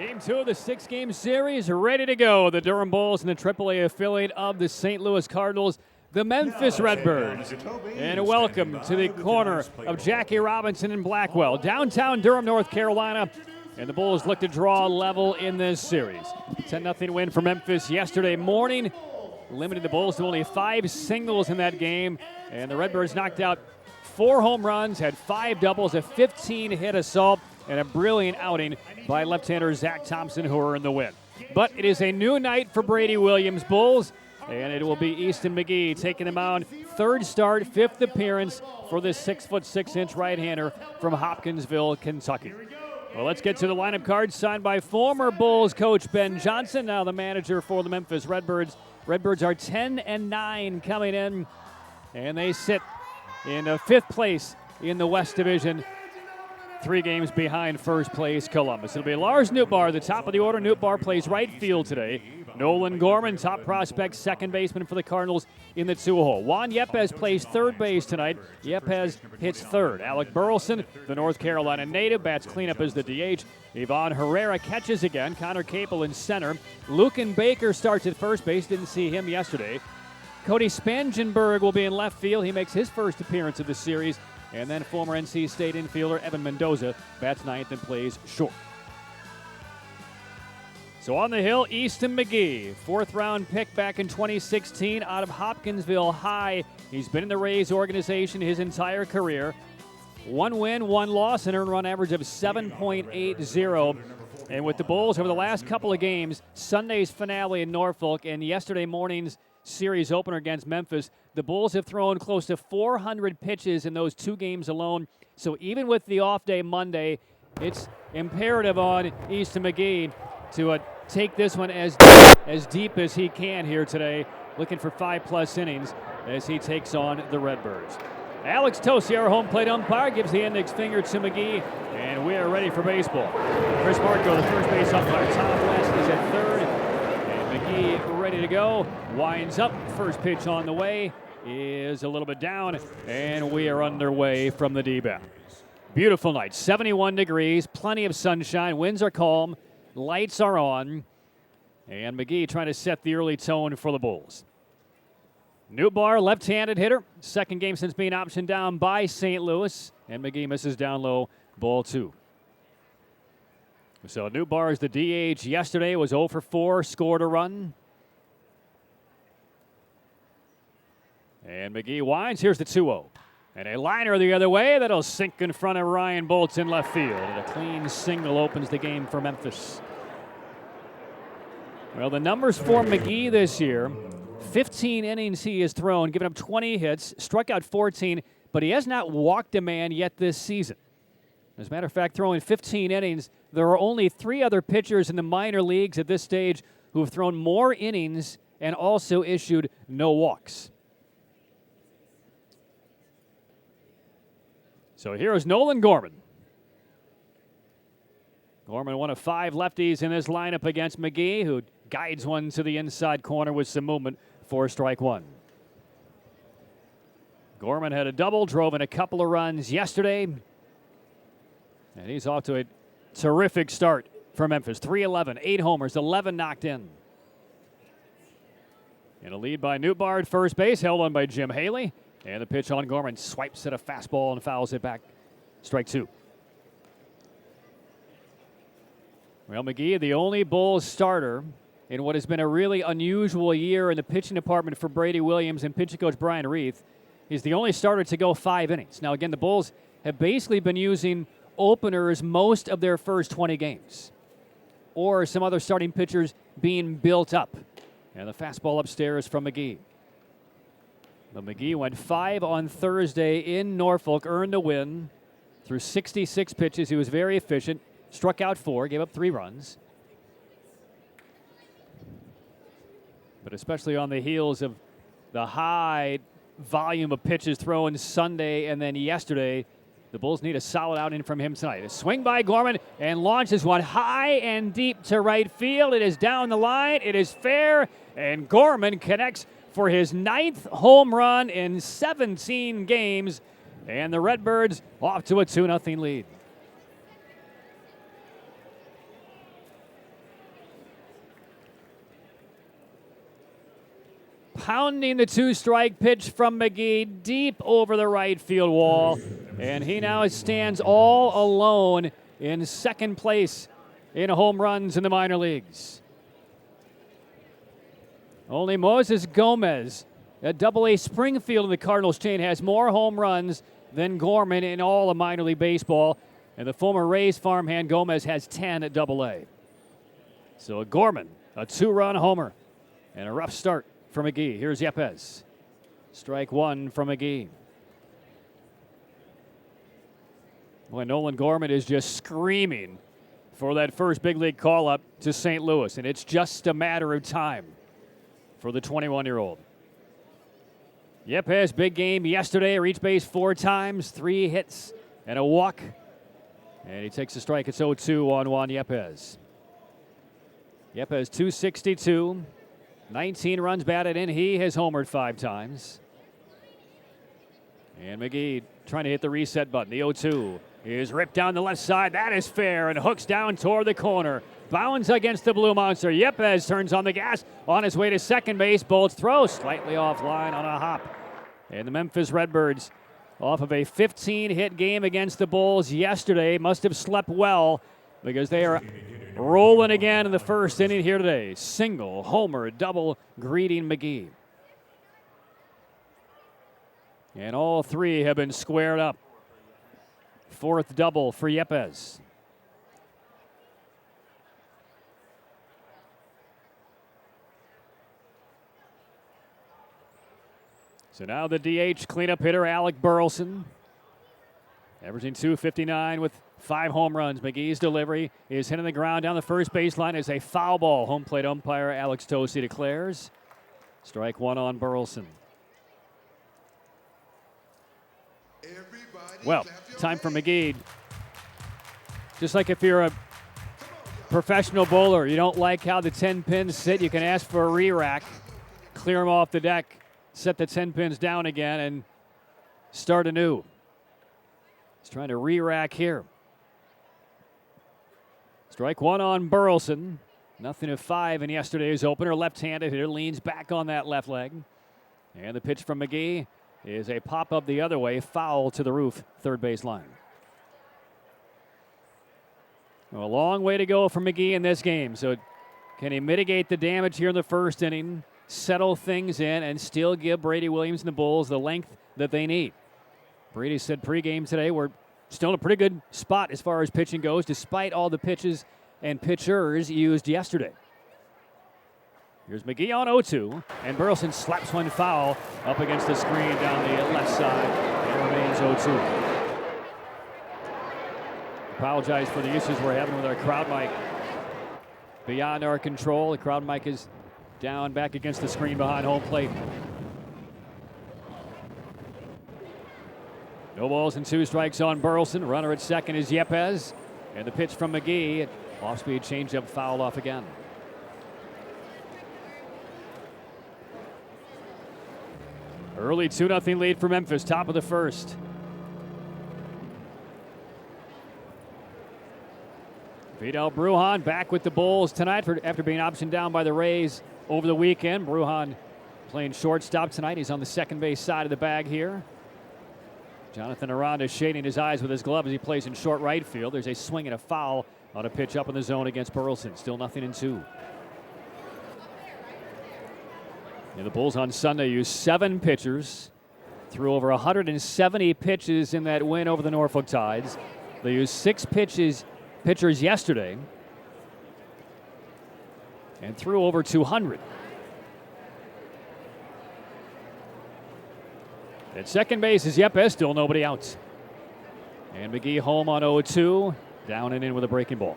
Game 2 of the 6-game series are ready to go. The Durham Bulls and the AAA affiliate of the St. Louis Cardinals, the Memphis Redbirds. And welcome to the corner of Jackie Robinson and Blackwell, downtown Durham, North Carolina. And the Bulls look to draw level in this series. 10-0 win for Memphis yesterday morning, limited the Bulls to only 5 singles in that game. And the Redbirds knocked out 4 home runs, had 5 doubles, a 15-hit assault, and a brilliant outing by left-hander Zach Thompson, who are in the win. But it is a new night for Brady Williams' Bulls, and it will be Easton McGee taking the mound. 3rd start, 5th appearance for this 6'6" right-hander from Hopkinsville, Kentucky. Well, let's get to the lineup card signed by former Bulls coach Ben Johnson, now the manager for the Memphis Redbirds. Redbirds are 10-9 coming in, and they sit in 5th place in the West Division, 3 games behind first place Columbus. It'll be Lars Nootbaar, the top of the order. Nootbaar plays right field today. Nolan Gorman, top prospect, second baseman for the Cardinals in the 2-hole. Juan Yepez plays third base tonight. Yepez hits third. Alec Burleson, the North Carolina native, bats cleanup as the DH. Ivan Herrera catches again. Connor Capel in center. Lucan Baker starts at first base. Didn't see him yesterday. Cody Spangenberg will be in left field. He makes his first appearance of the series. And then former NC State infielder Evan Mendoza bats 9th and plays short. So on the hill, Easton McGee, 4th-round pick back in 2016 out of Hopkinsville High. He's been in the Rays organization his entire career. 1 win, 1 loss, an earned run average of 7.80. And with the Bulls over the last couple of games, Sunday's finale in Norfolk and yesterday morning's series opener against Memphis, the Bulls have thrown close to 400 pitches in those 2 games alone. So even with the off day Monday, it's imperative on Easton McGee to take this one as deep as he can here today, looking for 5+ innings as he takes on the Redbirds. Alex Tosi, our home plate umpire, gives the index finger to McGee, and we are ready for baseball. Chris Marco, the first base umpire. Tom West is at third, and McGee ready to go. Winds up, first pitch on the way, is a little bit down, and we are underway from the D-back. Beautiful night, 71 degrees, plenty of sunshine, winds are calm, lights are on, and McGee trying to set the early tone for the Bulls. Nootbaar, left-handed hitter, second game since being optioned down by St. Louis, and McGee misses down low, ball 2. So Nootbaar is the DH yesterday, was 0 for 4, scored a run. And McGee winds, here's the 2-0. And a liner the other way that'll sink in front of Ryan Bolts in left field. And a clean single opens the game for Memphis. Well, the numbers for McGee this year, 15 innings he has thrown, given up 20 hits, struck out 14, but he has not walked a man yet this season. As a matter of fact, throwing 15 innings, there are only 3 other pitchers in the minor leagues at this stage who have thrown more innings and also issued no walks. So here is Nolan Gorman. Gorman, one of 5 lefties in this lineup against McGee, who guides one to the inside corner with some movement for strike 1. Gorman had a double, drove in a couple of runs yesterday, and he's off to a terrific start for Memphis. 311, 8 homers, 11 knocked in. In a lead by Nootbaar at first base, held on by Jim Haley. And the pitch on Gorman, swipes at a fastball and fouls it back. Strike 2. Well, McGee, the only Bulls starter in what has been a really unusual year in the pitching department for Brady Williams and pitching coach Brian Reith. He's the only starter to go 5 innings. Now, again, the Bulls have basically been using openers most of their first 20 games, or some other starting pitchers being built up. And the fastball upstairs from McGee. But McGee went 5 on Thursday in Norfolk, earned a win through 66 pitches. He was very efficient, struck out 4, gave up 3 runs. But especially on the heels of the high volume of pitches thrown Sunday and then yesterday, the Bulls need a solid outing from him tonight. A swing by Gorman and launches one high and deep to right field. It is down the line. It is fair, and Gorman connects for his 9th home run in 17 games, and the Redbirds off to a 2-0 lead. pounding the two-strike pitch from McGee deep over the right field wall. And he now stands all alone in second place in home runs in the minor leagues. Only Moses Gomez at Double-A Springfield in the Cardinals chain has more home runs than Gorman in all of minor league baseball. And the former Rays farmhand Gomez has 10 at Double-A. So Gorman, a 2-run homer. And a rough start for McGee. Here's Yepez. Strike one from McGee. Boy, Nolan Gorman is just screaming for that first big league call-up to St. Louis. And it's just a matter of time for the 21-year-old. Yepez, big game yesterday. Reached base 4 times, 3 hits, and a walk. And he takes a strike. It's 0-2 on Juan Yepez. Yepez 262, 19 runs batted in. He has homered 5 times. And McGee trying to hit the reset button. The 0-2 is ripped down the left side. That is fair and hooks down toward the corner. Bounds against the Blue Monster. Yepez turns on the gas on his way to second base. Bolts throw slightly offline on a hop. And the Memphis Redbirds, off of a 15-hit game against the Bulls yesterday, must have slept well because they are rolling again in the first inning here today. Single, homer, double, greeting McGee. And all 3 have been squared up. 4th double for Yepez. So now the DH cleanup hitter, Alec Burleson, averaging .259 with 5 home runs. McGee's delivery is hitting the ground down the first baseline as a foul ball. Home plate umpire Alex Tosi declares. Strike one on Burleson. Well, time for McGee. Just like if you're a professional bowler, you don't like how the 10 pins sit, you can ask for a re-rack, clear them off the deck, set the 10 pins down again, and start anew. He's trying to re-rack here. Strike one on Burleson. Nothing of 5 in yesterday's opener. Left-handed hitter leans back on that left leg. And the pitch from McGee is a pop-up the other way, foul to the roof, third base line. Well, a long way to go for McGee in this game. So can he mitigate the damage here in the first inning, settle things in, and still give Brady Williams and the Bulls the length that they need? Brady said pregame today we're still in a pretty good spot as far as pitching goes, despite all the pitches and pitchers used yesterday. Here's McGee on 0-2, and Burleson slaps one foul up against the screen down the left side, and remains 0-2. Apologize for the issues we're having with our crowd mic. Beyond our control, the crowd mic is down back against the screen behind home plate. No balls and 2 strikes on Burleson. Runner at second is Yepez, and the pitch from McGee, off-speed changeup fouled off again. Early 2-0 lead for Memphis, top of the first. Vidal Brujan back with the Bulls tonight after being optioned down by the Rays over the weekend. Brujan playing shortstop tonight. He's on the second base side of the bag here. Jonathan Aranda shading his eyes with his glove as he plays in short right field. There's a swing and a foul on a pitch up in the zone against Burleson. Still 0-2. And the Bulls on Sunday used 7 pitchers, threw over 170 pitches in that win over the Norfolk Tides. They used 6 pitchers yesterday and threw over 200. At second base is Yepez, still nobody out. And McGee home on 0-2, down and in with a breaking ball.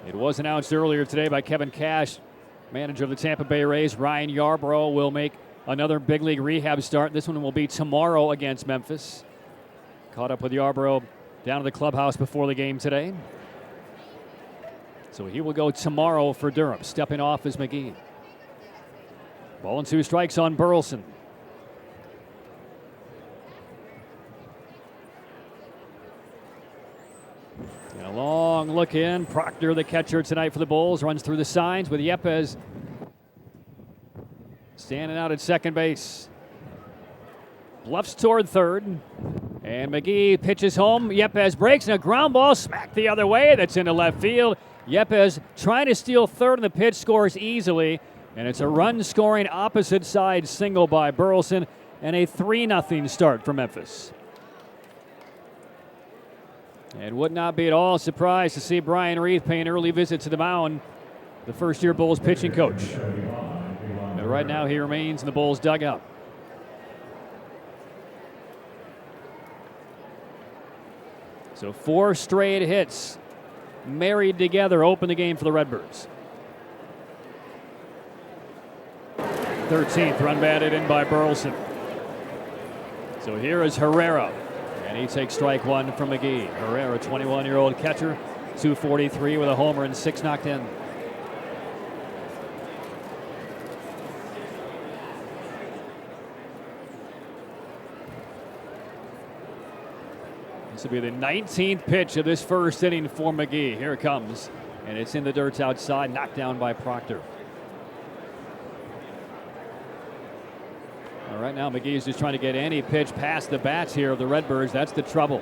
It was announced earlier today by Kevin Cash, manager of the Tampa Bay Rays. Ryan Yarbrough will make another big league rehab start. This one will be tomorrow against Memphis. Caught up with Yarbrough down to the clubhouse before the game today. So he will go tomorrow for Durham. Stepping off is McGee. Ball and 2 strikes on Burleson. And a long look in. Proctor, the catcher tonight for the Bulls, runs through the signs with Yepes standing out at second base. Bluffs toward third. And McGee pitches home. Yepes breaks, and a ground ball smacked the other way. That's into left field. Yepes trying to steal third, and the pitch scores easily. And it's a run-scoring opposite side single by Burleson, and a 3-0 start for Memphis. And would not be at all surprised to see Brian Reed pay an early visit to the mound, the first-year Bulls pitching coach. But right now he remains in the Bulls dugout. So 4 straight hits married together open the game for the Redbirds. 13th run batted in by Burleson. So here is Herrera, and he takes strike one from McGee. Herrera, 21-year-old catcher, 243 with a homer and 6 knocked in. This will be the 19th pitch of this first inning for McGee. Here it comes, and it's in the dirt outside, knocked down by Proctor. Right now, McGee's just trying to get any pitch past the bats here of the Redbirds. That's the trouble.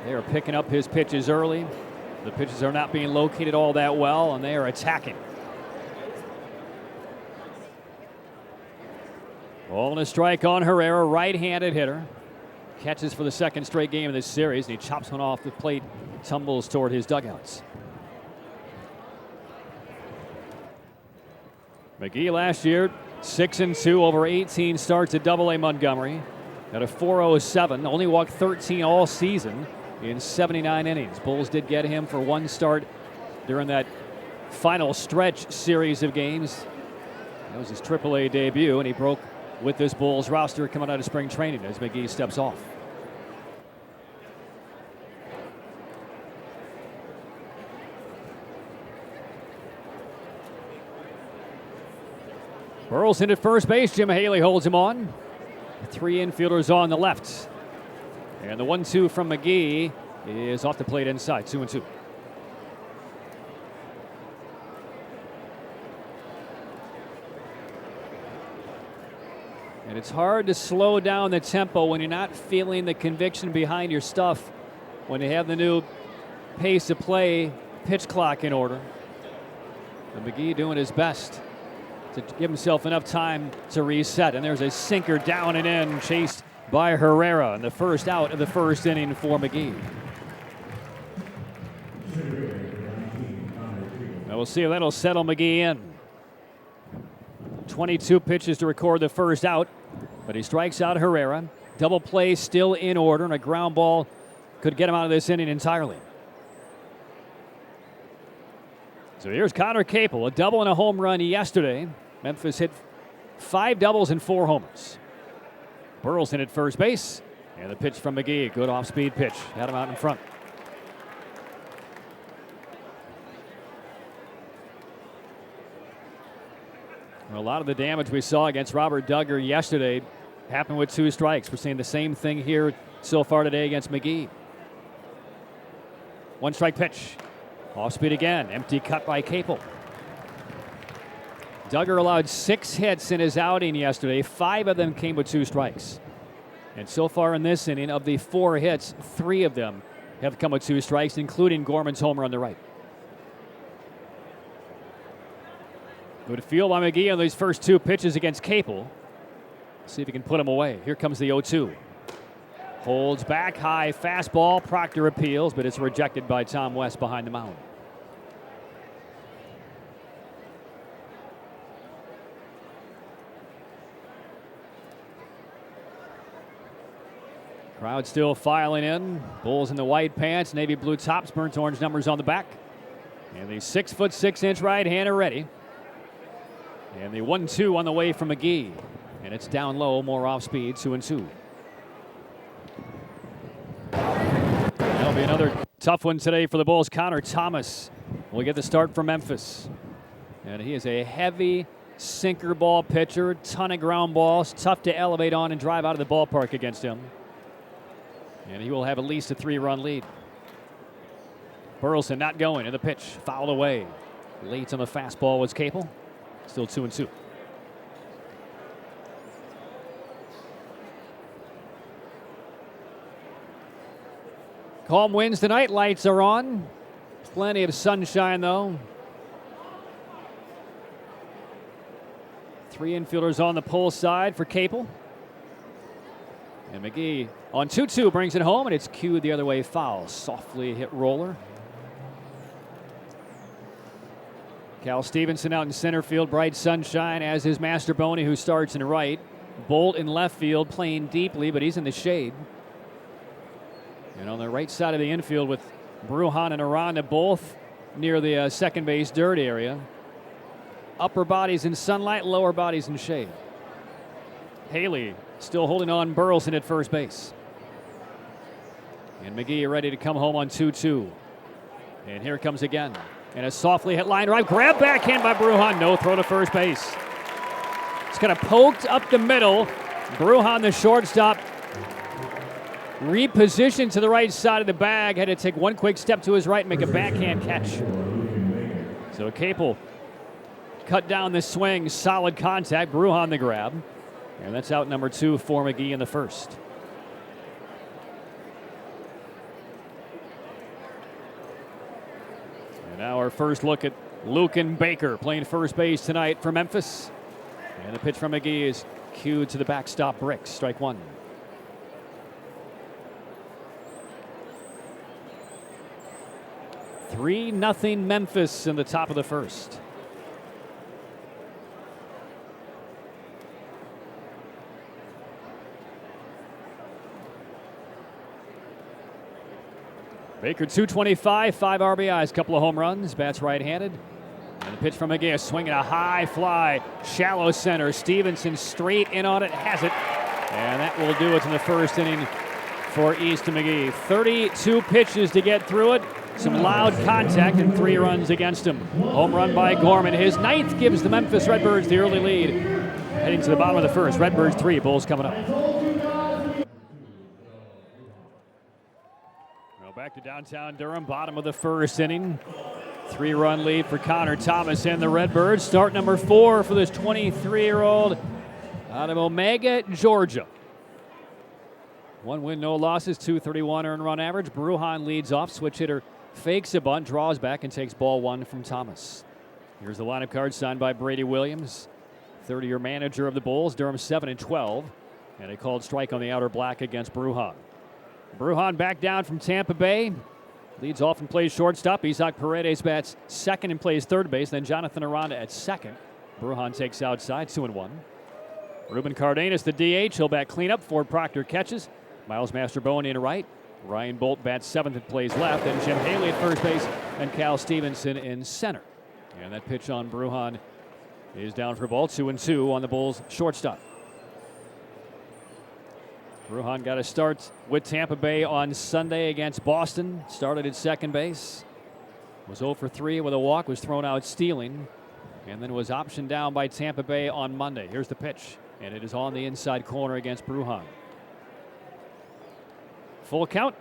They are picking up his pitches early. The pitches are not being located all that well, and they are attacking. Ball and a strike on Herrera, right-handed hitter. Catches for the second straight game of this series, and he chops one off the plate, tumbles toward his dugouts. McGee last year, 6-2 over 18 starts at Double-A Montgomery. At a 4.07, only walked 13 all season in 79 innings. Bulls did get him for one start during that final stretch series of games. That was his Triple-A debut, and he broke with this Bulls roster coming out of spring training as McGee steps off. Burleson at first base. Jim Haley holds him on. 3 infielders on the left. And the 1-2 from McGee is off the plate inside, 2-2. And it's hard to slow down the tempo when you're not feeling the conviction behind your stuff, when you have the new pace of play pitch clock in order. And McGee doing his best to give himself enough time to reset. And there's a sinker down and in, chased by Herrera, and the first out of the first inning for McGee. Now we'll see if that'll settle McGee in. 22 pitches to record the first out, but he strikes out Herrera. Double play still in order, and a ground ball could get him out of this inning entirely. So here's Connor Capel, a double and a home run yesterday. Memphis hit 5 doubles and 4 homers. Burleson at first base, and the pitch from McGee, good off-speed pitch, had him out in front. Well, a lot of the damage we saw against Robert Duggar yesterday happened with 2 strikes. We're seeing the same thing here so far today against McGee. 1-strike pitch. Off speed again. Empty cut by Capel. Duggar allowed 6 hits in his outing yesterday. 5 of them came with 2 strikes. And so far in this inning, of the 4 hits, 3 of them have come with 2 strikes, including Gorman's homer on the right. Good field by McGee on these first 2 pitches against Capel. See if he can put him away. Here comes the 0-2. Holds back high fastball. Proctor appeals, but it's rejected by Tom West behind the mound. Crowd still filing in. Bulls in the white pants, navy blue tops, burnt orange numbers on the back. And the 6'6" right-hander ready. And the 1-2 on the way from McGee. And it's down low, more off speed, 2-2. That'll be another tough one today for the Bulls. Connor Thomas will get the start for Memphis. And he is a heavy sinker ball pitcher, ton of ground balls, tough to elevate on and drive out of the ballpark against him. And he will have at least a 3-run lead. Burleson not going, and the pitch fouled away. Late on the fastball was Capel. Still 2-2. Calm winds tonight. Lights are on. Plenty of sunshine, though. 3 infielders on the pull side for Capel. And McGee on 2-2 brings it home, and it's cued the other way foul. Softly hit roller. Cal Stevenson out in center field, bright sunshine, as is Master Boney, who starts in right. Bolt in left field, playing deeply, but he's in the shade. And on the right side of the infield with Brujan and Aranda both near the second base dirt area. Upper bodies in sunlight, lower bodies in shade. Haley still holding on Burleson at first base. And McGee ready to come home on 2-2. And here it comes again. And a softly hit line drive. Grab backhand by Brujan. No throw to first base. It's kind of poked up the middle. Brujan, the shortstop, repositioned to the right side of the bag. Had to take one quick step to his right and make a backhand catch. So Capel cut down the swing. Solid contact. Brujan the grab. And that's out number 2 for McGee in the first. Now our first look at Lucan Baker playing first base tonight for Memphis. And the pitch from McGee is cued to the backstop bricks. Strike 1. Three nothing Memphis in the top of the first. Baker 225, 5 RBIs, couple of home runs, bats right-handed. And the pitch from McGee, swinging a high fly, shallow center. Stevenson straight in on it, has it. And that will do it in the first inning for Easton McGee. 32 pitches to get through it. Some loud contact and 3 runs against him. Home run by Gorman. His 9th gives the Memphis Redbirds the early lead. Heading to the bottom of the first. Redbirds 3, Bulls coming up. Back to downtown Durham, bottom of the first inning. 3-run lead for Connor Thomas and the Redbirds. Start number 4 for this 23-year-old out of Omega, Georgia. 1 win, no losses, 231 earned run average. Brujan leads off. Switch hitter fakes a bunt, draws back, and takes ball 1 from Thomas. Here's the lineup card signed by Brady Williams, 30-year manager of the Bulls. Durham 7-12, and a called strike on the outer black against Brujan. Brujan back down from Tampa Bay. Leads off and plays shortstop. Isaac Paredes bats second and plays third base. Then Jonathan Aranda at second. Brujan takes outside, 2-1. Ruben Cardenas, the DH. He'll bat cleanup. Ford Proctor catches. Miles Masterbone in right. Ryan Bolt bats seventh and plays left. And Jim Haley at first base. And Cal Stevenson in center. And that pitch on Brujan is down for ball. 2-2 on the Bulls shortstop. Brujan got a start with Tampa Bay on Sunday against Boston. Started at second base. Was 0 for 3 with a walk. Was thrown out stealing. And then was optioned down by Tampa Bay on Monday. Here's the pitch. And it is on the inside corner against Brujan. Full count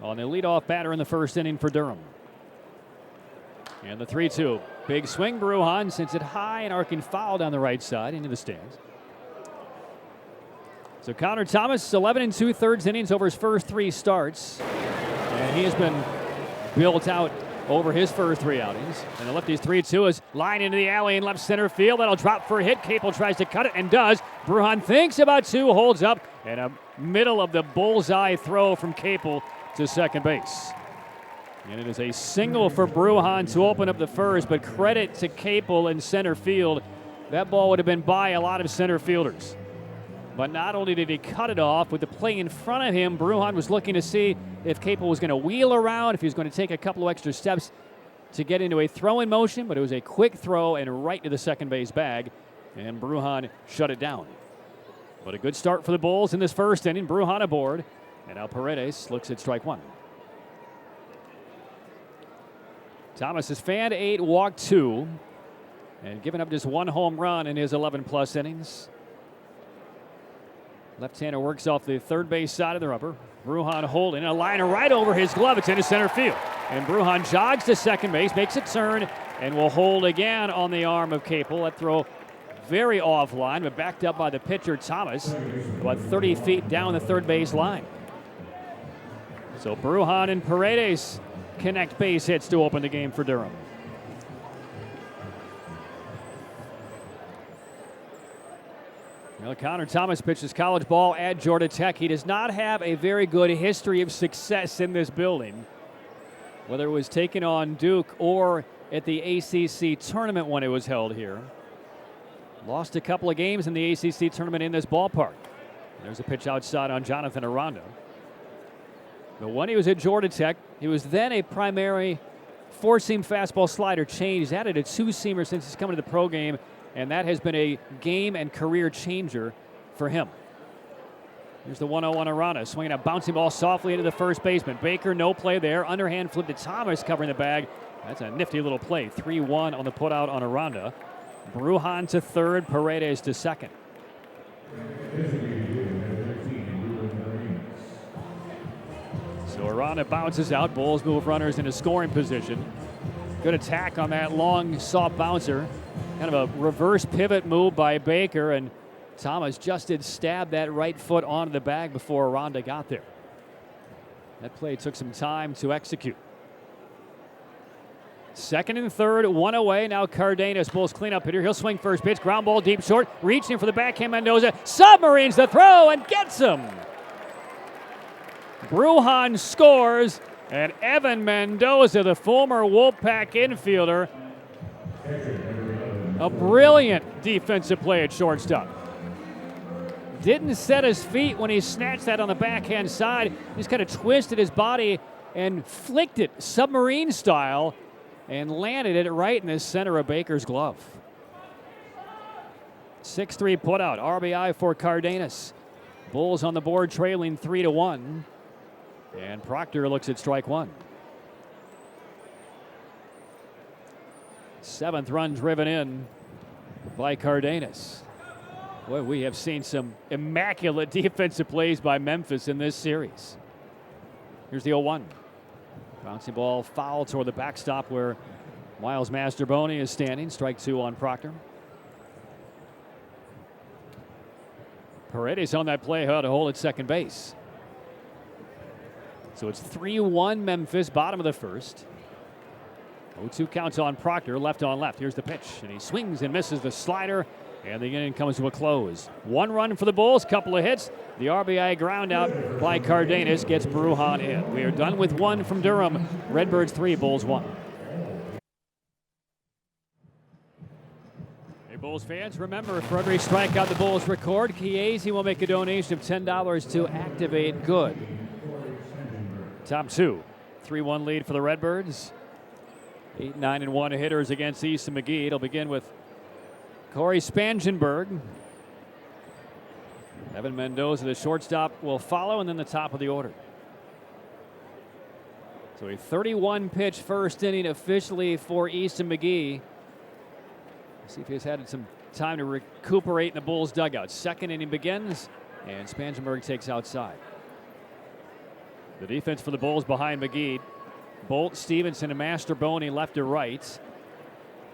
on the leadoff batter in the first inning for Durham. And the 3-2. Big swing. Brujan sends it high and arcing foul down the right side into the stands. So Connor Thomas, 11 2/3 innings over his first 3 starts. And he has been built out over his first 3 outings. And the lefty's 3-2 is line into the alley in left center field. That'll drop for a hit. Capel tries to cut it and does. Brujan thinks about 2, holds up, and a middle of the bullseye throw from Capel to second base. And it is a single for Brujan to open up the first, but credit to Capel in center field. That ball would have been by a lot of center fielders. But not only did he cut it off, with the play in front of him, Brujan was looking to see if Capel was going to wheel around, if he was going to take a couple of extra steps to get into a throw-in motion, but it was a quick throw and right to the second base bag, and Brujan shut it down. But a good start for the Bulls in this first inning. Brujan aboard, and now Paredes looks at strike 1. Thomas has fanned 8, walked 2, and given up just 1 home run in his 11-plus innings. Left-hander works off the third base side of the rubber. Brujan holding a liner right over his glove. It's into center field. And Bruhan jogs to second base, makes a turn, and will hold again on the arm of Capel. That throw very offline, but backed up by the pitcher, Thomas, about 30 feet down the third base line. So Bruhan and Paredes connect base hits to open the game for Durham. Well, Connor Thomas pitches college ball at Georgia Tech. He does not have a very good history of success in this building, whether it was taken on Duke or at the ACC tournament when it was held here. Lost a couple of games in the ACC tournament in this ballpark. There's a pitch outside on Jonathan Aranda. But when he was at Georgia Tech, he was then a primary four-seam fastball slider change. He's added a two-seamer since he's come to the pro game, and that has been a game and career changer for him. Here's the 1-0 on Aranda, swinging a bouncing ball softly into the first baseman. Baker, no play there. Underhand flip to Thomas, covering the bag. That's a nifty little play. 3-1 on the putout on Aranda. Bruhan to third, Paredes to second. So Aranda bounces out. Bulls move runners into scoring position. Good attack on that long, soft bouncer. Kind of a reverse pivot move by Baker, and Thomas just did stab that right foot onto the bag before Aranda got there. That play took some time to execute. Second and third, one away. Now Cardenas, Bulls cleanup hitter. He'll swing first pitch. Ground ball deep short. Reaching for the backhand Mendoza. Submarines the throw and gets him. Bruhan scores, and Evan Mendoza, the former Wolfpack infielder, a brilliant defensive play at shortstop. Didn't set his feet when he snatched that on the backhand side. Just kind of twisted his body and flicked it submarine style and landed it right in the center of Baker's glove. 6-3 putout, RBI for Cardenas. Bulls on the board trailing 3-1. And Proctor looks at strike one. Seventh run driven in by Cardenas. Boy, we have seen some immaculate defensive plays by Memphis in this series. Here's the 0-1. Bouncing ball foul toward the backstop where Miles Masterboni is standing. Strike two on Proctor. Paredes on that play to hold at second base. So it's 3-1 Memphis, bottom of the first. 0-2 counts on Proctor, left on left. Here's the pitch, and he swings and misses the slider, and the inning comes to a close. One run for the Bulls, couple of hits. The RBI ground out by Cardenas gets Bruhan in. We are done with one from Durham. Redbirds 3, Bulls 1. Hey, Bulls fans, remember, for every strikeout the Bulls record, Chiesi will make a donation of $10 to Activate Good. Top two. 3-1 lead for the Redbirds. 8-9-1 hitters against Easton McGee. It'll begin with Corey Spangenberg. Evan Mendoza, the shortstop, will follow, and then the top of the order. So a 31-pitch first inning officially for Easton McGee. Let's see if he's had some time to recuperate in the Bulls dugout. Second inning begins, and Spangenberg takes outside. The defense for the Bulls behind McGee. Bolt, Stevenson, and Masterboni left to right.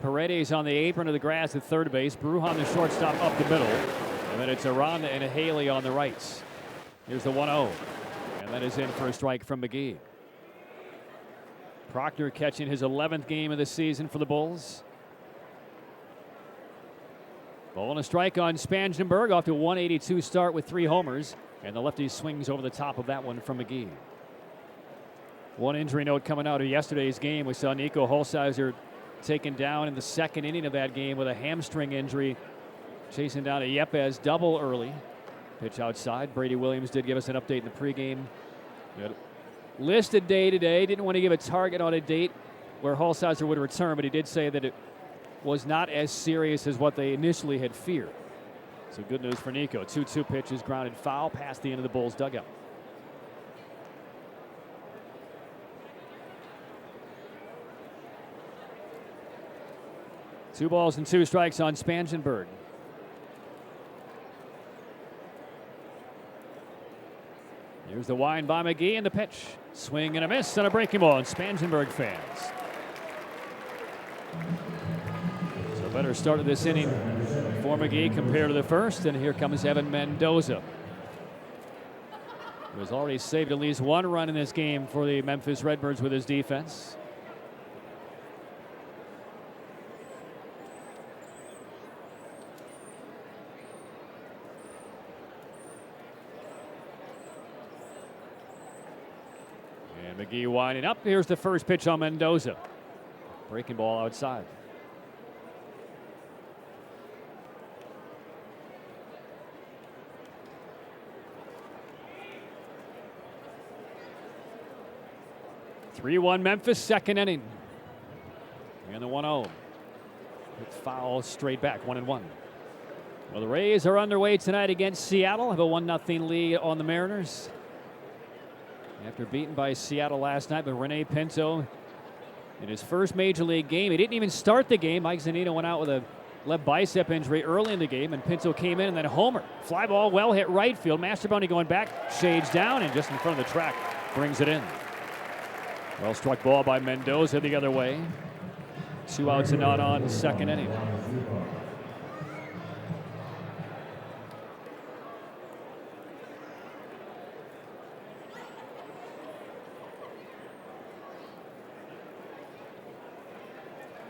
Paredes on the apron of the grass at third base. Bruhan, the shortstop, up the middle. And then it's Aranda and Haley on the right. Here's the 1-0. And that is in for a strike from McGee. Proctor catching his 11th game of the season for the Bulls. Ball and a strike on Spangenberg, off to a 182 start with 3 homers. And the lefty swings over the top of that one from McGee. One injury note coming out of yesterday's game. We saw Nico Holsizer taken down in the second inning of that game with a hamstring injury, chasing down a Yepes double early. Pitch outside. Brady Williams did give us an update in the pregame. Listed day today. Didn't want to give a target on a date where Holsizer would return, but he did say that it was not as serious as what they initially had feared. So good news for Nico. 2-2 pitches, grounded foul past the end of the Bulls dugout. Two balls and 2 strikes on Here's the wind by McGee and the pitch. Swing and a miss and a breaking ball, and Spangenberg fans. So better start of this inning for McGee compared to the first, and here comes Evan Mendoza, who has already saved at least one run in this game for the Memphis Redbirds with his defense. And McGee winding up. Here's the first pitch on Mendoza. Breaking ball outside. (3-1) Memphis, second inning. And the 1-0. Hit foul straight back, 1-1. Well, the Rays are underway tonight against Seattle. Have a 1-0 lead on the Mariners. After beaten by Seattle last night, but Rene Pinto in his first major league game. He didn't even start the game. Mike Zunino went out with a left bicep injury early in the game, and Pinto came in and then homer. Fly ball well hit right field. Mastrobuoni going back, shades down, and just in front of the track, brings it in. Well struck ball by Mendoza the other way. 2 outs and not on, second inning.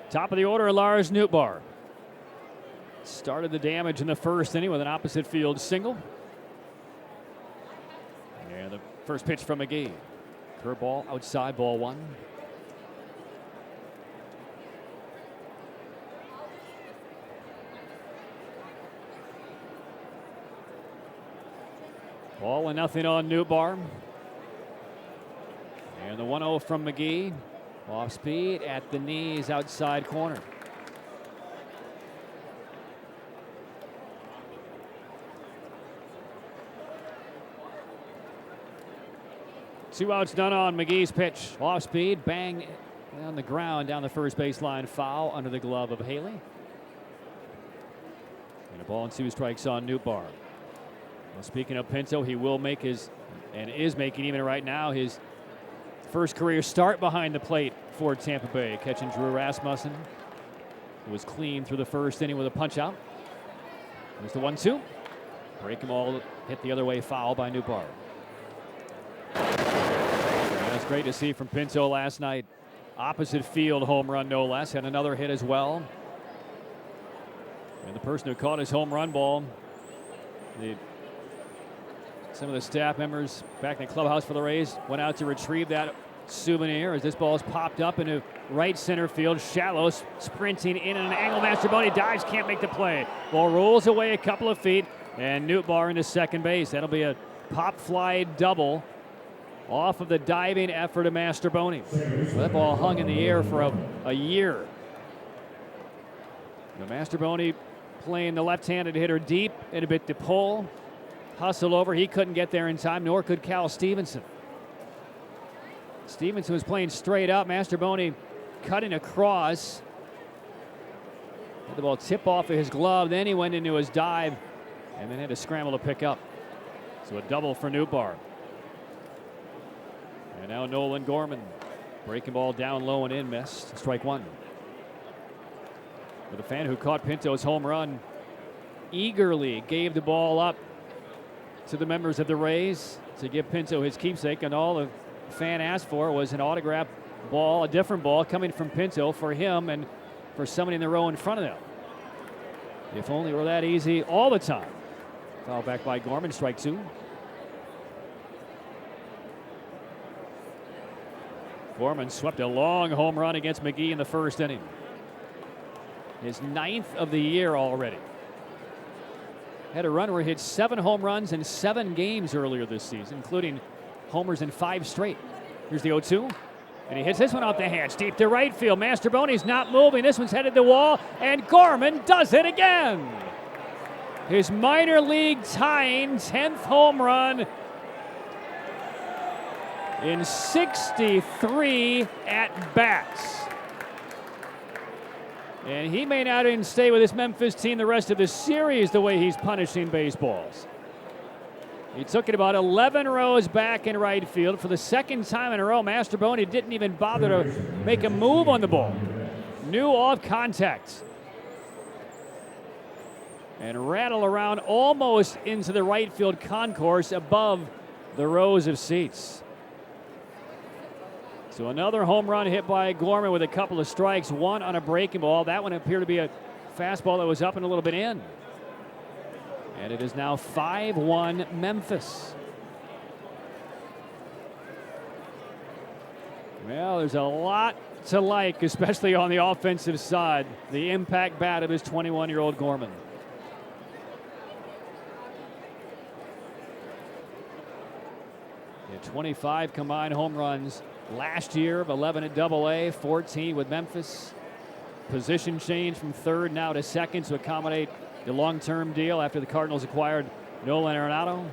Top of the order, Lars Nootbaar. Started the damage in the first inning with an opposite field single. And the first pitch from McGee. Curveball outside, ball 1. Ball and nothing on Nootbaar. And the 1-0 from McGee. Off speed at the knees, outside corner. Two outs, none on. McGee's pitch. Off speed, bang on the ground down the first baseline, foul under the glove of Haley. And a ball and 2 strikes on Nootbaar. Well, speaking of Pinto, he will make his, and is making even right now, his first career start behind the plate for Tampa Bay, catching Drew Rasmussen, who was clean through the first inning with a punch out. There's the 1-2. Breaking ball hit the other way, foul by Nootbaar. That's great to see from Pinto last night. Opposite field home run, no less. Had another hit as well. And the person who caught his home run ball, some of the staff members back in the clubhouse for the Rays went out to retrieve that souvenir as this ball is popped up into right center field. Shallow sprinting in an angle. Mastrobuoni dives, can't make the play. Ball rolls away a couple of feet, and Nootbaar into second base. That'll be a pop fly double off of the diving effort of Mastrobuoni. Well, that ball hung in the air for a year. Now Mastrobuoni playing the left-handed hitter deep and a bit to pull. Hustle over, he couldn't get there in time, nor could Cal Stevenson. Stevenson was playing straight up. Mastrobuoni cutting across. Had the ball tip off of his glove, then he went into his dive and then had to scramble to pick up. So a double for Nootbaar. And now Nolan Gorman. Breaking ball down low and in, missed. Strike 1. But the fan who caught Pinto's home run eagerly gave the ball up to the members of the Rays to give Pinto his keepsake, and all the fan asked for was an autographed ball, a different ball coming from Pinto for him and for somebody in the row in front of them. If only it were that easy all the time. Foul back by Gorman, strike 2. Gorman swept a long home run against McGee in the first inning. His 9th of the year already. Had a run where he hit 7 home runs in 7 games earlier this season, including homers in 5 straight. Here's the 0-2, and he hits this one off the hands, deep to right field. Mastrobuoni's not moving. This one's headed to the wall, and Gorman does it again. His minor league tying 10th home run in 63 at-bats. And he may not even stay with this Memphis team the rest of the series the way he's punishing baseballs. He took it about 11 rows back in right field. For the second time in a row, Mastrobuoni didn't even bother to make a move on the ball. Knew off contact. And rattle around almost into the right field concourse above the rows of seats. So another home run hit by Gorman with a couple of strikes, one on a breaking ball. That one appeared to be a fastball that was up and a little bit in. And it is now 5-1 Memphis. Well, there's a lot to like, especially on the offensive side. The impact bat of his 21-year-old Gorman. He had 25 combined home runs last year, of 11 at Double-A, 14 with Memphis. Position change from third now to second to accommodate the long-term deal after the Cardinals acquired Nolan Arenado.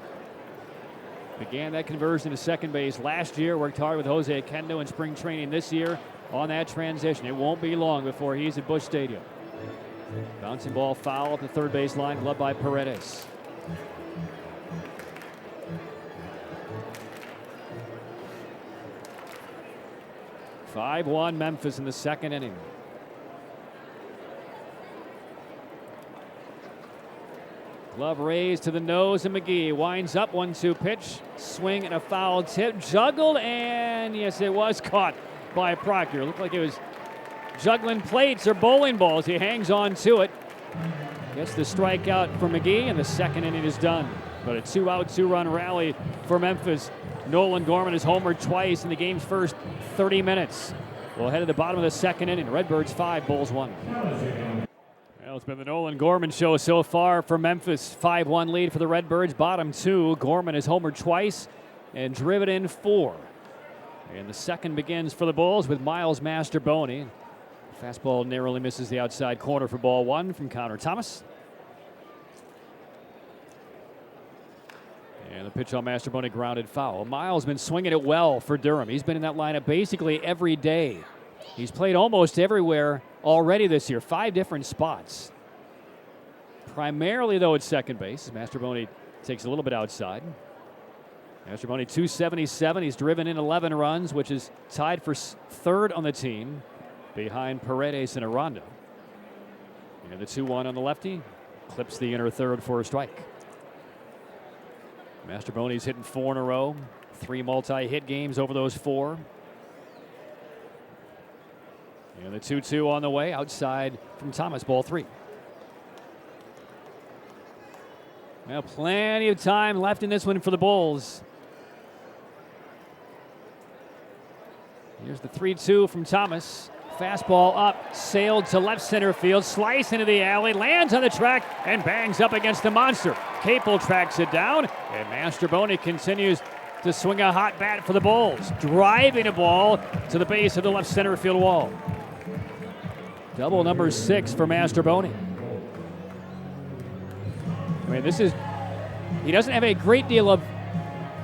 Began that conversion to second base last year, worked hard with Jose Kendo in spring training this year on that transition. It won't be long before he's at Busch Stadium. Bouncing ball foul at the third base line, gloved by Paredes. (5-1) Memphis in the second inning. Glove raised to the nose, and McGee winds up 1-2 pitch. Swing and a foul tip. Juggled, and yes, it was caught by Proctor. Looked like it was juggling plates or bowling balls. He hangs on to it. Gets the strikeout for McGee, and the second inning is done. But a 2-out, 2-run rally for Memphis. Nolan Gorman has homered twice in the game's first 30 minutes. We'll head to the bottom of the second inning. Redbirds 5, Bulls 1. Well, it's been the Nolan Gorman show so far for Memphis. 5-1 lead for the Redbirds. Bottom 2. Gorman has homered twice and driven in 4. And the second begins for the Bulls with Miles Mastrobuoni. Fastball narrowly misses the outside corner for ball 1 from Connor Thomas. And the pitch on Mastrobuoni grounded foul. Miles been swinging it well for Durham. He's been in that lineup basically every day. He's played almost everywhere already this year, 5 different spots. Primarily, though, at second base. Mastrobuoni takes a little bit outside. Mastrobuoni 277. He's driven in 11 runs, which is tied for third on the team behind Paredes and Aranda. And the 2-1 on the lefty clips the inner third for a strike. Mastrobuoni's hitting 4 in a row, 3 multi-hit games over those 4. And the 2-2 on the way, outside from Thomas, ball 3. Well, plenty of time left in this one for the Bulls. Here's the 3-2 from Thomas. Fastball up, sailed to left center field, slice into the alley, lands on the track, and bangs up against the monster. Capel tracks it down, and Mastrobuoni continues to swing a hot bat for the Bulls, driving a ball to the base of the left center field wall. Double number 6 for Mastrobuoni. I mean, he doesn't have a great deal of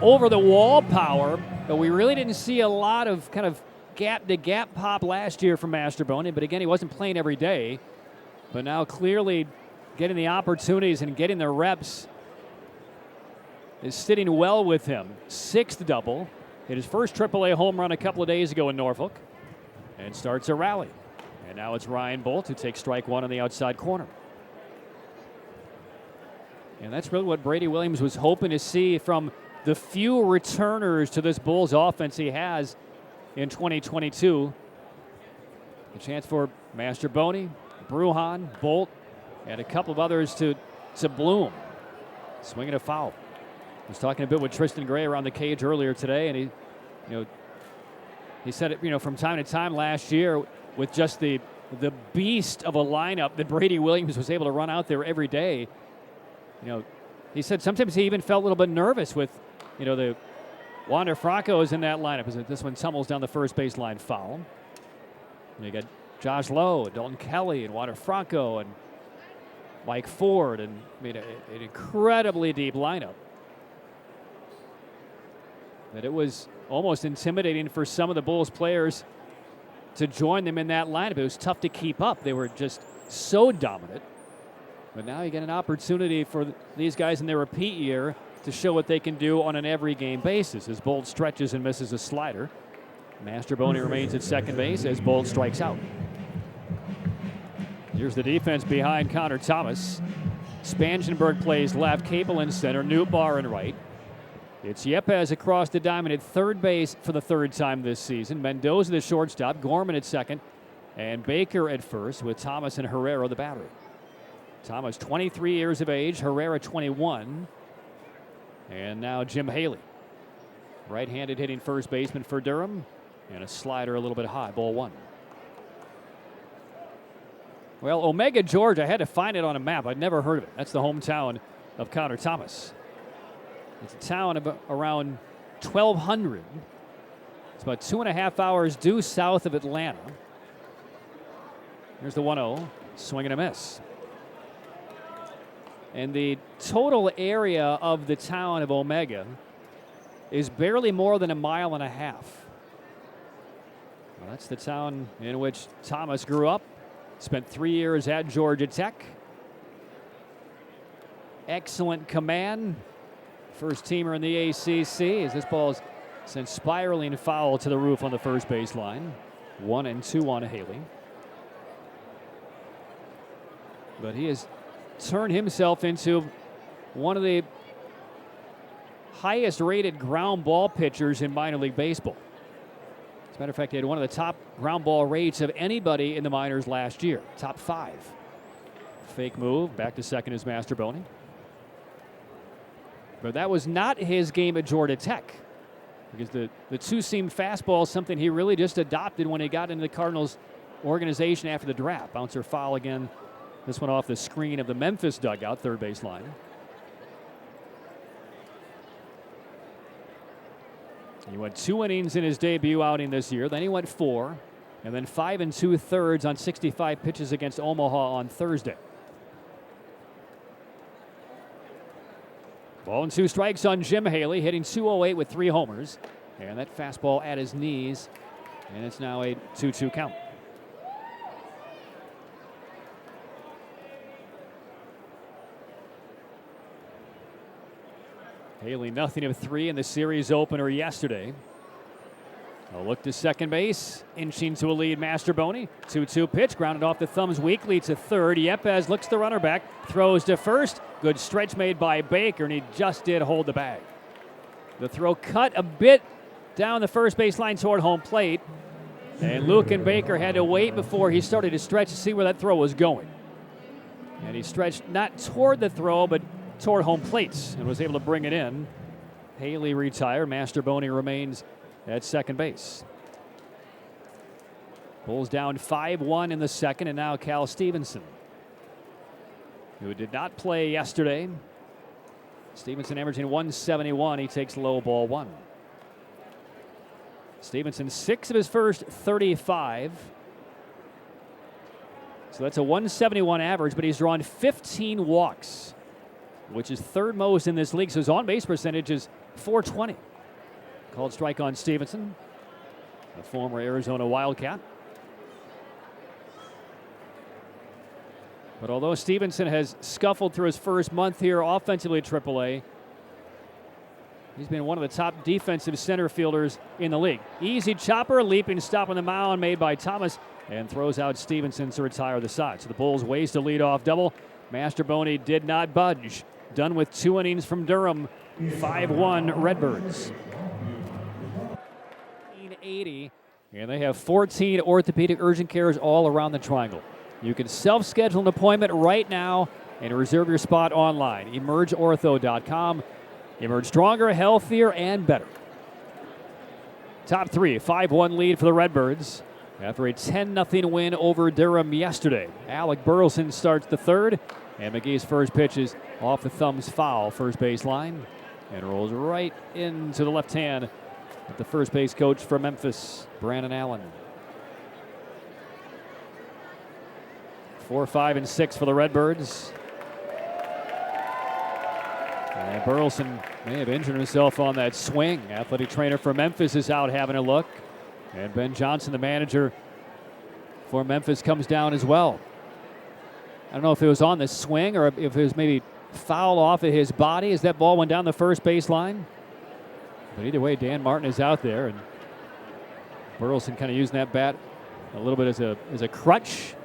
over-the-wall power, but we really didn't see a lot of kind of gap-to-gap pop last year from Mastrobuoni. But again, he wasn't playing every day. But now clearly getting the opportunities and getting the reps is sitting well with him. 6th double. Hit his first AAA home run a couple of days ago in Norfolk. And starts a rally. And now it's Ryan Bolt who takes strike 1 on the outside corner. And that's really what Brady Williams was hoping to see from the few returners to this Bulls offense he has in 2022. A chance for Mastrobuoni, Brujan, Bolt, and a couple of others to bloom. Swinging a foul. I was talking a bit with Tristan Gray around the cage earlier today, and he said it, from time to time last year with just the beast of a lineup that Brady Williams was able to run out there every day. He said sometimes he even felt a little bit nervous with, the Wander Franco is in that lineup. As this one tumbles down the first baseline foul. And you got Josh Lowe, Dalton Kelly, and Wander Franco, and Mike Ford, and an incredibly deep lineup. That it was almost intimidating for some of the Bulls players to join them in that lineup. It was tough to keep up. They were just so dominant. But now you get an opportunity for these guys in their repeat year to show what they can do on an every game basis as Bolt stretches and misses a slider. Mastrobuoni remains at second base as Bolt strikes out. Here's the defense behind Connor Thomas. Spangenberg plays left, Capel in center, Newbar in right. It's Yepez across the diamond at third base for the third time this season. Mendoza the shortstop, Gorman at second, and Baker at first with Thomas and Herrera the battery. Thomas 23 years of age, Herrera 21, and now Jim Haley. Right-handed hitting first baseman for Durham, and a slider a little bit high, ball one. Well, Omega, Georgia, I had to find it on a map. I'd never heard of it. That's the hometown of Connor Thomas. It's a town of around 1,200. It's about 2.5 hours due south of Atlanta. Here's the 1-0, swing and a miss. And the total area of the town of Omega is barely more than 1.5 miles. Well, that's the town in which Thomas grew up. Spent 3 years at Georgia Tech. Excellent command. First teamer in the ACC as this ball is sent spiraling foul to the roof on the first base line. 1-2 on Haley. But he has turned himself into one of the highest rated ground ball pitchers in minor league baseball. As a matter of fact, he had one of the top ground ball rates of anybody in the minors last year. Top 5. Fake move. Back to second is Mastrobuoni. But that was not his game at Georgia Tech. Because the two-seam fastball is something he really just adopted when he got into the Cardinals organization after the draft. Bouncer foul again. This one off the screen of the Memphis dugout, third base line. He went 2 innings in his debut outing this year. Then he went 4. And then 5 2/3 on 65 pitches against Omaha on Thursday. Ball and 2 strikes on Jim Haley, hitting .208 with 3 homers. And that fastball at his knees. And it's now a 2-2 count. Haley nothing of 3 in the series opener yesterday. A look to second base, inching to a lead Mastrobuoni. 2-2 pitch, grounded off the thumbs weakly to third. Yepez looks the runner back, throws to first. Good stretch made by Baker, and he just did hold the bag. The throw cut a bit down the first base line toward home plate. And Luke and Baker had to wait before he started to stretch to see where that throw was going. And he stretched not toward the throw, but toward home plates and was able to bring it in. Haley retired. Mastrobuoni remains at second base. Bulls down 5-1 in the second, and now Cal Stevenson, who did not play yesterday. Stevenson averaging 171. He takes low, ball 1. Stevenson 6 of his first 35. So that's a 171 average, but he's drawn 15 walks, which is third most in this league. So his on-base percentage is .420. Called strike on Stevenson, a former Arizona Wildcat. But although Stevenson has scuffled through his first month here offensively at AAA, he's been one of the top defensive center fielders in the league. Easy chopper, leaping stop on the mound made by Thomas, and throws out Stevenson to retire the side. So the Bulls waste a leadoff double. Mastrobuoni did not budge. Done with 2 innings from Durham. 5-1 Redbirds. 80, and they have 14 orthopedic urgent cares all around the triangle. You can self-schedule an appointment right now and reserve your spot online. EmergeOrtho.com. Emerge stronger, healthier, and better. Top 3, 5-1 lead for the Redbirds after a 10-0 win over Durham yesterday. Alec Burleson starts the third, and McGee's first pitch is off the thumbs foul, first base line, and rolls right into the left hand of the first base coach for Memphis, Brandon Allen. 4, 5, and 6 for the Redbirds. And Burleson may have injured himself on that swing. Athletic trainer for Memphis is out having a look. And Ben Johnson, the manager for Memphis, comes down as well. I don't know if it was on the swing or if it was maybe foul off of his body as that ball went down the first baseline. But either way, Dan Martin is out there, and Burleson kind of using that bat a little bit as a crutch.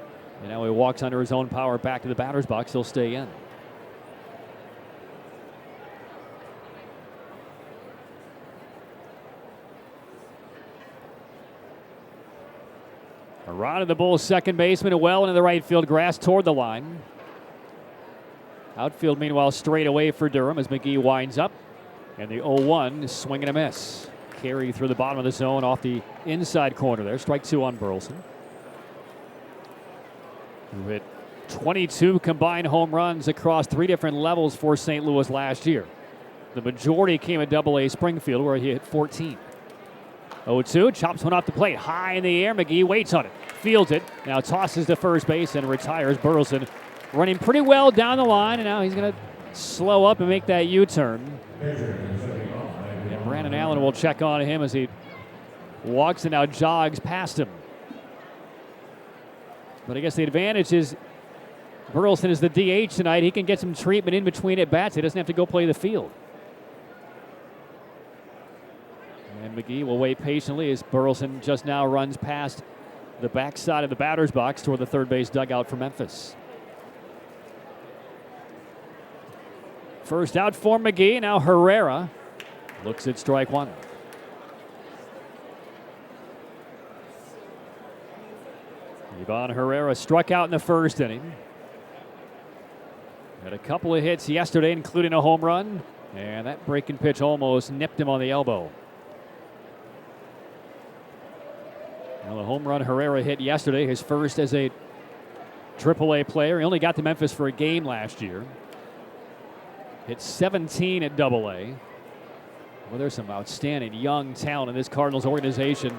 And now he walks under his own power back to the batter's box. He'll stay in. Around to the Bulls' second baseman, well into the right field grass toward the line. Outfield, meanwhile, straight away for Durham as McGee winds up. And the 0-1 is swing and a miss. Carry through the bottom of the zone off the inside corner there. Strike two on Burleson, who hit 22 combined home runs across 3 different levels for St. Louis last year. The majority came at Double-A Springfield, where he hit 14. 0-2, chops one off the plate, high in the air. McGee waits on it, fields it, now tosses to first base and retires. Burleson running pretty well down the line, and now he's going to slow up and make that U-turn. And Brandon Allen will check on him as he walks and now jogs past him. But I guess the advantage is Burleson is the DH tonight. He can get some treatment in between at bats. He doesn't have to go play the field. And McGee will wait patiently as Burleson just now runs past the backside of the batter's box toward the third base dugout for Memphis. First out for McGee. Now Herrera looks at strike one. Ivan Herrera struck out in the first inning. Had a couple of hits yesterday, including a home run. And that breaking pitch almost nipped him on the elbow. Well, the home run Herrera hit yesterday, his first as a Triple-A player. He only got to Memphis for a game last year. Hit 17 at Double-A. Well, there's some outstanding young talent in this Cardinals organization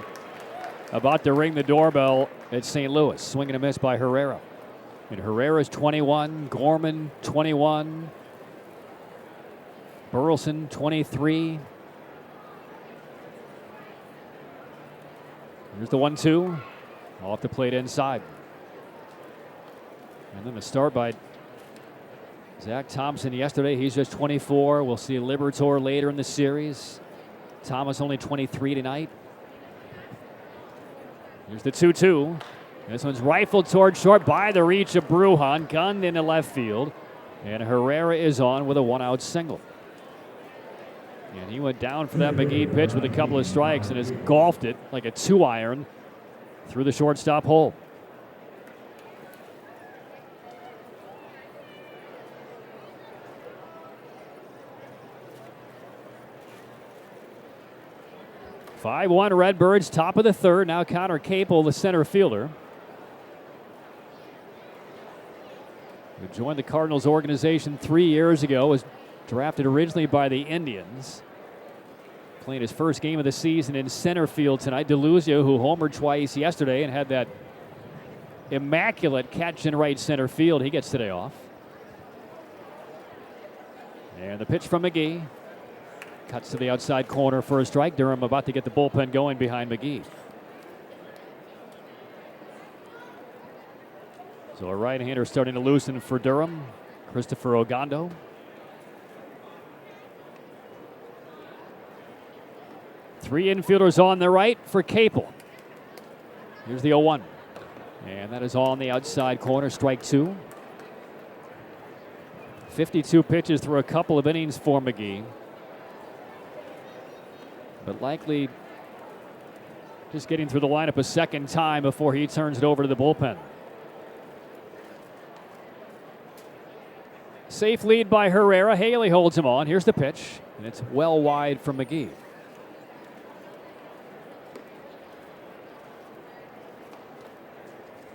about to ring the doorbell at St. Louis. Swing and a miss by Herrera. And Herrera's 21, Gorman 21, Burleson 23. Here's the 1-2, off the plate inside. And then the start by Zach Thompson yesterday. He's just 24. We'll see Liberatore later in the series. Thomas only 23 tonight. Here's the 2-2. This one's rifled toward short by the reach of Brujan, gunned into left field. And Herrera is on with a one-out single. And he went down for that McGee pitch with a couple of strikes and has golfed it like a 2-iron through the shortstop hole. (5-1) Redbirds, top of the third. Now Connor Capel, the center fielder, who joined the Cardinals organization 3 years ago, was drafted originally by the Indians. Playing his first game of the season in center field tonight. DeLuzio, who homered twice yesterday and had that immaculate catch in right center field, he gets today off. And the pitch from McGee. Cuts to the outside corner for a strike. Durham about to get the bullpen going behind McGee. So a right-hander starting to loosen for Durham. Christopher Ogando. Three infielders on the right for Capel. Here's the 0-1. And that is on the outside corner, strike two. 52 pitches through a couple of innings for McGee. But likely just getting through the lineup a second time before he turns it over to the bullpen. Safe lead by Herrera. Haley holds him on. Here's the pitch. And it's well wide from McGee.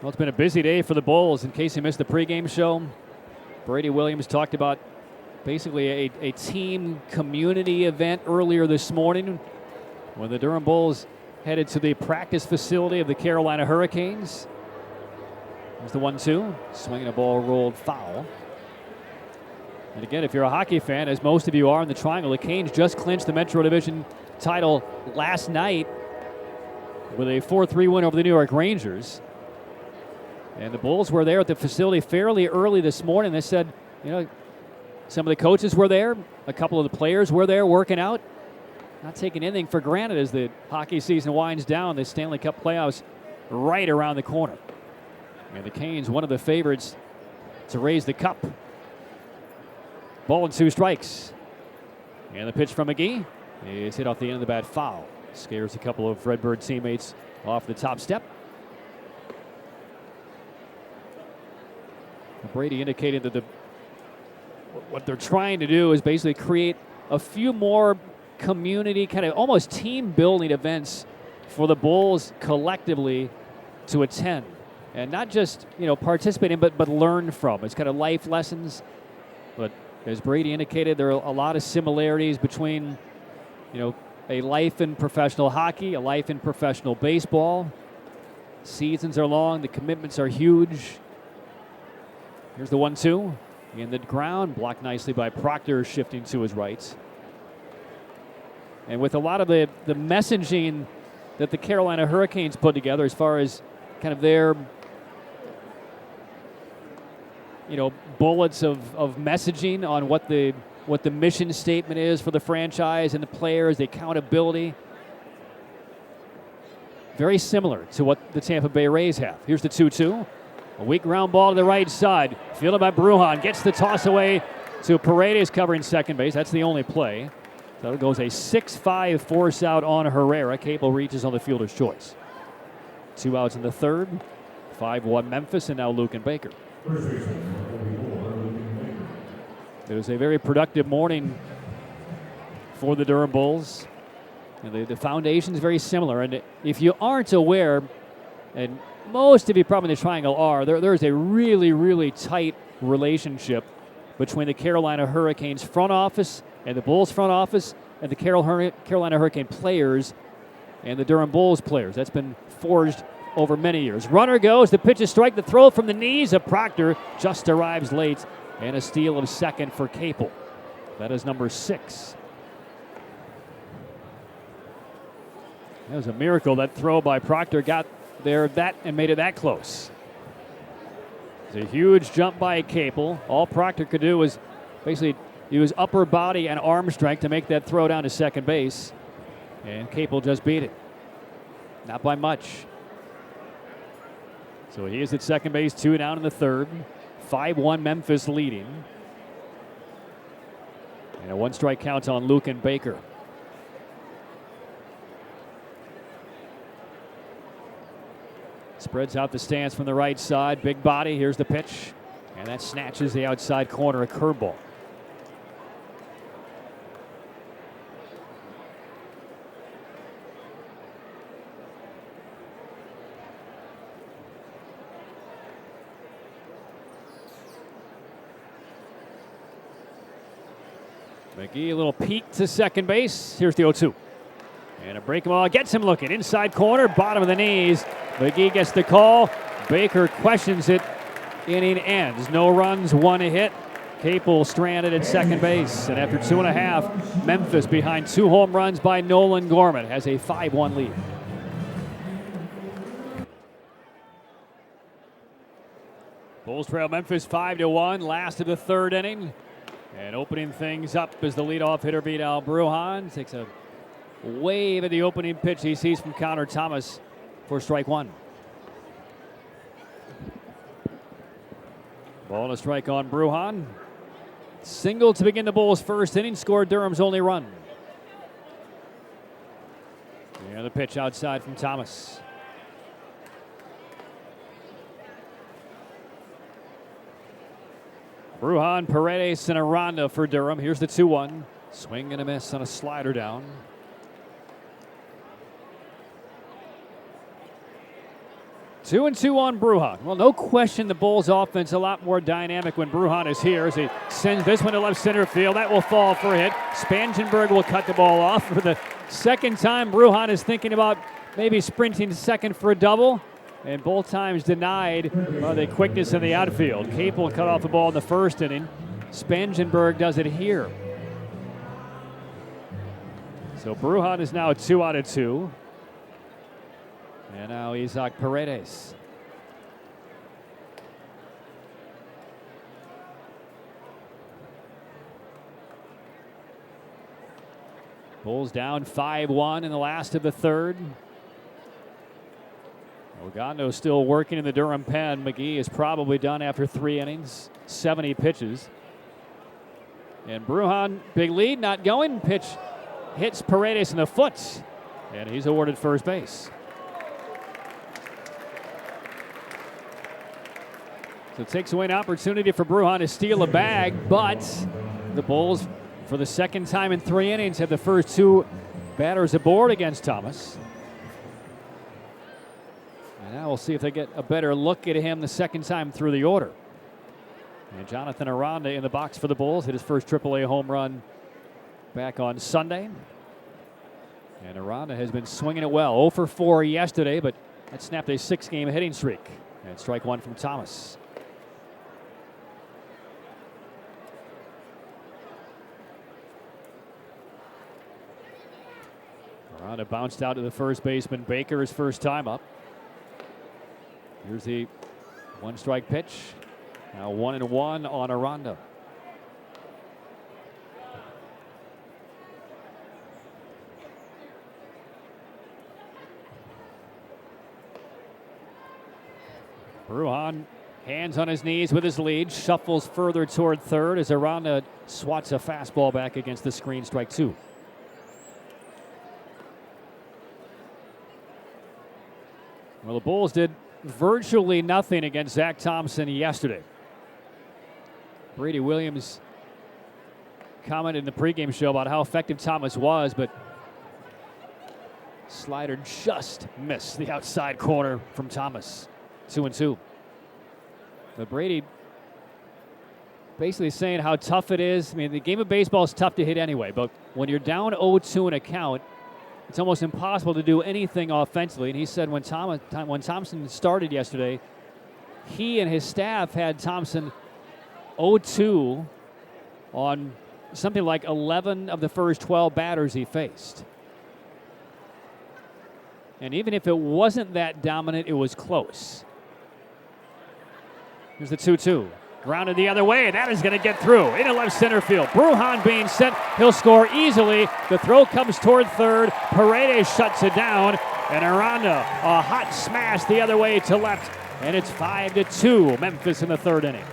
Well, it's been a busy day for the Bulls. In case you missed the pregame show, Brady Williams talked about basically a team community event earlier this morning when the Durham Bulls headed to the practice facility of the Carolina Hurricanes. There's the 1-2. Swinging a ball rolled foul. And again, if you're a hockey fan, as most of you are in the Triangle, the Canes just clinched the Metro Division title last night with a 4-3 win over the New York Rangers. And the Bulls were there at the facility fairly early this morning. They said, you know, Some of the coaches were there. A couple of the players were there working out. Not taking anything for granted as the hockey season winds down. The Stanley Cup playoffs right around the corner. And the Canes, one of the favorites to raise the cup. Ball and 2 strikes. And the pitch from McGee is hit off the end of the bat, foul. Scares a couple of Redbird teammates off the top step. Brady indicated that what they're trying to do is basically create a few more community, kind of almost team building events for the Bulls collectively to attend. And not just, participate in, but learn from. It's kind of life lessons. But as Brady indicated, there are a lot of similarities between, a life in professional hockey, a life in professional baseball. Seasons are long. The commitments are huge. Here's the 1-2. In the ground, blocked nicely by Proctor, shifting to his right. And with a lot of the messaging that the Carolina Hurricanes put together as far as kind of their bullets of messaging on what the mission statement is for the franchise and the players, the accountability. Very similar to what the Tampa Bay Rays have. Here's the 2-2. A weak ground ball to the right side. Fielded by Brujan. Gets the toss away to Paredes covering second base. That's the only play. So it goes a 6-5 force out on Herrera. Cable reaches on the fielder's choice. 2 outs in the third. 5-1 Memphis, and now Luke and Baker. It was a very productive morning for the Durham Bulls. And the foundation is very similar. And if you aren't aware, and most of you probably in the Triangle are, there's a really, really tight relationship between the Carolina Hurricanes front office and the Bulls front office and the Carolina Hurricane players and the Durham Bulls players. That's been forged over many years. Runner goes, the pitch is strike, the throw from the knees of Proctor just arrives late, and a steal of second for Capel. That is number 6. That was a miracle, that throw by Proctor got there and made it that close. It's a huge jump by Capel. All Proctor could do was basically use upper body and arm strength to make that throw down to second base. And Capel just beat it. Not by much. So he is at second base, 2 down in the third. 5-1 Memphis leading. And a 1-strike count on Luke and Baker. Spreads out the stance from the right side. Big body. Here's the pitch. And that snatches the outside corner, a curveball. McGee, a little peek to second base. Here's the 0-2. And a breaking ball gets him looking. Inside corner, bottom of the knees. McGee gets the call. Baker questions it. Inning ends. No runs, 1 hit. Capel stranded at second base. And after 2.5, Memphis behind 2 home runs by Nolan Gorman has a 5-1 lead. Bulls trail Memphis 5-1. Last of the third inning. And opening things up is the leadoff hitter, Vidal Brujan. Takes a wave at the opening pitch he sees from Connor Thomas for strike 1. Ball and a strike on Brujan. Single to begin the Bulls' first inning, scored Durham's only run. And the pitch outside from Thomas. Brujan, Paredes, and Aranda for Durham. Here's the 2-1. Swing and a miss on a slider down. 2-2 on Brujan. Well, no question the Bulls offense a lot more dynamic when Brujan is here as he sends this one to left center field. That will fall for a hit. Spangenberg will cut the ball off. For the second time, Brujan is thinking about maybe sprinting to second for a double. And both times denied by the quickness in the outfield. Capel cut off the ball in the first inning. Spangenberg does it here. So Brujan is now 2 out of 2. And now Isaac Paredes. Bulls down 5-1 in the last of the third. Ogando still working in the Durham pen. McGee is probably done after 3 innings, 70 pitches. And Brujan, big lead, not going. Pitch hits Paredes in the foot, and he's awarded first base. So it takes away an opportunity for Brujan to steal a bag, but the Bulls, for the second time in 3 innings, have the first 2 batters aboard against Thomas. And now we'll see if they get a better look at him the second time through the order. And Jonathan Aranda in the box for the Bulls, hit his first AAA home run back on Sunday. And Aranda has been swinging it well. 0 for 4 yesterday, but that snapped a 6-game hitting streak. And strike 1 from Thomas. Aranda bounced out to the first baseman Baker, his first time up. Here's the 1-strike pitch. Now 1-1 on Aranda. Brujan, hands on his knees with his lead, shuffles further toward third as Aranda swats a fastball back against the screen, strike 2. Well, the Bulls did virtually nothing against Zach Thompson yesterday. Brady Williams commented in the pregame show about how effective Thomas was, but slider just missed the outside corner from Thomas. 2-2. But Brady basically saying how tough it is. I mean, the game of baseball is tough to hit anyway, but when you're down 0-2 in a count, it's almost impossible to do anything offensively. And he said when Thompson started yesterday, he and his staff had Thompson 0-2 on something like 11 of the first 12 batters he faced. And even if it wasn't that dominant, it was close. Here's the 2-2. Grounded the other way. That is going to get through into left center field. Brujan being sent. He'll score easily. The throw comes toward third. Paredes shuts it down. And Aranda, a hot smash the other way to left. And it's 5-2. Memphis in the third inning.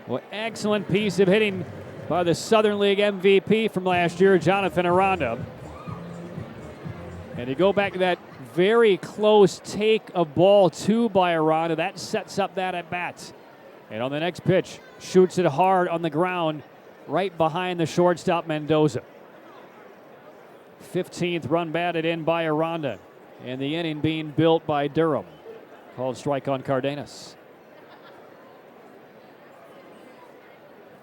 Well, excellent piece of hitting by the Southern League MVP from last year, Jonathan Aranda. And you go back to that very close take of ball 2 by Aranda. That sets up that at bat. And on the next pitch, shoots it hard on the ground right behind the shortstop Mendoza. 15th run batted in by Aranda. And the inning being built by Durham. Called strike on Cardenas.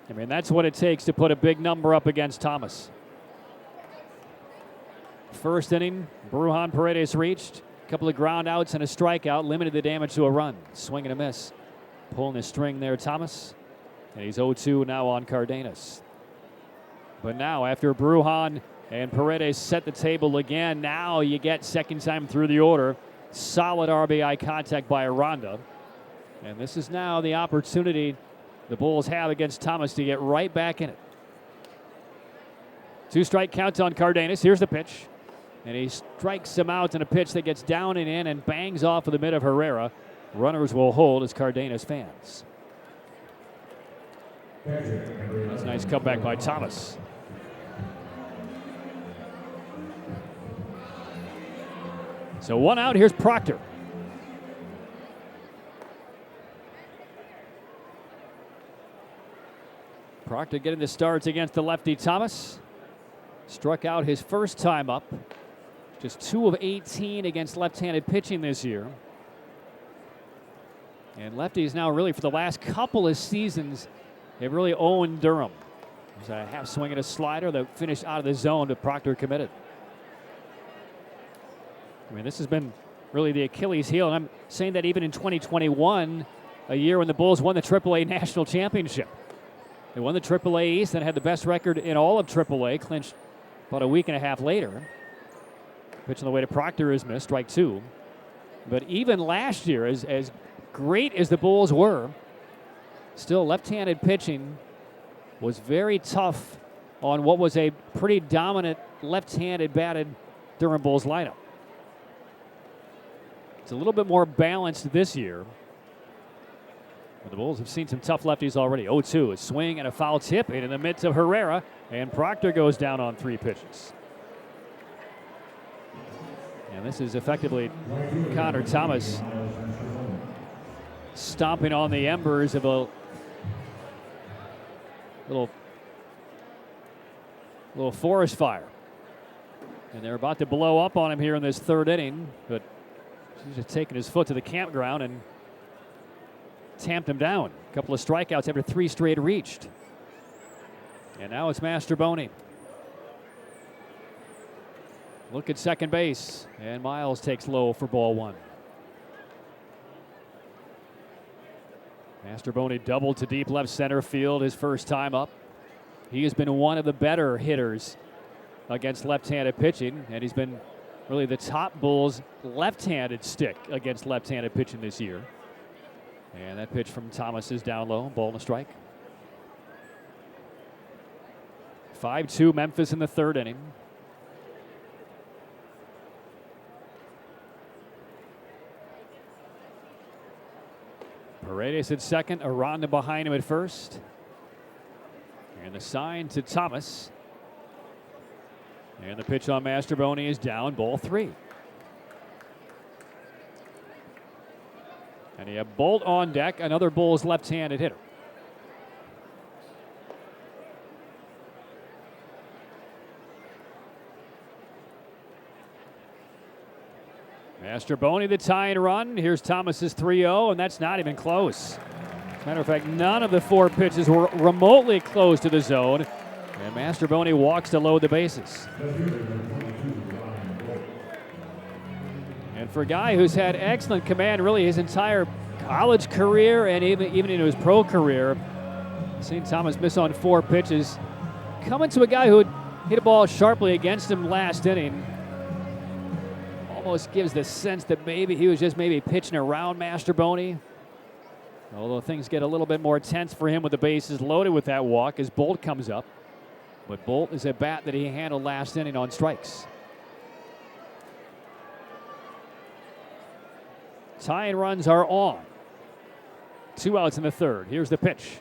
I mean, that's what it takes to put a big number up against Thomas. First inning, Brujan Paredes reached. A couple of ground outs and a strikeout, limited the damage to a run. Swing and a miss. Pulling the string there, Thomas. And he's 0-2 now on Cardenas. But now, after Brujan and Paredes set the table again, now you get second time through the order. Solid RBI contact by Aranda. And this is now the opportunity the Bulls have against Thomas to get right back in it. 2-strike count on Cardenas. Here's the pitch. And he strikes him out in a pitch that gets down and in and bangs off of the mid of Herrera. Runners will hold as Cardenas fans. That's a nice comeback by Thomas. So 1 out. Here's Proctor. Proctor getting the starts against the lefty Thomas. Struck out his first time up. Just 2 of 18 against left-handed pitching this year. And lefties now really for the last couple of seasons, they've really owned Durham. There's a half swing and a slider that finished out of the zone, but Proctor committed. I mean, this has been really the Achilles heel, and I'm saying that even in 2021, a year when the Bulls won the AAA National Championship. They won the AAA East and had the best record in all of AAA, clinched about a week and a half later. Pitch on the way to Proctor is missed, strike 2. But even last year, as great as the Bulls were, still left-handed pitching was very tough on what was a pretty dominant left-handed batted Durham Bulls lineup. It's a little bit more balanced this year. But the Bulls have seen some tough lefties already. 0-2, a swing and a foul tip in the midst of Herrera, and Proctor goes down on 3 pitches. And this is effectively Connor Thomas stomping on the embers of a little forest fire. And they're about to blow up on him here in this 3rd inning, but he's just taking his foot to the campground and tamped him down. A couple of strikeouts after 3 straight reached. And now it's Masterboni. Look at second base, and Miles takes low for ball 1. Masterboni doubled to deep left center field his first time up. He has been one of the better hitters against left-handed pitching, and he's been really the top Bulls left-handed stick against left-handed pitching this year. And that pitch from Thomas is down low, ball and a strike. 5-2 Memphis in the 3rd inning. Paredes at second, Aranda behind him at first. And the sign to Thomas. And the pitch on Masterboni is down, ball 3. And you have Bolt on deck, another Bulls left-handed hitter. Masterboni the tying run. Here's Thomas's 3-0, and that's not even close. As a matter of fact, none of the 4 pitches were remotely close to the zone. And Masterboni walks to load the bases. And for a guy who's had excellent command really his entire college career and even into his pro career, St. Thomas miss on 4 pitches. Coming to a guy who hit a ball sharply against him last inning, almost gives the sense that maybe he was just pitching around Masterboni. Although things get a little bit more tense for him with the bases loaded with that walk as Bolt comes up. But Bolt is a bat that he handled last inning on strikes. Tying runs are on. 2 outs in the 3rd. Here's the pitch.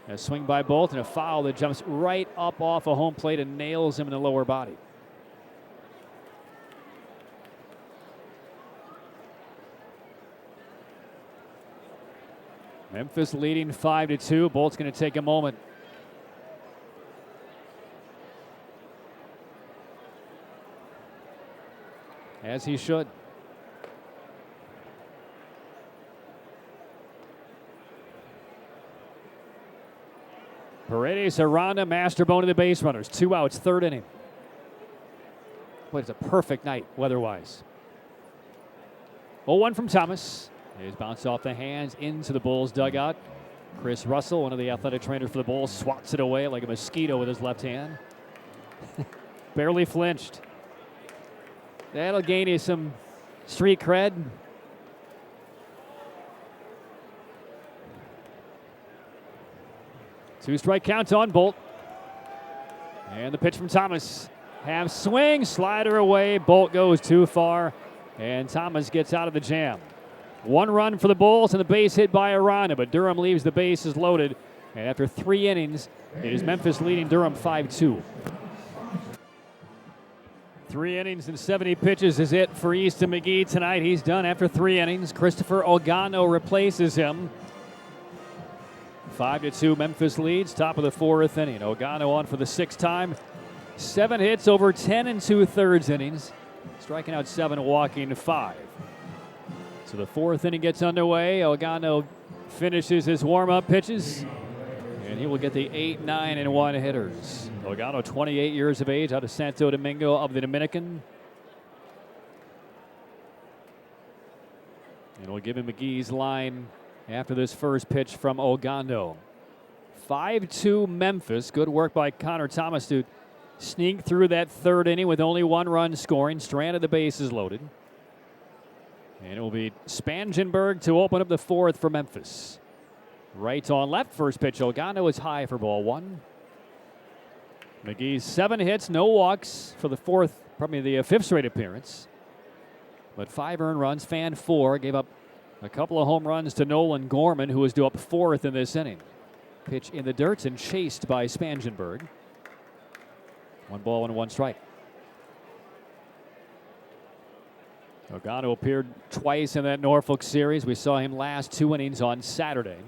A swing by Bolt and a foul that jumps right up off a home plate and nails him in the lower body. Memphis leading 5-2. Bolt's going to take a moment. As he should. Paredes, Aranda, Masterboni, the base runners. 2 outs, 3rd inning. Boy, it's a perfect night weather-wise. 0-1 from Thomas. He's bounced off the hands into the Bulls dugout. Chris Russell, one of the athletic trainers for the Bulls, swats it away like a mosquito with his left hand. Barely flinched. That'll gain you some street cred. Two-strike count on Bolt. And the pitch from Thomas. Half swing, slider away. Bolt goes too far, and Thomas gets out of the jam. 1 run for the Bulls and the base hit by Arana, but Durham leaves the bases loaded. And after 3 innings, it is Memphis leading Durham 5-2. 3 innings and 70 pitches is it for Easton McGee tonight. He's done after 3 innings. Christopher Ogano replaces him. 5-2 Memphis leads, top of the 4th inning. Ogano on for the 6th time. 7 hits over 10 2/3 innings. Striking out 7, walking 5. So the 4th inning gets underway. Ogano finishes his warm-up pitches, and he will get the 8, 9, and 1 hitters. Ogano, 28 years of age, out of Santo Domingo of the Dominican. And we'll give him McGee's line after this first pitch from Ogando. 5-2 Memphis. Good work by Connor Thomas to sneak through that 3rd inning with only 1 run scoring. Stranded the bases loaded. And it will be Spangenberg to open up the 4th for Memphis. Right on left, first pitch. Ogando is high for ball 1. McGee's 7 hits, no walks for the fifth straight appearance. But 5 earned runs, fanned 4, gave up a couple of home runs to Nolan Gorman, who was due up 4th in this inning. Pitch in the dirt and chased by Spangenberg. 1 ball and 1 strike. Ogando appeared twice in that Norfolk series. We saw him last 2 innings on Saturday.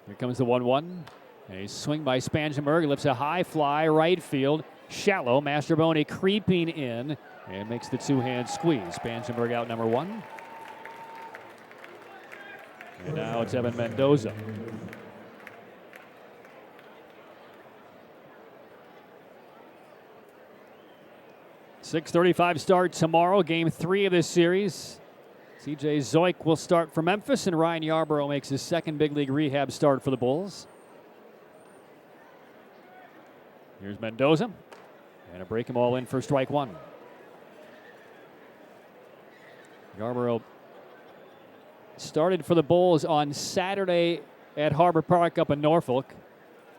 Here comes the 1-1. A swing by Spangenberg. He lifts a high fly, right field, shallow. Mastrobuoni creeping in and makes the 2-hand squeeze. Spangenberg out number 1. And now it's Evan Mendoza. .635 start tomorrow, game 3 of this series. C.J. Zoik will start for Memphis, and Ryan Yarbrough makes his second big league rehab start for the Bulls. Here's Mendoza, and a break him all in for strike 1. Yarbrough started for the Bulls on Saturday at Harbor Park up in Norfolk.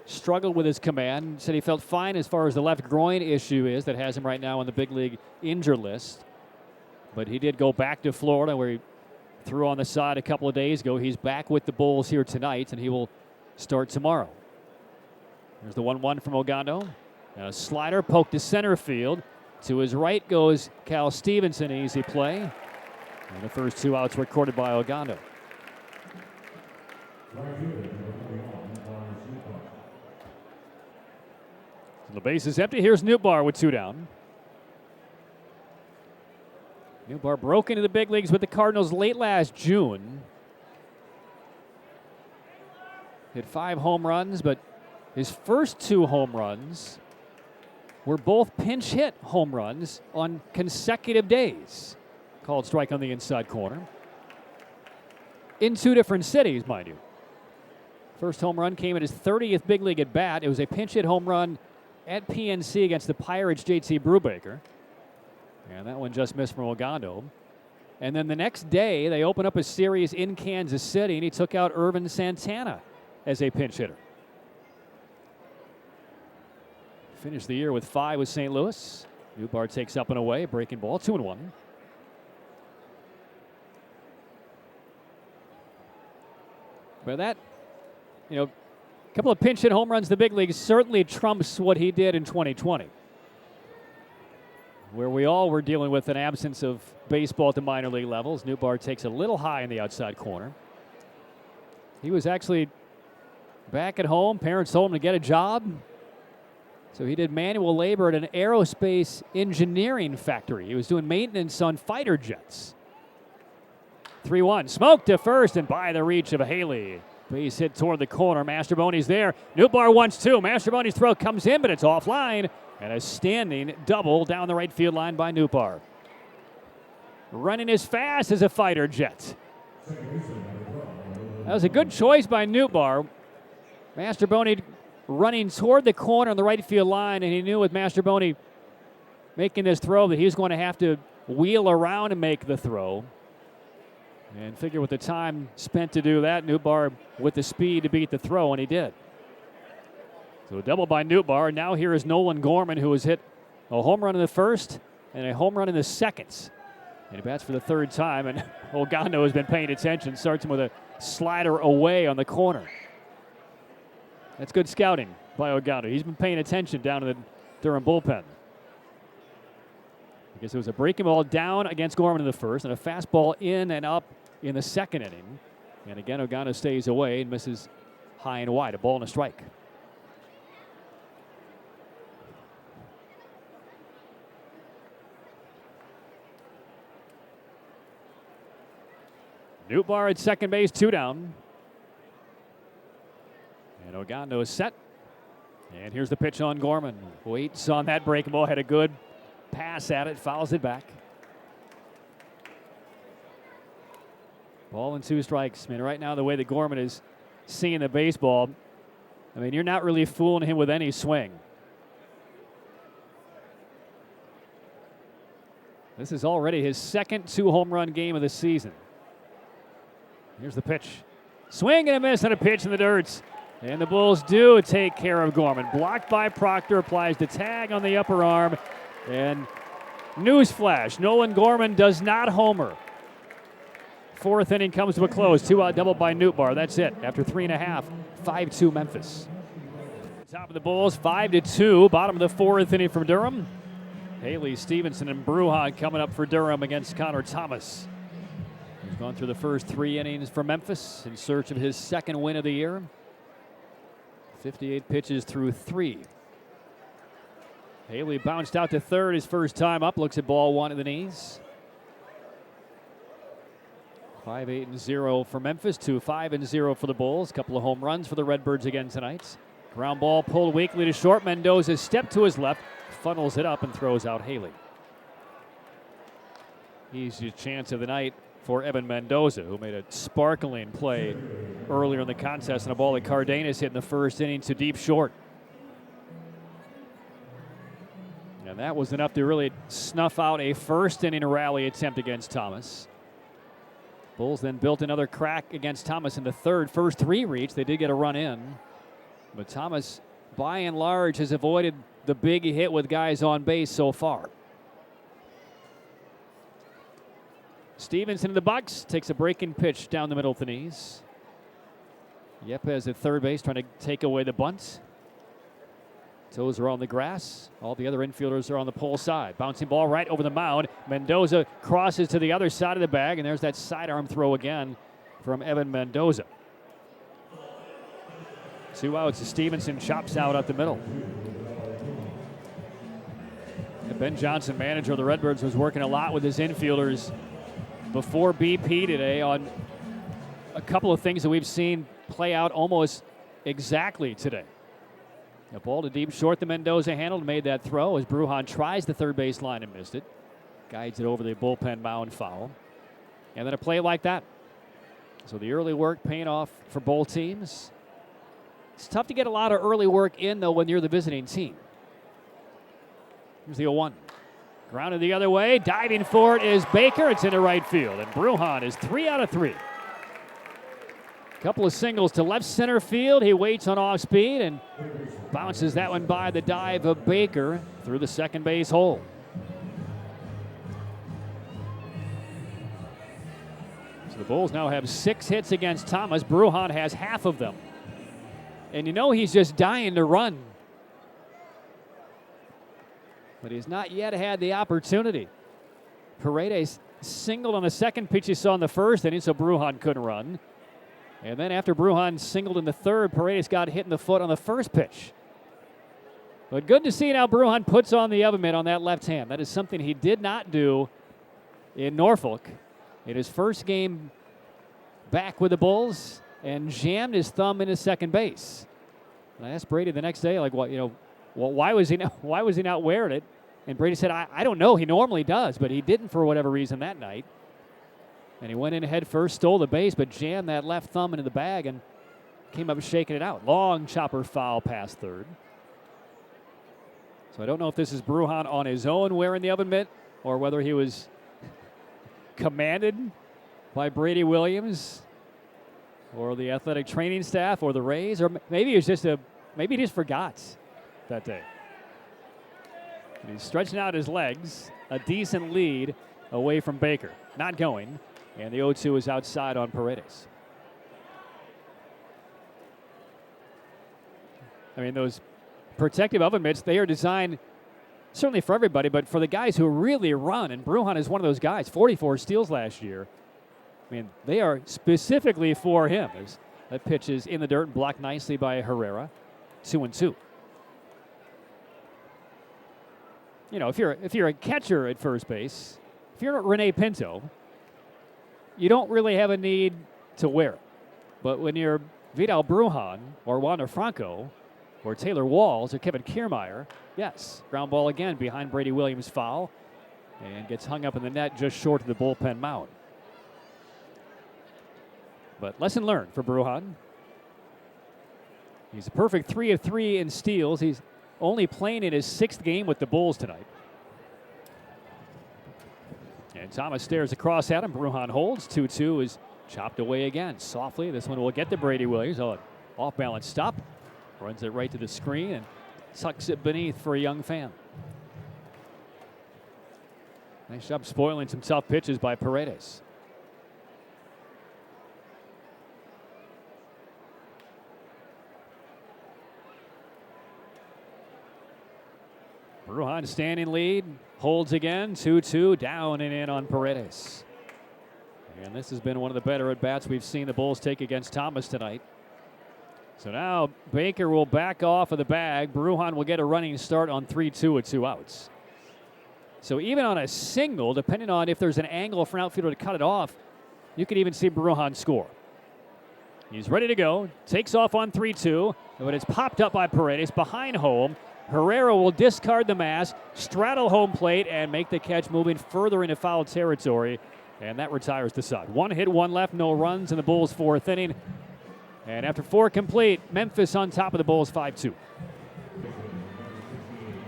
Struggled with his command. Said he felt fine as far as the left groin issue is that has him right now on the big league injured list. But he did go back to Florida where he threw on the side a couple of days ago. He's back with the Bulls here tonight, and he will start tomorrow. There's the 1-1 from Ogando. A slider poked to center field. To his right goes Cal Stevenson. Easy play. And the first 2 outs recorded by Ogando. The base is empty. Here's Nootbaar with 2 down. Nootbaar broke into the big leagues with the Cardinals late last June. Hit 5 home runs, but his first 2 home runs were both pinch hit home runs on consecutive days. Called strike on the inside corner. In 2 different cities, mind you. First home run came at his 30th big league at bat. It was a pinch hit home run at PNC against the Pirates' J.T. Brubaker. And that one just missed from Ogando. And then the next day, they opened up a series in Kansas City, and he took out Irvin Santana as a pinch hitter. Finished the year with 5 with St. Louis. Nootbaar takes up and away, breaking ball, 2-1. But that, a couple of pinch hit home runs in the big leagues certainly trumps what he did in 2020, where we all were dealing with an absence of baseball at the minor league levels. Nootbaar takes a little high in the outside corner. He was actually back at home. Parents told him to get a job. So he did manual labor at an aerospace engineering factory. He was doing maintenance on fighter jets. 3-1. Smoke to first and by the reach of Haley. Base hit toward the corner. Mastrobuoni's there. Nootbaar wants 2. Mastrobuoni's throw comes in, but it's offline. And a standing double down the right field line by Nootbaar. Running as fast as a fighter jet. That was a good choice by Nootbaar. Mastrobuoni running toward the corner on the right field line, and he knew with Mastrobuoni making this throw that he was going to have to wheel around and make the throw. And figure with the time spent to do that, Nootbaar with the speed to beat the throw, and he did. So a double by Nootbaar. Now here is Nolan Gorman, who has hit a home run in the first and a home run in the second. And he bats for the 3rd time, and Ogando has been paying attention. Starts him with a slider away on the corner. That's good scouting by Ogando. He's been paying attention down in the Durham bullpen. Because there was a breaking ball down against Gorman in the first and a fastball in and up in the second inning. And again, Ogando stays away and misses high and wide. A ball and a strike. Nootbaar at second base, 2 down. And Ogando is set. And here's the pitch on Gorman. Waits on that breaking ball. Had a good pass at it. Fouls it back. Ball and 2 strikes. I mean, right now, the way that Gorman is seeing the baseball, I mean, you're not really fooling him with any swing. This is already his second 2-home run game of the season. Here's the pitch. Swing and a miss and a pitch in the dirt. And the Bulls do take care of Gorman. Blocked by Proctor, applies the tag on the upper arm. And newsflash, Nolan Gorman does not homer. Fourth inning comes to a close. 2-out double by Newtbar. That's it. After 3.5, 5-2 Memphis. Top of the Bulls, 5-2. Bottom of the fourth inning from Durham. Haley, Stevenson, and Bruhan coming up for Durham against Connor Thomas. He's gone through the first 3 innings for Memphis in search of his second win of the year. 58 pitches through 3. Haley bounced out to third his first time up. Looks at ball 1 at the knees. 5-8-0 for Memphis. 2-5-0 for the Bulls. Couple of home runs for the Redbirds again tonight. Ground ball pulled weakly to short. Mendoza step to his left, funnels it up and throws out Haley. Easiest chance of the night for Evan Mendoza, who made a sparkling play earlier in the contest on a ball that Cardenas hit in the first inning to deep short. And that was enough to really snuff out a first inning rally attempt against Thomas. Bulls then built another crack against Thomas in the third. First 3 reached. They did get a run in. But Thomas, by and large, has avoided the big hit with guys on base so far. Stevenson in the box takes a breaking pitch down the middle of the knees. Yepes at third base trying to take away the bunt. Toes are on the grass. All the other infielders are on the pole side. Bouncing ball right over the mound. Mendoza crosses to the other side of the bag, and there's that sidearm throw again from Evan Mendoza. 2 outs. Stevenson chops out up the middle. And Ben Johnson, manager of the Redbirds, was working a lot with his infielders before BP today on a couple of things that we've seen play out almost exactly today. A ball to deep short that Mendoza handled, made that throw as Bruhan tries the third base line and missed it. Guides it over the bullpen mound foul. And then a play like that. So the early work paying off for both teams. It's tough to get a lot of early work in, though, when you're the visiting team. Here's the 0-1. Grounded the other way. Diving for it is Baker. It's into right field. And Bruhan is 3 out of 3. Couple of singles to left center field. He waits on off speed and bounces that one by the dive of Baker through the second base hole. So the Bulls now have 6 hits against Thomas. Bruhan has half of them. And you know he's just dying to run. But he's not yet had the opportunity. Paredes singled on the second pitch he saw in the first inning, so Bruhan couldn't run. And then after Bruhan singled in the third, Paredes got hit in the foot on the first pitch. But good to see now Bruhan puts on the oven mitt on that left hand. That is something he did not do in Norfolk in his first game back with the Bulls and jammed his thumb into second base. And I asked Brady the next day, like, why was he not wearing it? And Brady said, I don't know. He normally does, but he didn't for whatever reason that night. And he went in head first, stole the base, but jammed that left thumb into the bag and came up shaking it out. Long chopper foul past third. So I don't know if this is Bruhan on his own wearing the oven mitt or whether he was commanded by Brady Williams or the athletic training staff or the Rays, or maybe it was maybe he just forgot that day. And he's stretching out his legs, a decent lead away from Baker. Not going. And the 0-2 is outside on Paredes. I mean, those protective oven mitts, they are designed certainly for everybody, but for the guys who really run, and Bruhan is one of those guys, 44 steals last year. I mean, they are specifically for him. That pitch is in the dirt and blocked nicely by Herrera. 2-2. You know, if you're a catcher at first base, if you're Rene Pinto, you don't really have a need to wear it. But when you're Vidal Bruhan or Wander Franco or Taylor Walls or Kevin Kiermaier, yes, ground ball again behind Brady Williams' foul and gets hung up in the net just short of the bullpen mound. But lesson learned for Bruhan. He's a perfect 3 of 3 in steals. He's only playing in his 6th game with the Bulls tonight. And Thomas stares across at him. Bruhan holds. 2-2 is chopped away again. Softly, this one will get to Brady Williams. Oh, Off balance stop. Runs it right to the screen and tucks it beneath for a young fan. Nice job spoiling some tough pitches by Paredes. Bruhan standing lead, holds again, 2-2, down and in on Paredes. And this has been one of the better at-bats we've seen the Bulls take against Thomas tonight. So now Baker will back off of the bag. Bruhan will get a running start on 3-2 with 2 outs. So even on a single, depending on if there's an angle for an outfielder to cut it off, you could even see Bruhan score. He's ready to go, takes off on 3-2, but it's popped up by Paredes behind home. Herrera will discard the mask, straddle home plate, and make the catch moving further into foul territory. And that retires the side. 1 hit, 1 left, no runs in the Bulls' 4th inning. And after 4 complete, Memphis on top of the Bulls 5-2.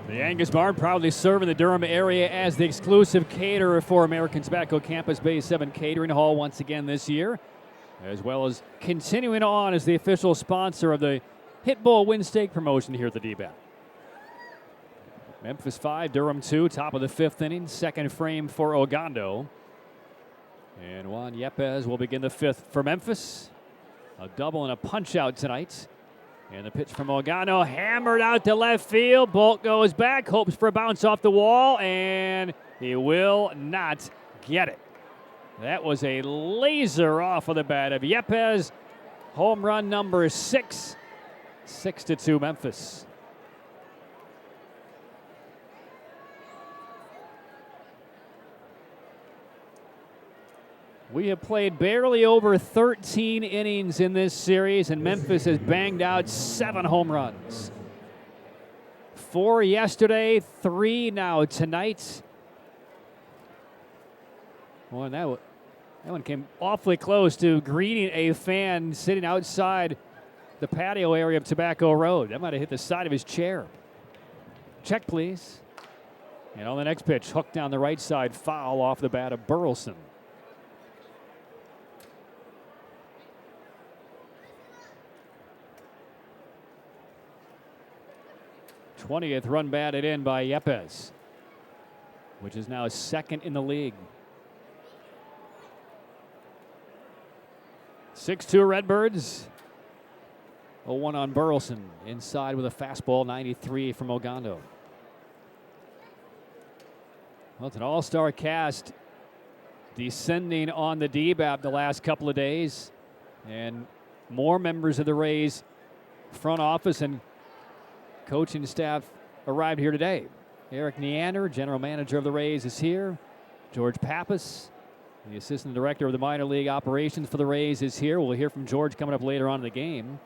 The Angus Barn proudly serving the Durham area as the exclusive caterer for American Tobacco Campus Bay 7 Catering Hall once again this year, as well as continuing on as the official sponsor of the Hit Bowl Win Steak promotion here at the D-Bat. Memphis 5, Durham 2, top of the 5th inning, second frame for Ogando. And Juan Yepez will begin the 5th for Memphis. A double and a punch out tonight. And the pitch from Ogando, hammered out to left field. Bolt goes back, hopes for a bounce off the wall, and he will not get it. That was a laser off of the bat of Yepez. Home run number 6. 6-2 Memphis. We have played barely over 13 innings in this series, and Memphis has banged out 7 home runs. 4 yesterday, 3 now tonight. Well, that one came awfully close to greeting a fan sitting outside the patio area of Tobacco Road. That might have hit the side of his chair. Check, please. And on the next pitch, hooked down the right side, foul off the bat of Burleson. 20th run batted in by Yepez, which is now 2nd in the league. 6-2 Redbirds. 0-1 on Burleson. Inside with a fastball, 93 from Ogando. Well, it's an all-star cast descending on the D-Bat the last couple of days. And more members of the Rays front office and coaching staff arrived here today. Eric Neander, general manager of the Rays, is here. George Pappas, the assistant director of the minor league operations for the Rays, is here. We'll hear from George coming up later on in the game.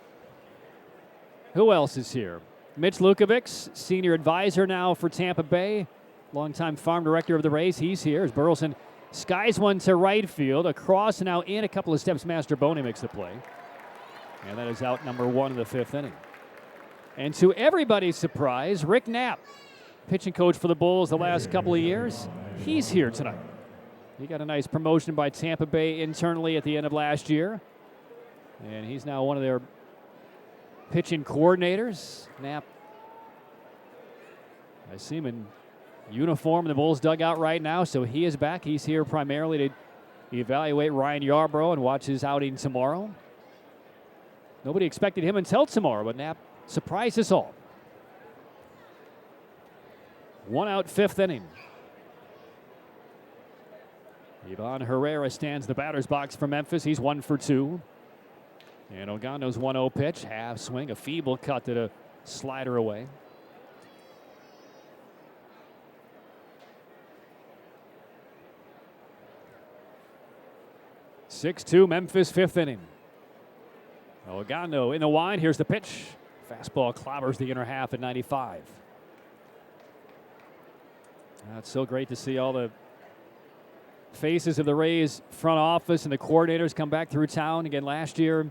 Who else is here? Mitch Lukovics, senior advisor now for Tampa Bay, longtime farm director of the Rays. He's here as Burleson skies one to right field. Across and now in a couple of steps, Master Boney makes the play. And that is out number 1 in the 5th inning. And to everybody's surprise, Rick Knapp, pitching coach for the Bulls the last couple of years, he's here tonight. He got a nice promotion by Tampa Bay internally at the end of last year. And he's now one of their pitching coordinators. Knapp, I see him in uniform in the Bulls dugout right now, so he is back. He's here primarily to evaluate Ryan Yarbrough and watch his outing tomorrow. Nobody expected him until tomorrow, but Knapp surprised us all. 1 out, 5th inning. Ivan Herrera stands in the batter's box for Memphis. He's 1 for 2. And Ogando's 1-0 pitch, half swing, a feeble cut to the slider away. (6-2) Memphis, 5th inning. Ogando in the wind. Here's the pitch. Fastball clobbers the inner half at 95. It's so great to see all the faces of the Rays front office and the coordinators come back through town. Again, last year,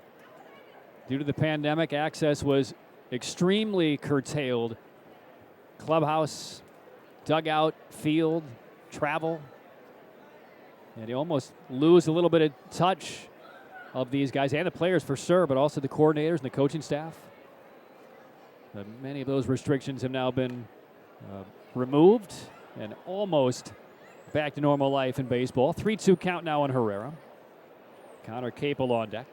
due to the pandemic, access was extremely curtailed. Clubhouse, dugout, field, travel. And you almost lose a little bit of touch of these guys and the players for sure, but also the coordinators and the coaching staff. Many of those restrictions have now been removed and almost back to normal life in baseball. 3-2 count now on Herrera. Connor Capel on deck.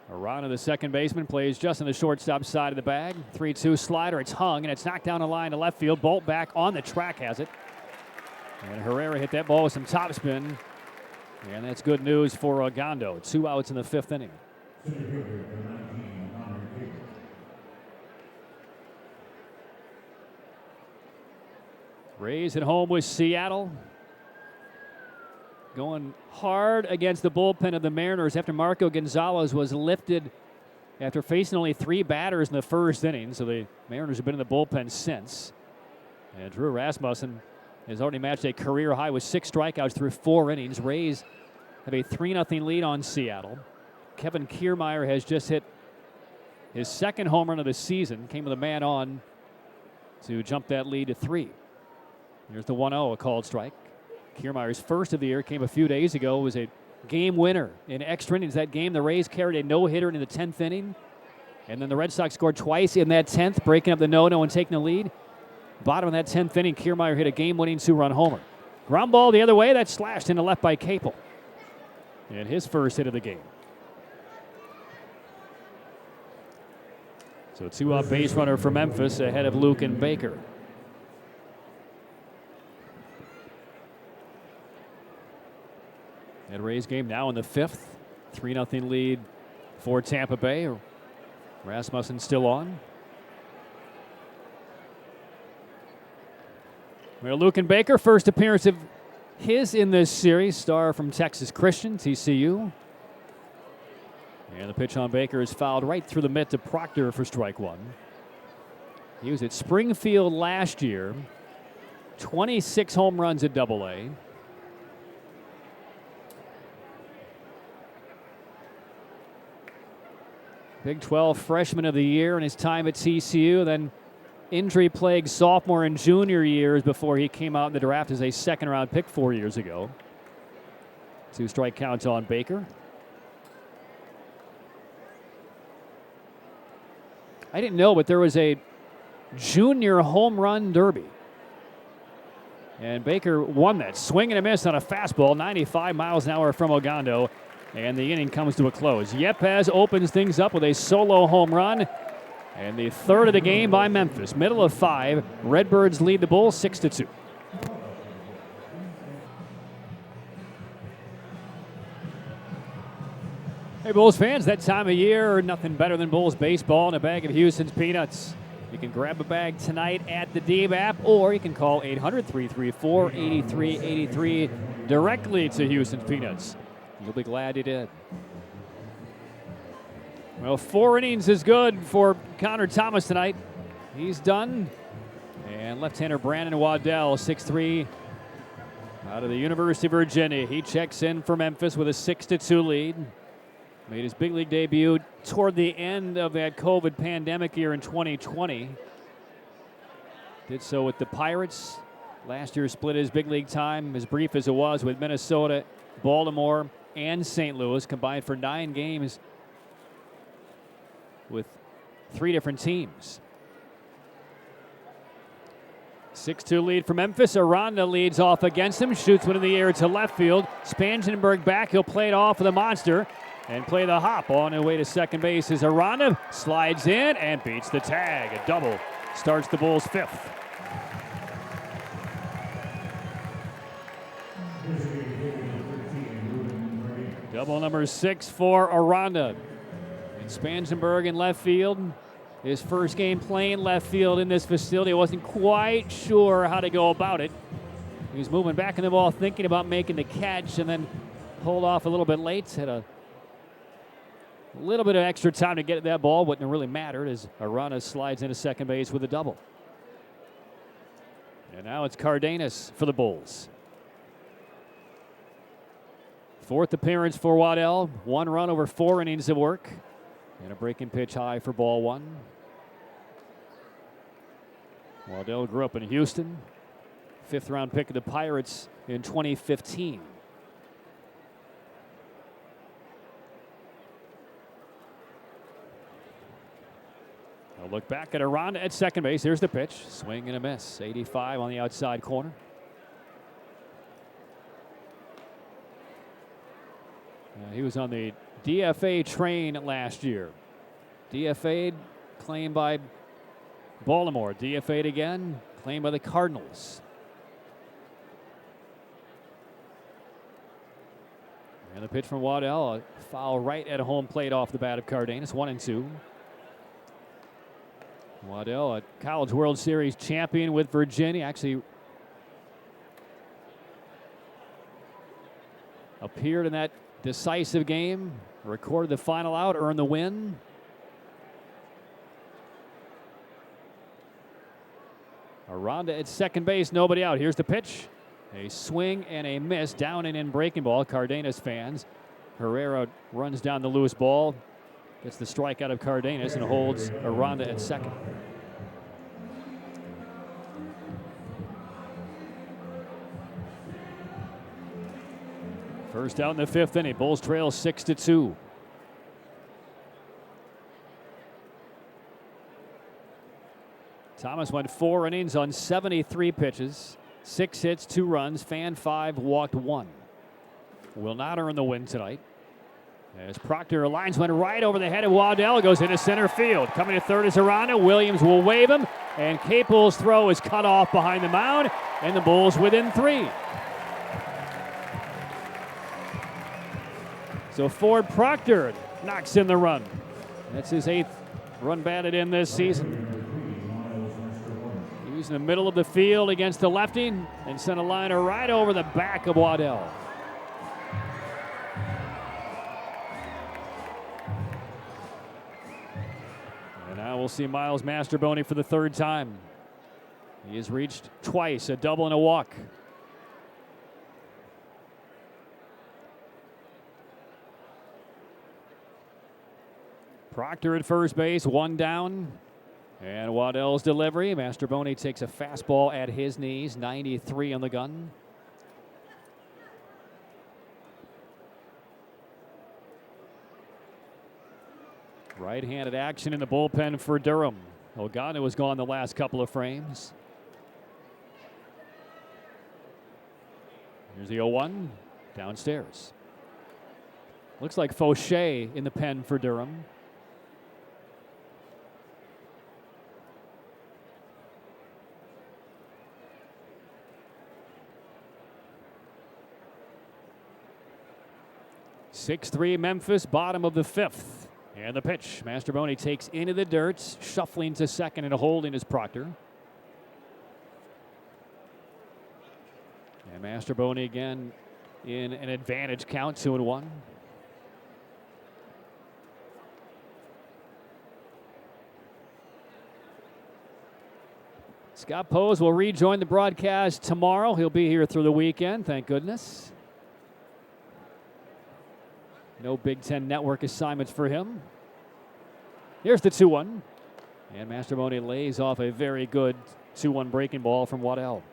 Arana, the second baseman, plays just on the shortstop side of the bag. 3-2 slider. It's hung, and it's knocked down the line to left field. Bolt back on the track has it. And Herrera hit that ball with some topspin. And that's good news for Ogando. 2 outs in the 5th inning. Rays at home with Seattle. Going hard against the bullpen of the Mariners after Marco Gonzalez was lifted after facing only 3 batters in the 1st inning. So the Mariners have been in the bullpen since. And Drew Rasmussen has already matched a career high with 6 strikeouts through 4 innings. Rays have a 3-0 lead on Seattle. Kevin Kiermaier has just hit his 2nd home run of the season. Came with a man on to jump that lead to 3. Here's the 1-0, a called strike. Kiermaier's first of the year came a few days ago. It was a game winner in extra innings. That game, the Rays carried a no-hitter in the 10th inning. And then the Red Sox scored twice in that 10th, breaking up the no-no and taking the lead. Bottom of that 10th inning, Kiermaier hit a game-winning 2-run homer. Ground ball the other way, that's slashed into left by Capel. And his first hit of the game. So 2-out base runner for Memphis ahead of Luke and Baker. That Rays game now in the 5th. 3-0 lead for Tampa Bay. Rasmussen still on. Well, Luke and Baker, first appearance of his in this series. Star from Texas Christian, TCU. And the pitch on Baker is fouled right through the mitt to Proctor for strike 1. He was at Springfield last year. 26 home runs at Double-A. Big 12 freshman of the year in his time at TCU, then injury-plagued sophomore and junior years before he came out in the draft as a 2nd-round pick 4 years ago. 2 strike counts on Baker. I didn't know, but there was a junior home run derby. And Baker won that. Swing and a miss on a fastball, 95 miles an hour from Ogando. And the inning comes to a close. Yepez opens things up with a solo home run. And the 3rd of the game by Memphis. Middle of 5. Redbirds lead the Bulls 6-2. Hey, Bulls fans, that time of year, nothing better than Bulls baseball and a bag of Houston's Peanuts. You can grab a bag tonight at the Deeb app, or you can call 800-334-8383 directly to Houston's Peanuts. You'll be glad you did. Well, 4 innings is good for Connor Thomas tonight. He's done. And left-hander Brandon Waddell, 6'3", out of the University of Virginia. He checks in for Memphis with a 6-2 lead. Made his big league debut toward the end of that COVID pandemic year in 2020. Did so with the Pirates. Last year split his big league time, as brief as it was, with Minnesota, Baltimore, and St. Louis, combined for 9 games with 3 different teams. 6-2 lead for Memphis. Aranda leads off against him, shoots one in the air to left field. Spangenberg back, he'll play it off with a monster and play the hop on his way to second base as Aranda slides in and beats the tag. A double starts the Bulls' 5th. Double number 6 for Aranda. And Spangenberg in left field. His first game playing left field in this facility. Wasn't quite sure how to go about it. He was moving back in the ball, thinking about making the catch, and then pulled off a little bit late. Had a little bit of extra time to get that ball. Wouldn't have really mattered as Arana slides into second base with a double. And now it's Cardenas for the Bulls. 4th appearance for Waddell. 1 run over 4 innings of work. And a breaking pitch high for ball 1. Waddell grew up in Houston. fifth-round pick of the Pirates in 2015. They'll look back at Aranda at second base. Here's the pitch. Swing and a miss. 85 on the outside corner. He was on the DFA train last year. DFA'd, claimed by Baltimore. DFA'd again, claimed by the Cardinals. And the pitch from Waddell, a foul right at home plate off the bat of Cardenas, 1-2. Waddell, a College World Series champion with Virginia, actually appeared in that decisive game, recorded the final out, earned the win. Aranda at second base, nobody out. Here's the pitch. A swing and a miss, down and in breaking ball. Cardenas fans. Herrera runs down the loose ball, gets the strike out of Cardenas and holds Aranda at second. First out in the fifth inning. Bulls trail 6-2. Thomas went 4 innings on 73 pitches, 6 hits, 2 runs, fanned 5, walked 1. Will not earn the win tonight. As Proctor lines one right over the head of Waddell, goes into center field. Coming to third is Aranda. Williams will wave him, and Capel's throw is cut off behind the mound, and the Bulls within 3. So Ford Proctor knocks in the run. That's his 8th run batted in this season. He was in the middle of the field against the lefty and sent a liner right over the back of Waddell. And now we'll see Miles Mastrobuoni for the 3rd time. He has reached twice, a double and a walk. Proctor at first base, 1 down. And Waddell's delivery. Mastrobuoni takes a fastball at his knees, 93 on the gun. Right-handed action in the bullpen for Durham. Ogata was gone the last couple of frames. Here's the 0-1 downstairs. Looks like Fauché in the pen for Durham. Six-3 Memphis, bottom of the 5th. And the pitch. Mastrobuoni takes into the dirt, shuffling to second and holding his Proctor. And Mastrobuoni again in an advantage count, 2-1. Scott Pose will rejoin the broadcast tomorrow. He'll be here through the weekend, thank goodness. No Big Ten Network assignments for him. Here's the 2-1. And Mastrobuoni lays off a very good 2-1 breaking ball from Waddell.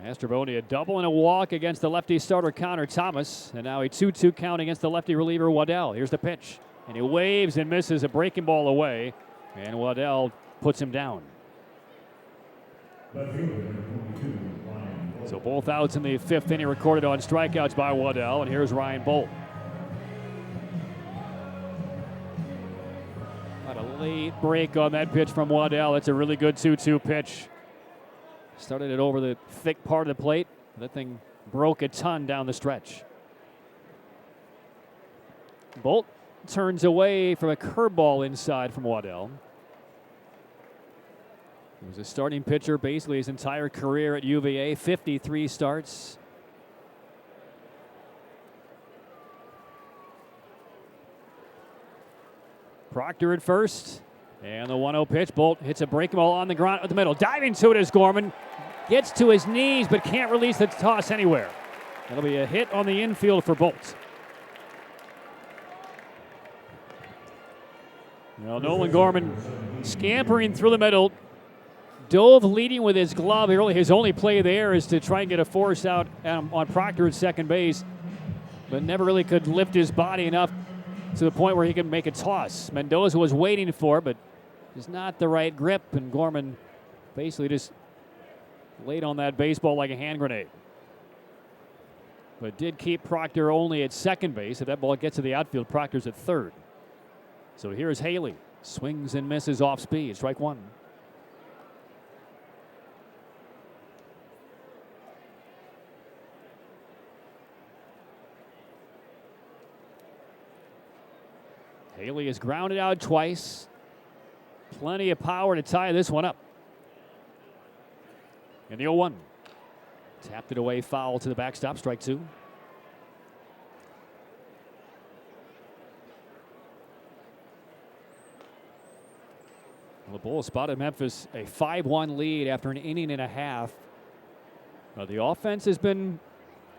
Mastrobuoni a double and a walk against the lefty starter Connor Thomas. And now a 2-2 count against the lefty reliever Waddell. Here's the pitch. And he waves and misses a breaking ball away. And Waddell puts him down. So both outs in the 5th inning recorded on strikeouts by Waddell. And here's Ryan Bolt. Got a late break on that pitch from Waddell. That's a really good 2-2 pitch. Started it over the thick part of the plate. That thing broke a ton down the stretch. Bolt turns away from a curveball inside from Waddell. He was a starting pitcher basically his entire career at UVA, 53 starts. Proctor at first. And the 1-0 pitch. Bolt hits a breaking ball on the ground at the middle. Diving to it is Gorman. Gets to his knees but can't release the toss anywhere. That'll be a hit on the infield for Bolt. Well, Nolan Gorman scampering through the middle. Dove leading with his glove. Really, his only play there is to try and get a force out on Proctor at second base, but never really could lift his body enough to the point where he could make a toss. Mendoza was waiting for it, but it's not the right grip, and Gorman basically just laid on that baseball like a hand grenade. But did keep Proctor only at second base. If that ball gets to the outfield, Proctor's at third. So here's Haley. Swings and misses off speed. Strike one. Haley has grounded out twice. Plenty of power to tie this one up. And the 0-1. Tapped it away, foul to the backstop, strike two. Well, the Bulls spotted Memphis a 5-1 lead after an inning and a half. The offense has been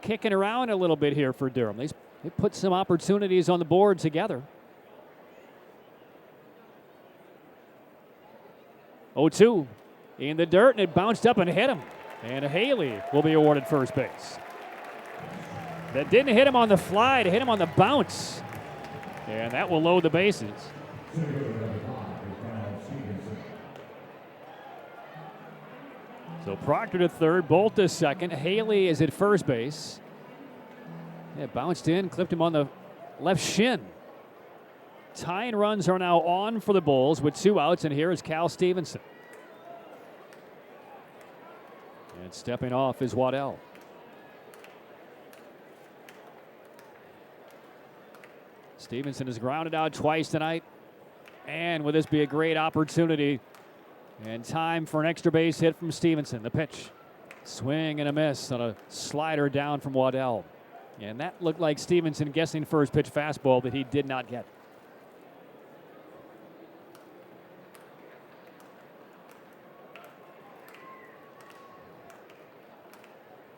kicking around a little bit here for Durham. They put some opportunities on the board together. 0-2 in the dirt, and it bounced up and hit him. And Haley will be awarded first base. That didn't hit him on the fly, it hit him on the bounce. And that will load the bases. So Proctor to third, Bolt to second. Haley is at first base. It bounced in, clipped him on the left shin. Tying runs are now on for the Bulls with 2 outs, and here is Cal Stevenson. And stepping off is Waddell. Stevenson has grounded out twice tonight, and will this be a great opportunity and time for an extra base hit from Stevenson. The pitch, swing and a miss on a slider down from Waddell. And that looked like Stevenson guessing first pitch fastball that he did not get.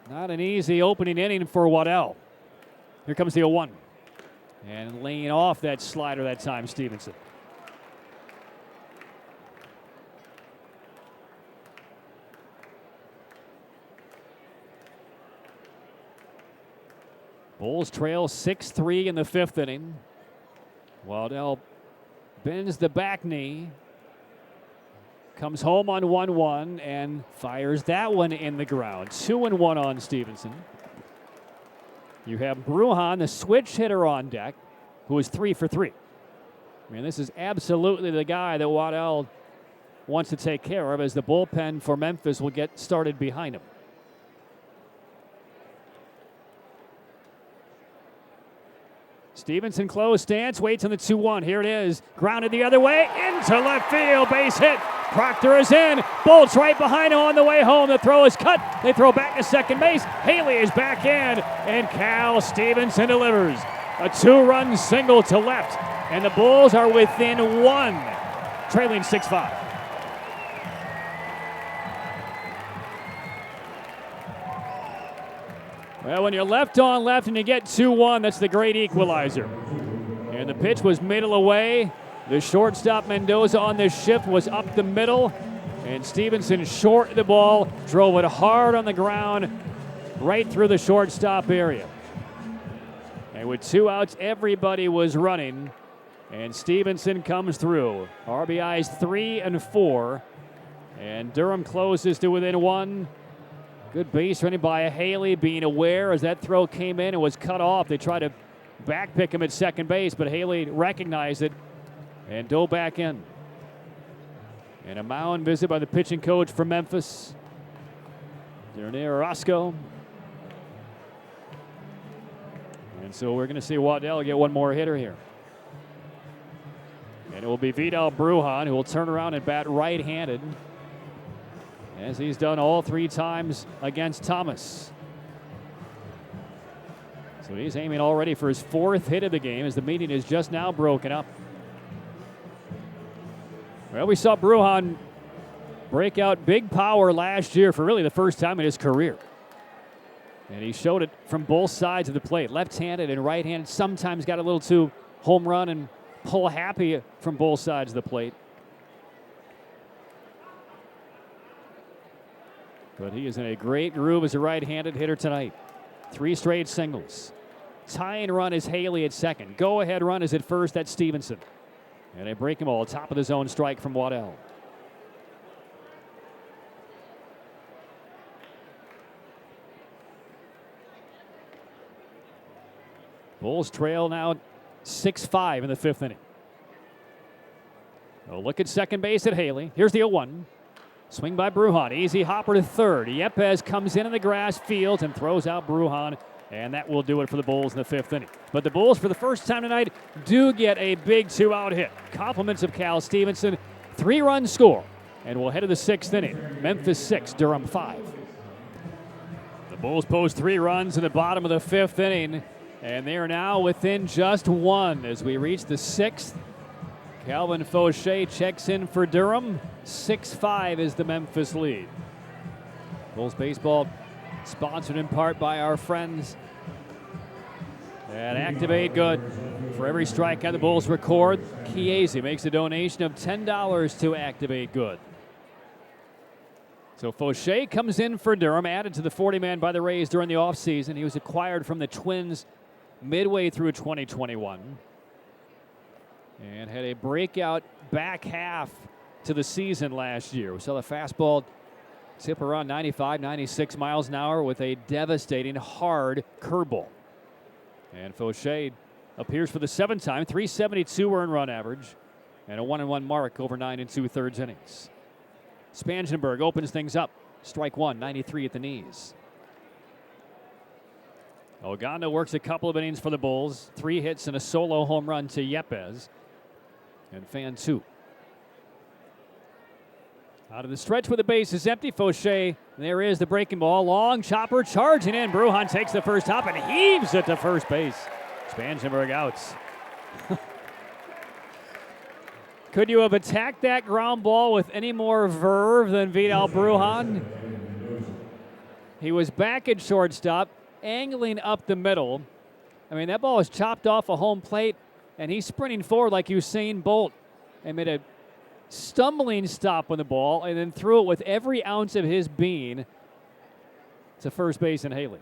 Not an easy opening inning for Waddell. Here comes the 0-1. And laying off that slider that time, Stevenson. Bulls trail 6-3 in the 5th inning. Waddell bends the back knee. Comes home on 1-1 and fires that one in the ground. 2-1 on Stevenson. You have Brujan, the switch hitter, on deck, who is 3 for 3. I mean, this is absolutely the guy that Waddell wants to take care of, as the bullpen for Memphis will get started behind him. Stevenson close stance, waits on the 2-1. Here it is. Grounded the other way into left field. Base hit. Proctor is in. Bolt's right behind him on the way home. The throw is cut. They throw back to second base. Haley is back in, and Cal Stevenson delivers. A 2-run single to left, and the Bulls are within 1, trailing 6-5. Well, when you're left on left and you get 2-1, that's the great equalizer. And the pitch was middle away. The shortstop Mendoza on this shift was up the middle. And Stevenson short the ball, drove it hard on the ground, right through the shortstop area. And with 2 outs, everybody was running. And Stevenson comes through. RBIs 3 and 4. And Durham closes to within 1. Good base running by Haley, being aware as that throw came in and was cut off. They tried to backpick him at second base, but Haley recognized it and dove back in. And a mound visit by the pitching coach from Memphis, Darnell Orozco. And so we're going to see Waddell get one more hitter here. And it will be Vidal Brujan, who will turn around and bat right-handed, as he's done all 3 times against Thomas. So he's aiming already for his 4th hit of the game, as the meeting is just now broken up. Well, we saw Brujan break out big power last year for really the first time in his career. And he showed it from both sides of the plate, left-handed and right-handed. Sometimes got a little too home run and pull happy from both sides of the plate. But he is in a great groove as a right-handed hitter tonight. 3 straight singles. Tying run is Haley at second. Go-ahead run is at first. That's Stevenson. And a breaking ball, top of the zone strike from Waddell. Bulls trail now 6-5 in the 5th inning. A look at second base at Haley. Here's the 0-1. Swing by Brujan. Easy hopper to third. Yepez comes in the grass, fields, and throws out Brujan. And that will do it for the Bulls in the 5th inning. But the Bulls, for the first time tonight, do get a big 2-out hit. Compliments of Cal Stevenson. 3-run score. And we'll head to the 6th inning. Memphis 6, Durham 5. The Bulls post 3 runs in the bottom of the 5th inning. And they are now within just 1 as we reach the 6th. Calvin Fauché checks in for Durham. 6-5 is the Memphis lead. Bulls baseball sponsored in part by our friends at Activate Good. For every strikeout the Bulls record, Chiesi makes a donation of $10 to Activate Good. So Fauché comes in for Durham, added to the 40-man by the Rays during the offseason. He was acquired from the Twins midway through 2021 and had a breakout back half to the season last year. We saw the fastball tip around 95, 96 miles an hour with a devastating hard curveball. And Fauché appears for the 7th time, 372 earned run average, and a 1-1 mark over 9 2/3 innings. Spangenberg opens things up. Strike 1, 93 at the knees. Ogando works a couple of innings for the Bulls. 3 hits and a solo home run to Yepez. And fan 2. Out of the stretch with the base is empty. Fauché, there is the breaking ball. Long chopper charging in. Brujan takes the first hop and heaves it to first base. Spangenberg outs. Could you have attacked that ground ball with any more verve than Vidal Brujan? He was back at shortstop, angling up the middle. I mean, that ball was chopped off a home plate, and he's sprinting forward like Usain Bolt and made a stumbling stop on the ball and then threw it with every ounce of his being to first base and Haley.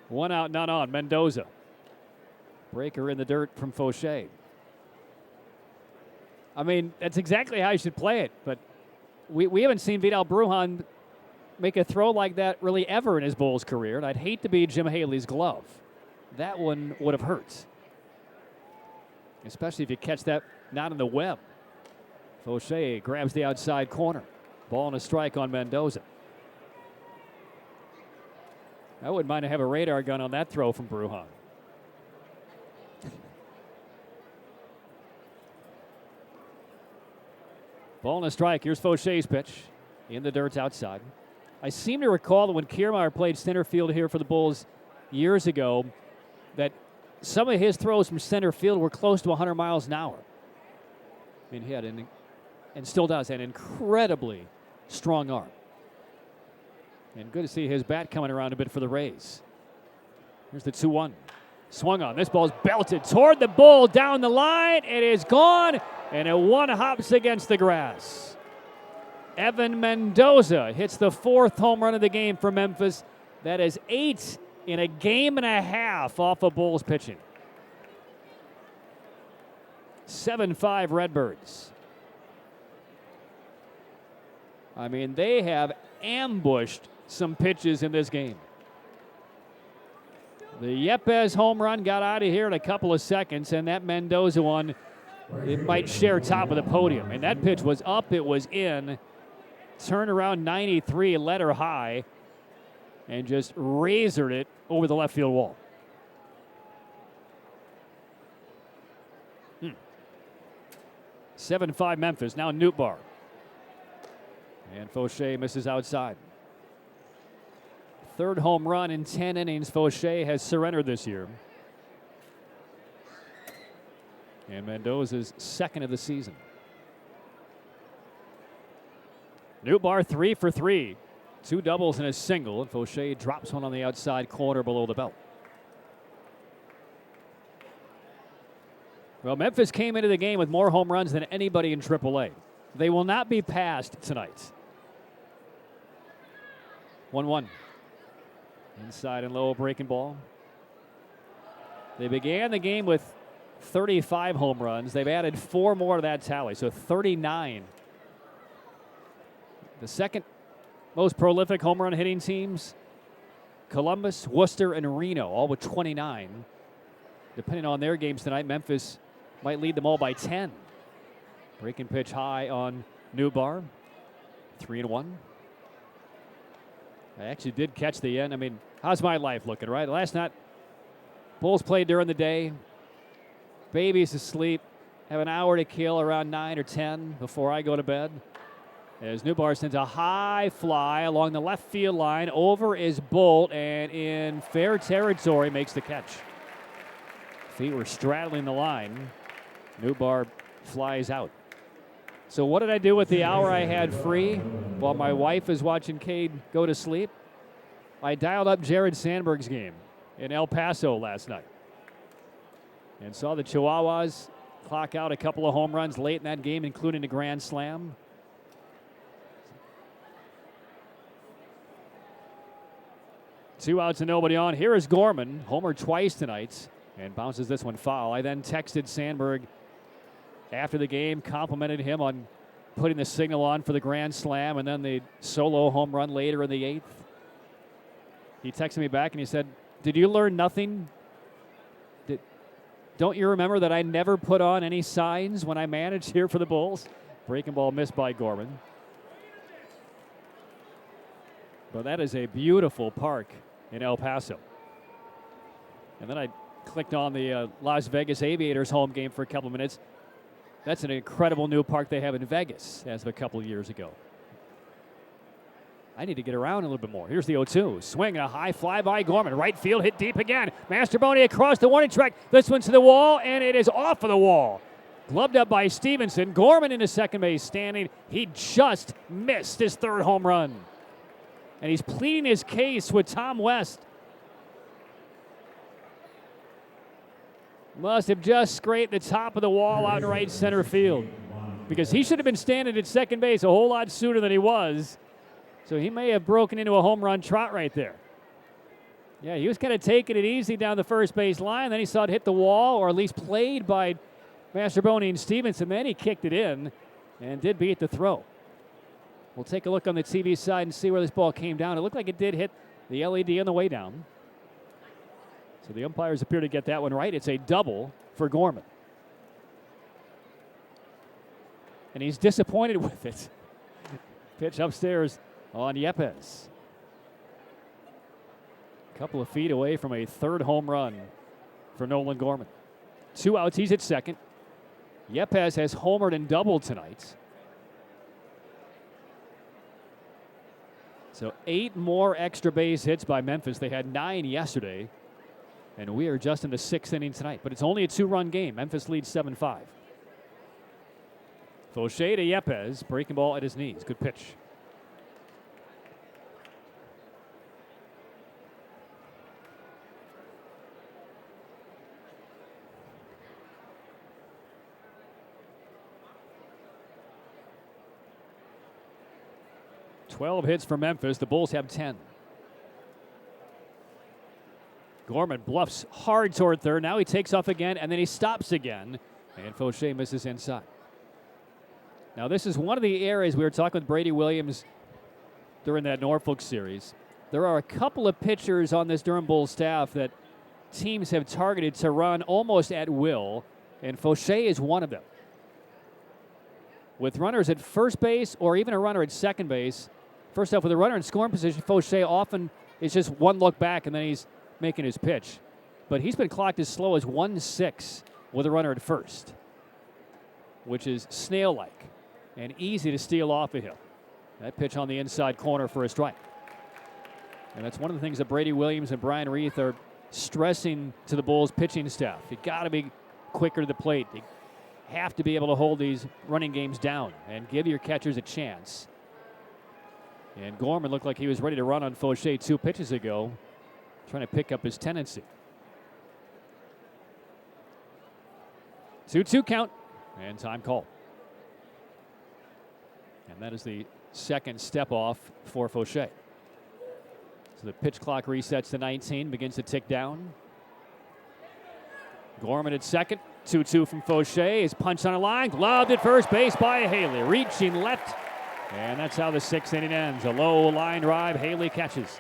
1 out, none on. Mendoza. Breaker in the dirt from Fauché. I mean, that's exactly how you should play it, but we haven't seen Vidal Brujan make a throw like that really ever in his Bulls career, and I'd hate to be Jim Haley's glove. That one would have hurt, especially if you catch that not in the web. Fauché grabs the outside corner. Ball and a strike on Mendoza. I wouldn't mind to have a radar gun on that throw from Brujan. Ball and a strike. Here's Fauché's pitch. In the dirt outside. I seem to recall that when Kiermaier played center field here for the Bulls years ago, that some of his throws from center field were close to 100 miles an hour. I mean, he had and still does, an incredibly strong arm. And good to see his bat coming around a bit for the Rays. Here's the 2-1. Swung on. This ball's belted toward the bull down the line. It is gone, and it one hops against the grass. Evan Mendoza hits the 4th home run of the game for Memphis. That is 8 in a game and a half off of Bulls pitching. 7-5 Redbirds. I mean, they have ambushed some pitches in this game. The Yepez home run got out of here in a couple of seconds, and that Mendoza one, it might share top of the podium. And that pitch was up, it was in. Turned around 93, letter high, and just razored it over the left field wall. 7-5 Memphis. Now Nootbaar. And Fauché misses outside. 3rd home run in 10 innings Fauché has surrendered this year. And Mendoza's 2nd of the season. Nootbaar 3 for 3. 2 doubles and a single. And Fauché drops one on the outside corner below the belt. Well, Memphis came into the game with more home runs than anybody in AAA. They will not be passed tonight. 1-1. Inside and low, breaking ball. They began the game with 35 home runs. They've added 4 more to that tally, so 39. The second most prolific home run hitting teams, Columbus, Worcester, and Reno, all with 29. Depending on their games tonight, Memphis might lead them all by 10. Breaking pitch high on Newbar. 3-1. I actually did catch the end. I mean, how's my life looking, right? Last night, Bulls played during the day. Baby's asleep. Have an hour to kill around 9 or 10 before I go to bed. As Newbar sends a high fly along the left field line. Over is Bolt, and in fair territory makes the catch. Feet were straddling the line. Newbar flies out. So what did I do with the hour I had free while my wife is watching Cade go to sleep? I dialed up Jared Sandberg's game in El Paso last night and saw the Chihuahuas clock out a couple of home runs late in that game, including a grand slam. Two outs and nobody on. Here is Gorman, homered twice tonight, and bounces this one foul. I then texted Sandberg after the game, complimented him on putting the signal on for the grand slam and then the solo home run later in the 8th. He texted me back and he said, "Did you learn nothing? Don't you remember that I never put on any signs when I managed here for the Bulls?" Breaking ball missed by Gorman. But that is a beautiful park in El Paso. And then I clicked on the Las Vegas Aviators home game for a couple of minutes. That's an incredible new park they have in Vegas as of a couple of years ago. I need to get around a little bit more. Here's the 0-2. Swing and a high fly by Gorman. Right field hit deep again. Masterboni across the warning track. This one's to the wall, and it is off of the wall. Gloved up by Stevenson. Gorman into second base standing. He just missed his 3rd home run. And he's pleading his case with Tom West. Must have just scraped the top of the wall out in right center field, because he should have been standing at second base a whole lot sooner than he was. So he may have broken into a home run trot right there. Yeah, he was kind of taking it easy down the first base line. Then he saw it hit the wall, or at least played by Masterboni and Stevenson. Then he kicked it in and did beat the throw. We'll take a look on the TV side and see where this ball came down. It looked like it did hit the LED on the way down. So the umpires appear to get that one right. It's a double for Gorman. And he's disappointed with it. Pitch upstairs on Yepes. A couple of feet away from a 3rd home run for Nolan Gorman. 2 outs, he's at second. Yepes has homered and doubled tonight. So 8 more extra base hits by Memphis. They had 9 yesterday. And we are just in the 6th inning tonight. But it's only a 2-run game. Memphis leads 7-5. Fauché to Yepes. Breaking ball at his knees. Good pitch. "12 hits for Memphis. The Bulls have 10. Gorman bluffs hard toward third. Now he takes off again, and then he stops again. And Fauché misses inside. Now this is one of the areas we were talking with Brady Williams during that Norfolk series. There are a couple of pitchers on this Durham Bulls staff that teams have targeted to run almost at will, and Fauché is one of them. With runners at first base or even a runner at second base, first off, with a runner in scoring position, Fauché often is just one look back and then he's making his pitch. But he's been clocked as slow as 1-6 with a runner at first, which is snail-like and easy to steal off of him. That pitch on the inside corner for a strike. And that's one of the things that Brady Williams and Brian Reith are stressing to the Bulls pitching staff. You got to be quicker to the plate. You have to be able to hold these running games down and give your catchers a chance. And Gorman looked like he was ready to run on Fauché 2 pitches ago, trying to pick up his tendency. 2-2 count and time call. And that is the second step off for Fauché. So the pitch clock resets to 19, begins to tick down. Gorman at second, 2-2 from Fauché. His punch on a line, gloved at first base by Haley, reaching left. And that's how the sixth inning ends. A low line drive, Haley catches.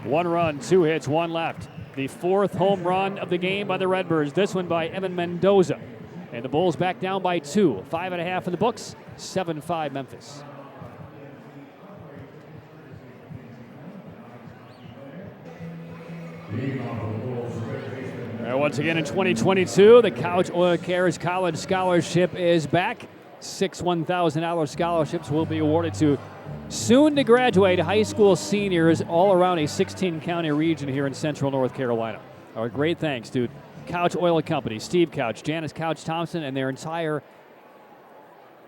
1 run, 2 hits, 1 left. The 4th home run of the game by the Redbirds. This one by Evan Mendoza. And the Bulls back down by 2. 5.5 in the books, 7-5 Memphis. Once again in 2022, the Couch Oil Cares College Scholarship is back. 6 $1,000 scholarships will be awarded to soon-to-graduate high school seniors all around a 16-county region here in central North Carolina. Our great thanks to Couch Oil Company, Steve Couch, Janice Couch Thompson, and their entire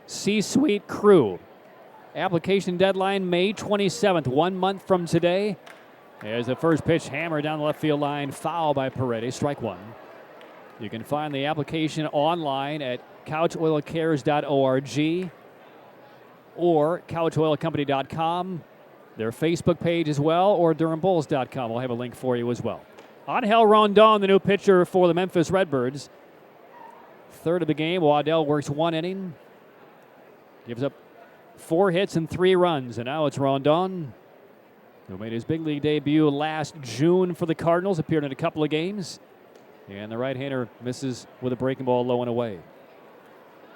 C-suite crew. Application deadline May 27th, 1 month from today. As the first pitch hammered down the left field line, foul by Paredes, strike 1. You can find the application online at couchoilcares.org or couchoilcompany.com, their Facebook page as well, or durhambulls.com. We'll have a link for you as well. Angel Rondon, the new pitcher for the Memphis Redbirds. Third of the game, Waddell works 1 inning, gives up 4 hits and 3 runs, and now it's Rondon, who made his big league debut last June for the Cardinals, appeared in a couple of games. And the right-hander misses with a breaking ball low and away.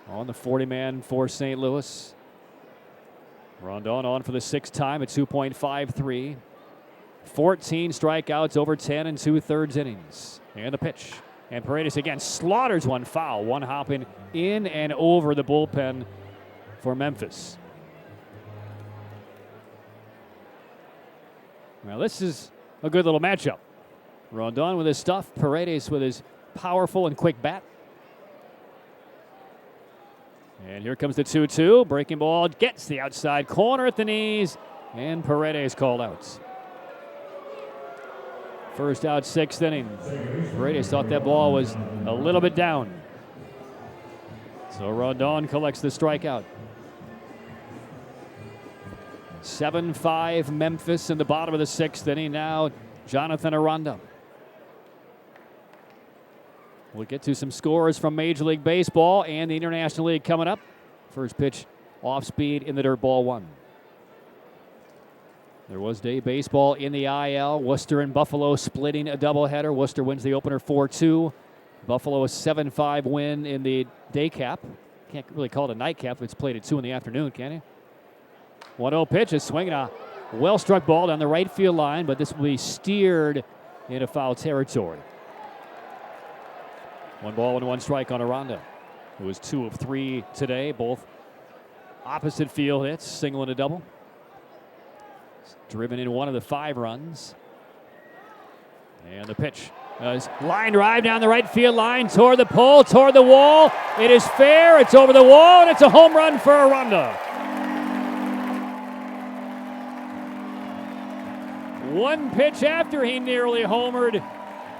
On the 40-man for St. Louis. Rondon on for the 6th time at 2.53. 14 strikeouts over 10 and 2/3 innings. And the pitch. And Paredes again slaughters one foul. One hopping in and over the bullpen for Memphis. Now this is a good little matchup. Rondon with his stuff, Paredes with his powerful and quick bat. And here comes the 2-2. Breaking ball gets the outside corner at the knees, and Paredes called out. First out, 6th inning. Paredes thought that ball was a little bit down. So Rondon collects the strikeout. 7-5 Memphis in the bottom of the 6th inning. Now Jonathan Aranda. We'll get to some scores from Major League Baseball and the International League coming up. First pitch off speed in the dirt, ball 1. There was day baseball in the IL. Worcester and Buffalo splitting a doubleheader. Worcester wins the opener 4-2. Buffalo a 7-5 win in the day cap. Can't really call it a nightcap if it's played at 2 in the afternoon, can you? 1-0 pitch is swinging a well-struck ball down the right field line, but this will be steered into foul territory. 1 ball and 1 strike on Aranda, who was 2 of 3 today, both opposite field hits, single and a double. Driven in 1 of the 5 runs. And the pitch. Line drive down the right field line, toward the pole, toward the wall. It is fair, it's over the wall, and it's a home run for Aranda. 1 pitch after he nearly homered,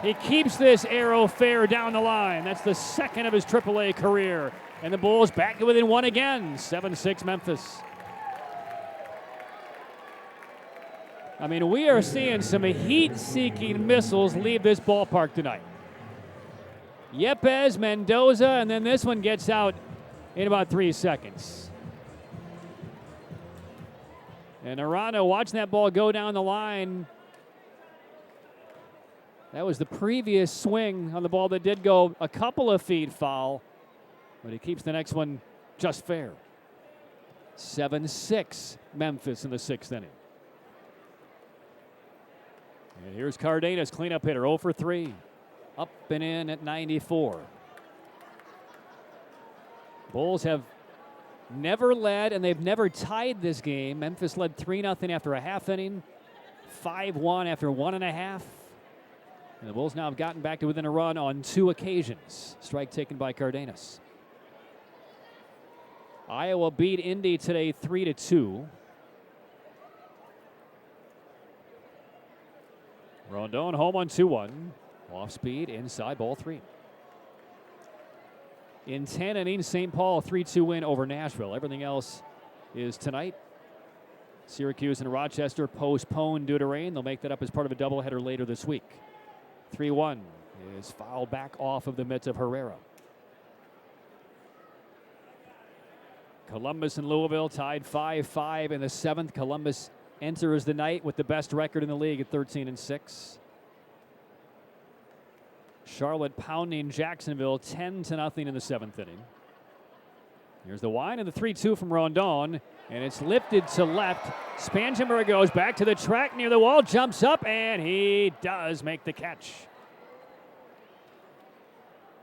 he keeps this arrow fair down the line. That's the 2nd of his AAA career. And the Bulls back to within 1 again, 7-6 Memphis. I mean, we are seeing some heat-seeking missiles leave this ballpark tonight. Yepes, Mendoza, and then this one gets out in about 3 seconds. And Aranda watching that ball go down the line. That was the previous swing on the ball that did go a couple of feet foul, but he keeps the next one just fair. 7-6 Memphis in the 6th inning. And here's Cardenas, cleanup hitter, 0 for 3. Up and in at 94. Bulls have never led, and they've never tied this game. Memphis led 3-0 after a half inning, 5-1 after 1.5. And the Bulls now have gotten back to within a run on 2 occasions. Strike taken by Cardenas. Iowa beat Indy today 3-2. Rondon home on 2-1. Off speed, inside, ball 3. in 10 innings. St. Paul 3-2 win over Nashville. Everything else is tonight. Syracuse and Rochester postponed due to rain. They'll make that up as part of a doubleheader later this week. 3-1 is fouled back off of the mitts of Herrera. Columbus and Louisville tied 5-5 in the 7th. Columbus enters the night with the best record in the league at 13-6. Charlotte pounding Jacksonville 10-0 in the 7th inning. Here's the wind and the 3-2 from Rondon, and it's lifted to left. Spangenberg goes back to the track near the wall, jumps up, and he does make the catch.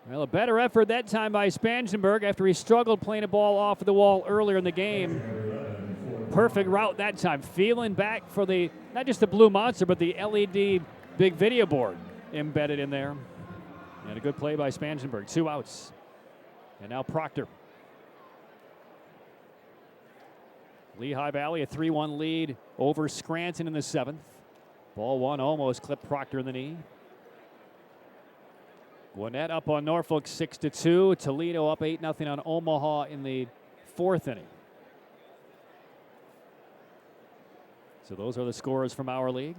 Well, a better effort that time by Spangenberg after he struggled playing a ball off of the wall earlier in the game. Perfect route that time. Feeling back for the, not just the Blue Monster, but the LED big video board embedded in there. And a good play by Spangenberg. 2 outs. And now Proctor. Lehigh Valley a 3-1 lead over Scranton in the 7th. Ball 1 almost clipped Proctor in the knee. Gwinnett up on Norfolk 6-2. Toledo up 8-0 on Omaha in the 4th inning. So those are the scores from our league.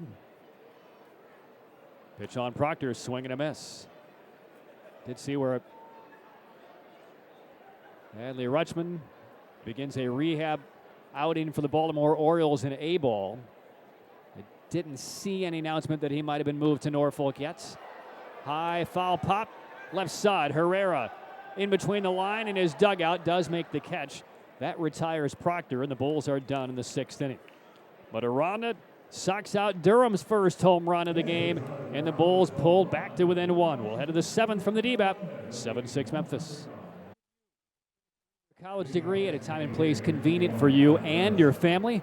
Pitch on Proctor, swing and a miss. Did see where Adley Rutschman begins a rehab outing for the Baltimore Orioles in A ball. I didn't see any announcement that he might have been moved to Norfolk yet. High foul pop, left side. Herrera in between the line and his dugout does make the catch. That retires Proctor, and the Bulls are done in the 6th inning. But Aranda socks out Durham's first home run of the game, and the Bulls pulled back to within 1. We'll head to the 7th from the DBAP, 7-6 Memphis. College degree at a time and place convenient for you and your family.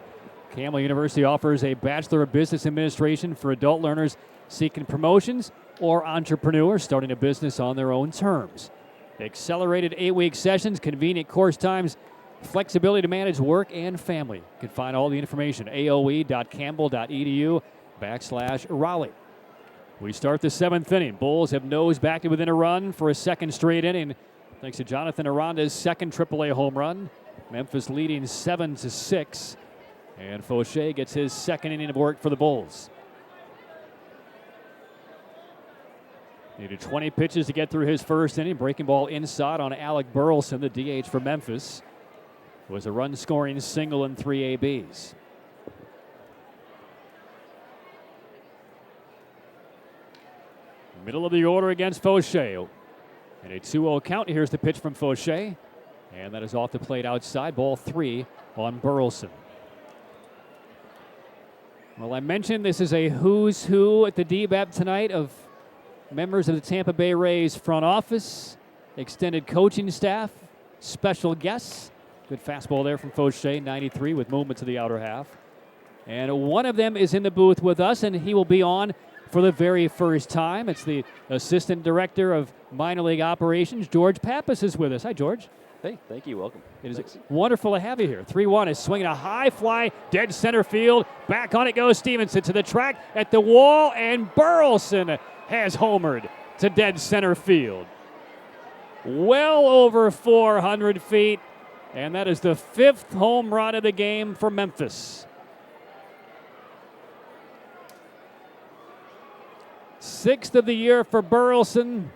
Campbell University offers a Bachelor of Business Administration for adult learners seeking promotions or entrepreneurs starting a business on their own terms. Accelerated 8-week sessions, convenient course times, flexibility to manage work and family. You can find all the information at aoe.campbell.edu/Raleigh. We start the 7th inning. Bulls have nosed back to within a run for a second straight inning, thanks to Jonathan Aranda's second AAA home run. Memphis leading 7-6, and Fauché gets his second inning of work for the Bulls. Needed 20 pitches to get through his first inning. Breaking ball inside on Alec Burleson, the DH for Memphis. It was a run-scoring single and 3 ABs. Middle of the order against Fauché. And a 2-0 count. Here's the pitch from Fauché. And that is off the plate outside. Ball 3 on Burleson. Well, I mentioned this is a who's who at the DBAP tonight of members of the Tampa Bay Rays front office, extended coaching staff, special guests. Good fastball there from Fauché, 93 with movement to the outer half. And one of them is in the booth with us, and he will be on for the very first time. It's the Assistant Director of Minor League Operations, George Pappas, is with us. Hi, George. Hey, thank you. Welcome. It is wonderful to have you here. 3-1 is swinging a high fly, dead center field. Back on it goes Stevenson to the track at the wall, and Burleson has homered to dead center field. Well over 400 feet, and that is the 5th home run of the game for Memphis. 6th of the year for Burleson,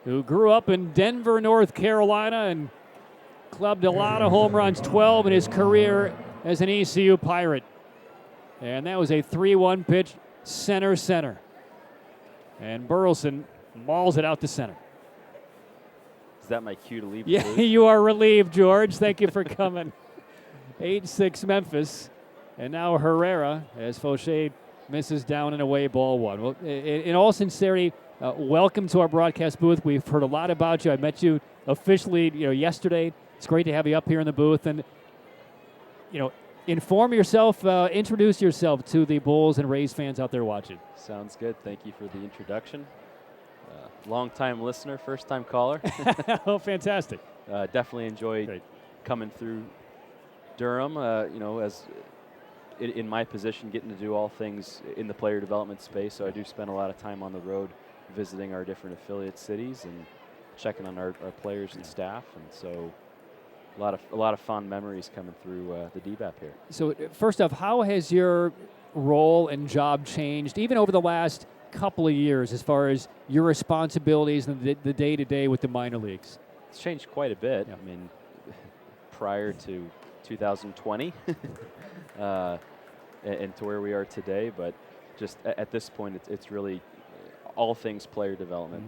who grew up in Denver, North Carolina, and clubbed a lot of home runs, 12 in his career as an ECU Pirate. And that was a 3-1 pitch, center. And Burleson mauls it out to center. Is that my cue to leave? Yeah, you are relieved, George. Thank you for coming. 8-6 Memphis. And now Herrera as Fauché misses down and away, ball 1. Well, in all sincerity, welcome to our broadcast booth. We've heard a lot about you. I met you officially, yesterday. It's great to have you up here in the booth. And, inform yourself, introduce yourself to the Bulls and Rays fans out there watching. Sounds good. Thank you for the introduction. Long-time listener, first-time caller. Oh, fantastic. Definitely enjoyed coming through Durham, as in my position, getting to do all things in the player development space. So I do spend a lot of time on the road visiting our different affiliate cities and checking on our players and staff, and so a lot of fond memories coming through the DBAP here. So first off, how has your role and job changed, even over the last couple of years, as far as your responsibilities and the day-to-day with the minor leagues? It's changed quite a bit. Yeah. I mean, prior to 2020 and to where we are today, but just at this point, it's really all things player development,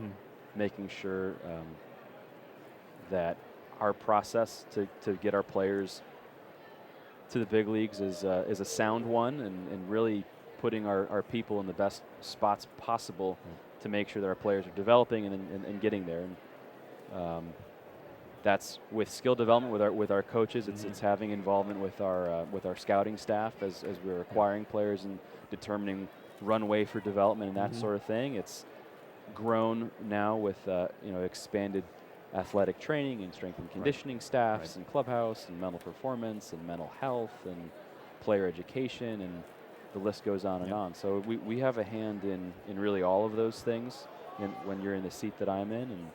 making sure that our process to get our players to the big leagues is a sound one, and really putting our people in the best spots possible to make sure that our players are developing and getting there. And that's with skill development with our coaches. It's having involvement with our scouting staff as we're acquiring players and determining runway for development and that sort of thing. It's grown now with expanded athletic training and strength and conditioning staffs and clubhouse and mental performance and mental health and player education, and the list goes on and on. So we have a hand in really all of those things when you're in the seat that I'm in. And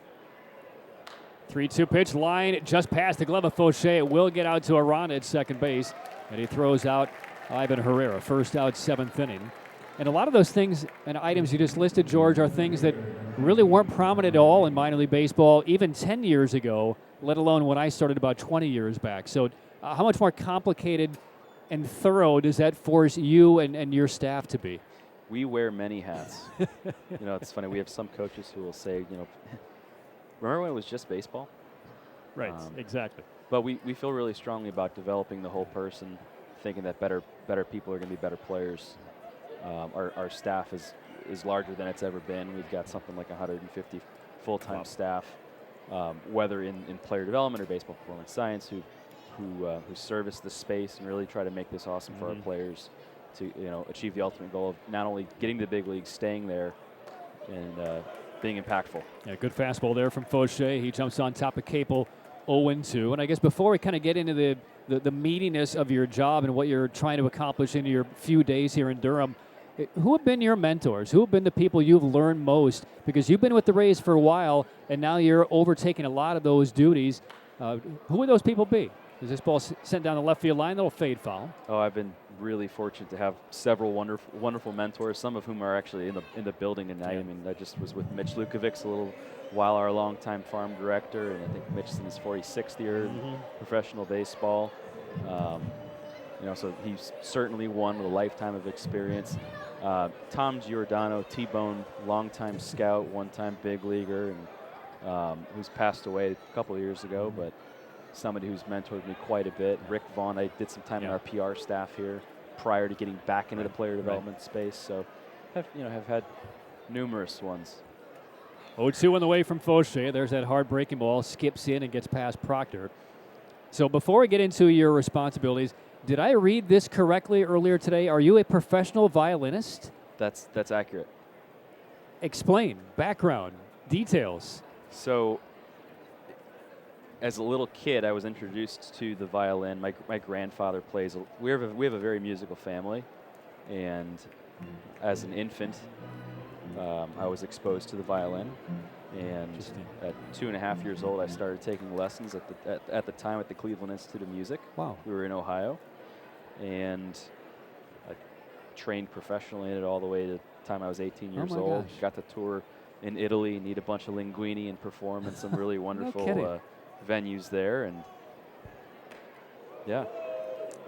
3-2 pitch, line just past the glove of Fauché. It will get out to Arana at second base, and he throws out Ivan Herrera. First out, 7th inning. And a lot of those things and items you just listed, George, are things that really weren't prominent at all in minor league baseball even 10 years ago, let alone when I started about 20 years back. So how much more complicated and thorough does that force you and your staff to be? We wear many hats. It's funny. We have some coaches who will say, remember when it was just baseball? Right, exactly. But we feel really strongly about developing the whole person, thinking that better people are going to be better players. Our staff is larger than it's ever been. We've got something like 150 full-time staff, whether in player development or baseball performance science, who service the space and really try to make this awesome for our players to achieve the ultimate goal of not only getting to the big leagues, staying there, and being impactful. Yeah, good fastball there from Fauché. He jumps on top of Capel, 0-2. And I guess before we kind of get into the meatiness of your job and what you're trying to accomplish in your few days here in Durham, who have been your mentors? Who have been the people you've learned most? Because you've been with the Rays for a while, and now you're overtaking a lot of those duties. Who would those people be? Is this ball sent down the left field line? That'll fade foul. Oh, I've been really fortunate to have several wonderful mentors, some of whom are actually in the building tonight. Yeah. I mean, I just was with Mitch Lukovics a little while, our longtime farm director, and I think Mitch is in his 46th year in professional baseball. So he's certainly one with a lifetime of experience. Tom Giordano, T-Bone, longtime scout, one-time big leaguer, and who's passed away a couple of years ago, but somebody who's mentored me quite a bit. Rick Vaughn, I did some time in our PR staff here prior to getting back into the player development space. So have had numerous ones. 0-2 on the way from Fauché. There's that hard breaking ball, skips in and gets past Proctor. So before we get into your responsibilities, did I read this correctly earlier today? Are you a professional violinist? That's accurate. Explain, background, details. So as a little kid, I was introduced to the violin. My grandfather plays. We have a very musical family, and as an infant, I was exposed to the violin. And at 2.5 years old, I started taking lessons at the time at the Cleveland Institute of Music. Wow. We were in Ohio, and I trained professionally in it all the way to the time I was 18 years old. Gosh. Got to tour in Italy, and eat a bunch of linguine and perform in some really wonderful venues there, and yeah.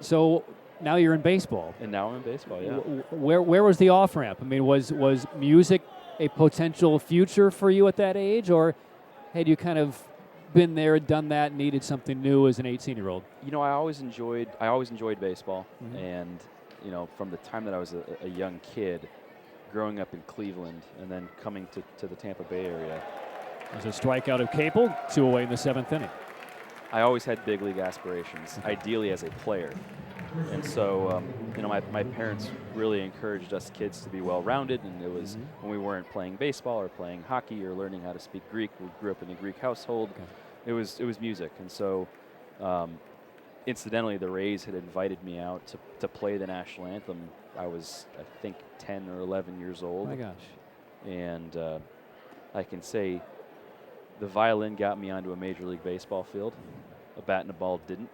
So now you're in baseball. And now I'm in baseball, yeah. Where was the off-ramp? I mean, was music a potential future for you at that age, or had you kind of been there and done that and needed something new as an 18-year-old? I always enjoyed baseball, and from the time that I was a young kid, growing up in Cleveland and then coming to the Tampa Bay area. There's a strikeout of Capel, 2 away in the 7th inning. I always had big league aspirations, ideally as a player. And so, my parents really encouraged us kids to be well-rounded, and it was when we weren't playing baseball or playing hockey or learning how to speak Greek. We grew up in a Greek household. It was music, and so incidentally, the Rays had invited me out to play the national anthem. I was, I think, 10 or 11 years old. Oh my gosh! And I can say the violin got me onto a Major League Baseball field. A bat and a ball didn't.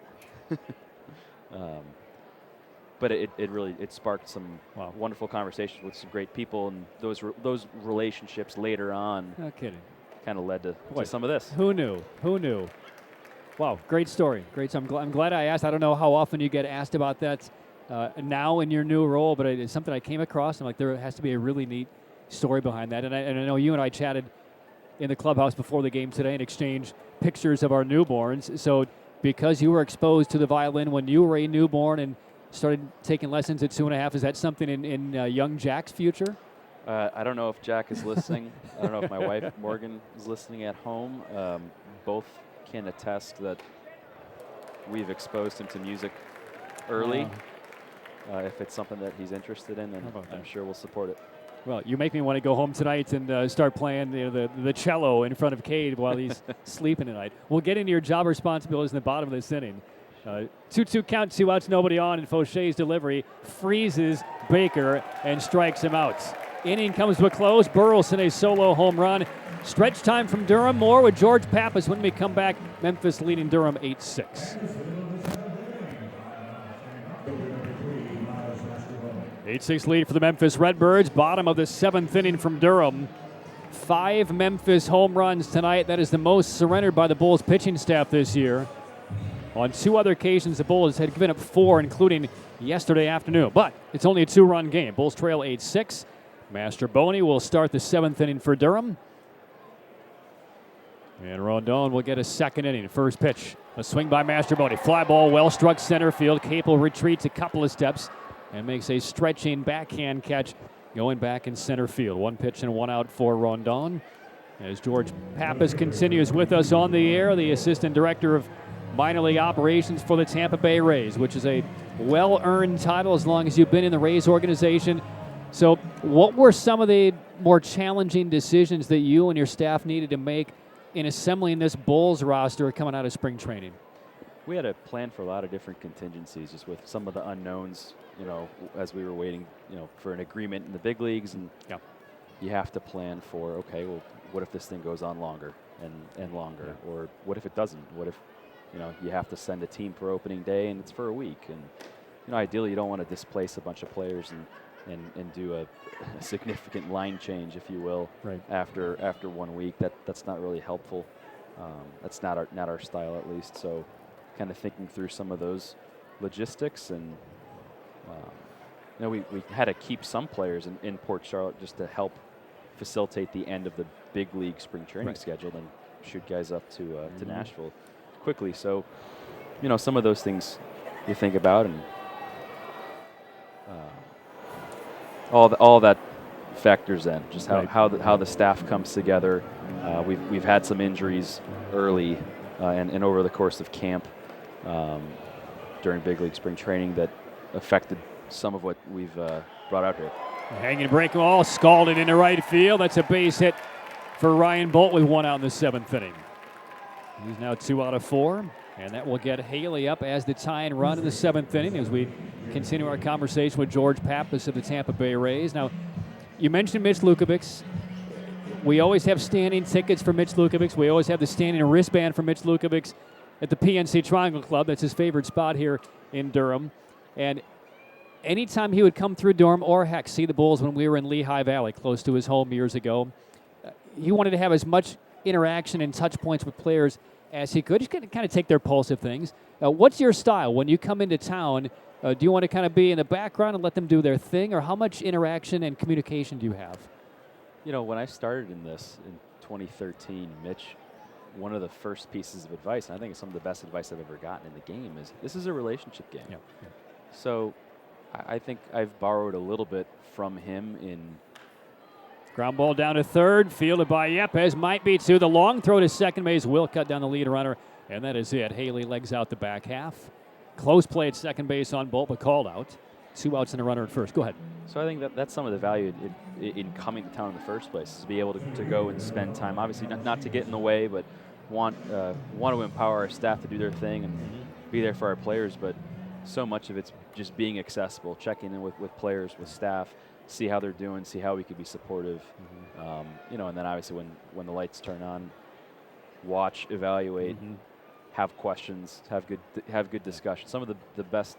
But it really sparked some wonderful conversations with some great people, and those relationships later on. No kidding. Kind of led to some of this. Who knew? Who knew? Wow, great story. Great. So I'm glad I asked. I don't know how often you get asked about that now in your new role, but it's something I came across. I'm like, there has to be a really neat story behind that. And I know you and I chatted in the clubhouse before the game today and exchanged pictures of our newborns. So because you were exposed to the violin when you were a newborn and started taking lessons at 2.5, is that something in young Jack's future? I don't know if Jack is listening. I don't know if my wife, Morgan, is listening at home. Both can attest that we've exposed him to music early. If it's something that he's interested in, then I'm sure we'll support it. Well, you make me want to go home tonight and start playing the cello in front of Cade while he's sleeping tonight. We'll get into your job responsibilities in the bottom of this inning. 2-2 count, 2 outs, nobody on, and Faucher's delivery freezes Baker and strikes him out. Inning comes to a close. Burleson a solo home run. Stretch time from Durham. More with George Pappas when we come back. Memphis leading Durham 8-6. 8-6 lead for the Memphis Redbirds. Bottom of the 7th inning from Durham. 5 Memphis home runs tonight. That is the most surrendered by the Bulls pitching staff this year. On 2 other occasions, the Bulls had given up 4, including yesterday afternoon. But it's only a 2-run game. Bulls trail 8-6. Master Boney will start the 7th inning for Durham. And Rondon will get a 2nd inning. First pitch, a swing by Master Boney. Fly ball, well struck center field. Capel retreats a couple of steps and makes a stretching backhand catch going back in center field. 1 pitch and 1 out for Rondon. As George Pappas continues with us on the air, the assistant director of minor league operations for the Tampa Bay Rays, which is a well-earned title as long as you've been in the Rays organization. So what were some of the more challenging decisions that you and your staff needed to make in assembling this Bulls roster coming out of spring training? We had a plan for a lot of different contingencies, just with some of the unknowns, as we were waiting, for an agreement in the big leagues. And you have to plan for, okay, well, what if this thing goes on longer and longer? Yeah. Or what if it doesn't? What if, you have to send a team for opening day and it's for a week? And, ideally, you don't want to displace a bunch of players and do a significant line change, if you will, after 1 week. That's not really helpful. That's not our style, at least. So kind of thinking through some of those logistics, and we had to keep some players in Port Charlotte just to help facilitate the end of the big league spring training schedule and shoot guys up to Nashville quickly. So some of those things you think about, and all that factors in just how the staff comes together. We've had some injuries early and over the course of camp during big league spring training that affected some of what we've brought out here. Hanging break ball, scalded into right field. That's a base hit for Ryan Bolt with 1 out in the 7th inning. He's now 2 out of 4, and that will get Haley up as the tying run in the 7th inning as we continue our conversation with George Pappas of the Tampa Bay Rays. Now, you mentioned Mitch Lukovics. We always have standing tickets for Mitch Lukovics. We always have the standing wristband for Mitch Lukovics at the PNC Triangle Club. That's his favorite spot here in Durham. And anytime he would come through Durham, or heck, see the Bulls when we were in Lehigh Valley, close to his home years ago, he wanted to have as much interaction and touch points with players as he could. Just kind of take their pulse of things. What's your style when you come into town? Do you want to kind of be in the background and let them do their thing, or how much interaction and communication do you have? When I started in this in 2013, Mitch, one of the first pieces of advice, and I think it's some of the best advice I've ever gotten in the game, is this is a relationship game. Yeah. So I think I've borrowed a little bit from him in. Ground ball down to third, fielded by Yepes. Might be to the long throw to second base. Will cut down the lead runner, and that is it. Haley legs out the back half. Close play at second base on Bolt, but called out. 2 outs and a runner at first. Go ahead. So I think that's some of the value in coming to town in the first place, is to be able to go and spend time. Obviously, not to get in the way, but want to empower our staff to do their thing and be there for our players. But so much of it's just being accessible, checking in with players, with staff, see how they're doing, see how we could be supportive. And then obviously when the lights turn on, watch, evaluate, have questions, have good discussions. Some of the best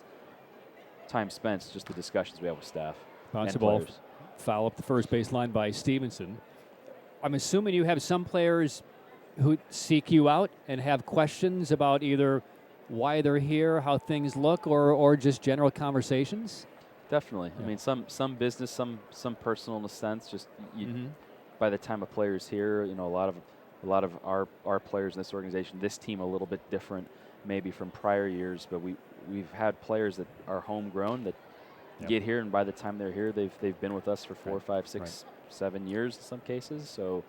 time spent is just the discussions we have with staff Bounce and the ball, players. foul up the first baseline by Stevenson. I'm assuming you have some players who seek you out and have questions about either why they're here, how things look, or just general conversations. Definitely. Yeah. I mean, some business, some personal in a sense. Just by the time a player's here, a lot of our players in this organization, this team a little bit different, maybe from prior years. But we've had players that are homegrown that get here, and by the time they're here, they've been with us for 4, 5, 6, 7 years in some cases. So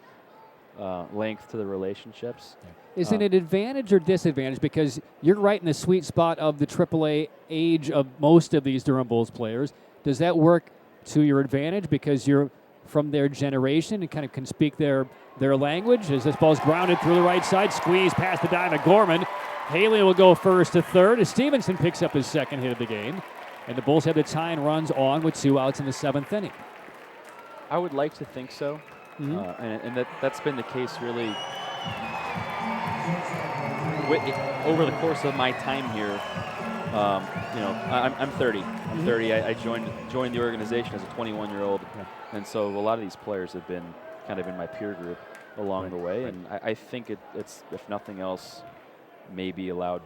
length to the relationships. Is it an advantage or disadvantage? Because you're right in the sweet spot of the AAA age of most of these Durham Bulls players. Does that work to your advantage because you're from their generation and kind of can speak their language? As this ball's grounded through the right side, squeeze past the dive of Gorman. Haley will go first to third as Stevenson picks up his second hit of the game. And the Bulls have the tying runs on with 2 outs in the 7th inning. I would like to think so. And that's been the case really over the course of my time here. I'm 30. I'm 30. I joined the organization as a 21-year-old, and so a lot of these players have been kind of in my peer group along the way. And I think it's, if nothing else, maybe allowed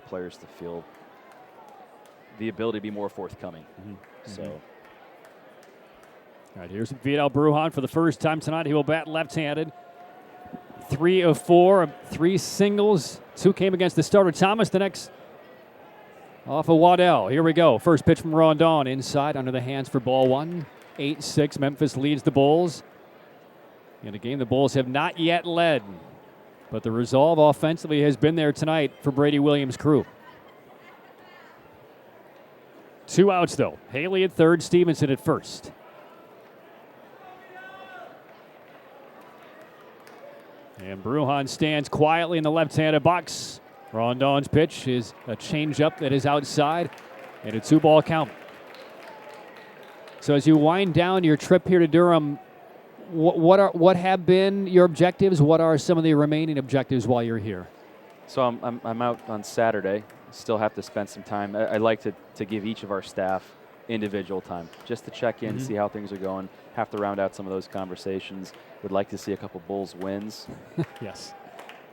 players to feel the ability to be more forthcoming. So. All right, here's Vidal Brujan for the first time tonight. He will bat left-handed. 3 of 4, 3 singles. 2 came against the starter Thomas. The next off of Waddell. Here we go. First pitch from Rondon inside under the hands for ball 1. 8-6. Memphis leads the Bulls. In a game the Bulls have not yet led, but the resolve offensively has been there tonight for Brady Williams' crew. 2 outs though. Haley at third, Stevenson at first. And Brujan stands quietly in the left-handed box. Rondon's pitch is a changeup that is outside, and a 2-ball count. So as you wind down your trip here to Durham, what have been your objectives? What are some of the remaining objectives while you're here? So I'm out on Saturday. Still have to spend some time. I like to give each of our staff individual time just to check in, see how things are going. Have to round out some of those conversations. Would like to see a couple Bulls wins. Yes.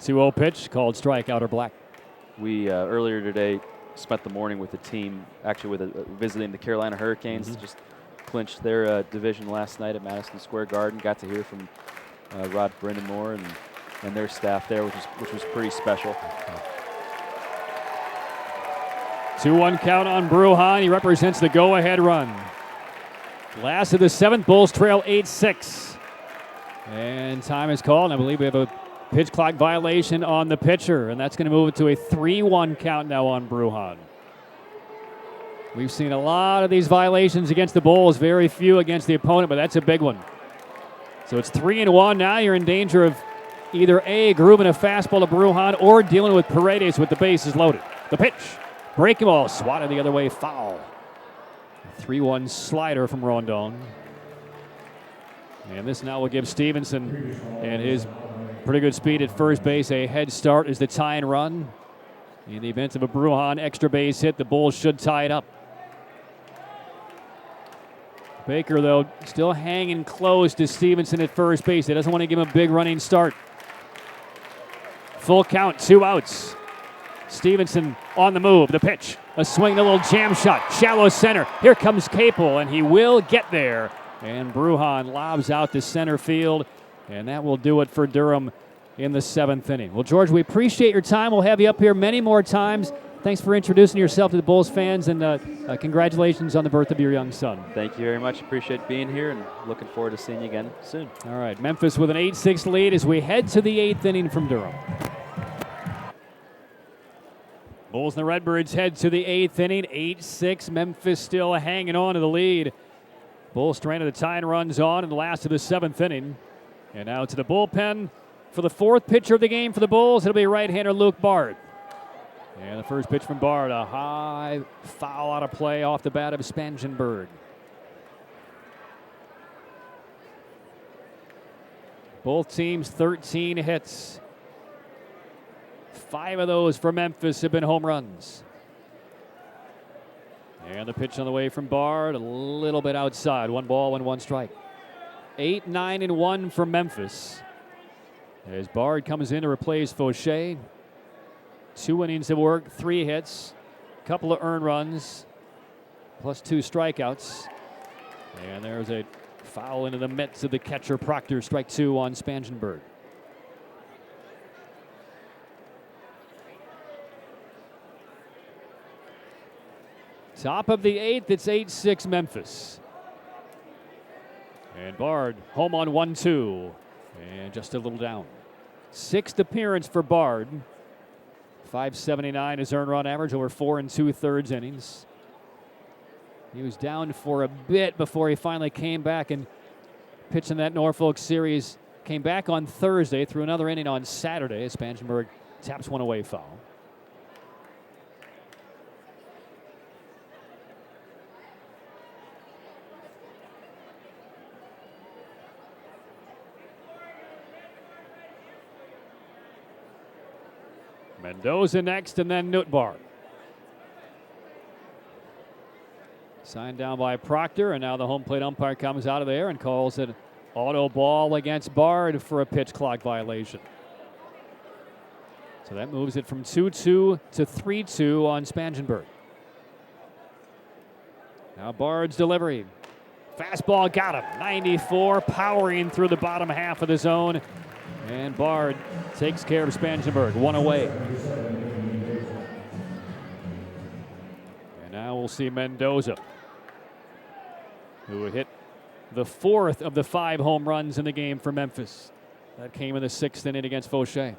2-0 pitch called strikeout or black. We earlier today spent the morning with the team, actually visiting the Carolina Hurricanes. Just clinched their division last night at Madison Square Garden. Got to hear from Rod Brindamore and their staff there, which was pretty special. 2-1 count on Brujan. He represents the go-ahead run. Last of the 7th, Bulls trail 8-6. And time is called, and I believe we have a pitch clock violation on the pitcher, and that's going to move it to a 3-1 count now on Brujan. We've seen a lot of these violations against the Bulls, very few against the opponent, but that's a big one. So it's 3-1. Now you're in danger of either A, grooving a fastball to Brujan, or dealing with Paredes with the bases loaded. The pitch. Breaking ball, swatted the other way, foul. 3-1 slider from Rondon. And this now will give Stevenson and his pretty good speed at first base a head start as the tying run. In the event of a Brujan extra base hit, the Bulls should tie it up. Baker, though, still hanging close to Stevenson at first base. He doesn't want to give him a big running start. Full count, 2 outs. Stevenson on the move, the pitch, a swing, a little jam shot, shallow center. Here comes Capel, and he will get there. And Brujan lobs out to center field, and that will do it for Durham in the 7th inning. Well, George, we appreciate your time. We'll have you up here many more times. Thanks for introducing yourself to the Bulls fans, and congratulations on the birth of your young son. Thank you very much. Appreciate being here, and looking forward to seeing you again soon. All right, Memphis with an 8-6 lead as we head to the 8th inning from Durham. Bulls and the Redbirds head to the 8th inning, 8-6. Memphis still hanging on to the lead. Bulls stranded the tying runs on in the last of the 7th inning. And now to the bullpen for the 4th pitcher of the game for the Bulls. It'll be right-hander Luke Bard. And the first pitch from Bard, a high foul out of play off the bat of Spangenberg. Both teams 13 hits. 5 of those for Memphis have been home runs. And the pitch on the way from Bard, a little bit outside. 1 ball and 1 strike. 8, 9, and 1 for Memphis. As Bard comes in to replace Fauché. 2 innings of work, 3 hits, couple of earned runs, plus 2 strikeouts. And there's a foul into the mitts of the catcher Proctor. Strike 2 on Spangenberg. Top of the 8th, it's 8-6 Memphis. And Bard home on 1-2. And just a little down. 6th appearance for Bard. .579 his earned run average over 4 2/3 innings. He was down for a bit before he finally came back and pitched in that Norfolk series. Came back on Thursday, threw another inning on Saturday. Spangenberg taps one away foul. Mendoza next, and then Nootbaar. Signed down by Proctor, and now the home plate umpire comes out of there and calls an auto ball against Bard for a pitch clock violation. So that moves it from 2-2 to 3-2 on Spangenberg. Now Bard's delivery. Fastball got him. 94, powering through the bottom half of the zone. And Bard takes care of Spangenberg, 1 away. And now we'll see Mendoza, who hit the 4th of the 5 home runs in the game for Memphis. That came in the 6th inning against Fauché.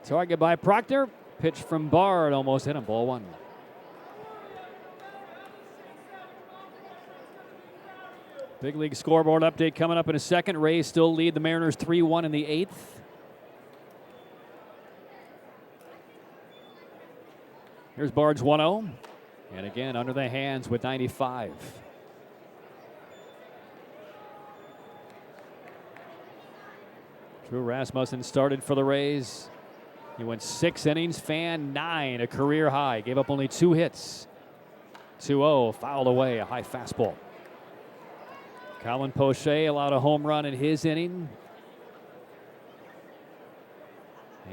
Target by Proctor. Pitch from Bard, almost hit him, ball 1. Big league scoreboard update coming up in a second. Rays still lead the Mariners 3-1 in the 8th. Here's Bard's 1-0. And again, under the hands with 95. Drew Rasmussen started for the Rays. He went 6 innings, fan 9, a career high. Gave up only 2 hits. 2-0, fouled away, a high fastball. Colin Poche allowed a home run in his inning.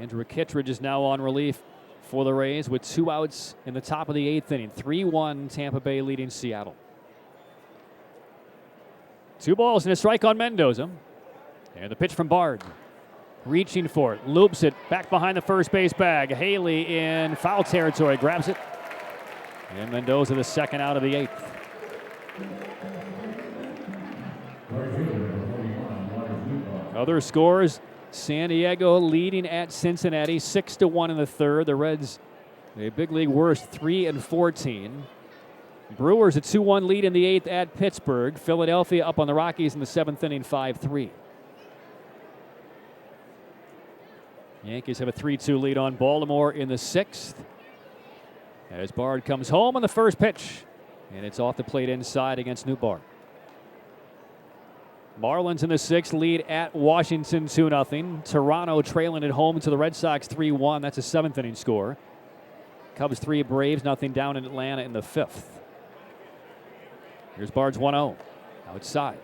Andrew Kittredge is now on relief for the Rays with 2 outs in the top of the 8th inning. 3-1 Tampa Bay leading Seattle. 2 balls and a strike on Mendoza. And the pitch from Bard. Reaching for it, loops it back behind the first base bag. Haley in foul territory, grabs it. And Mendoza the 2nd out of the 8th. Other scores, San Diego leading at Cincinnati 6-1 in the 3rd. The Reds, a big league worst, 3-14. Brewers a 2-1 lead in the 8th at Pittsburgh. Philadelphia up on the Rockies in the 7th inning, 5-3. Yankees have a 3-2 lead on Baltimore in the 6th. As Bard comes home on the first pitch, and it's off the plate inside against Nootbaar. Marlins in the 6th lead at Washington 2-0. Toronto trailing at home to the Red Sox 3-1. That's a 7th inning score. Cubs 3, Braves nothing down in Atlanta in the 5th. Here's Bard's 1-0 outside.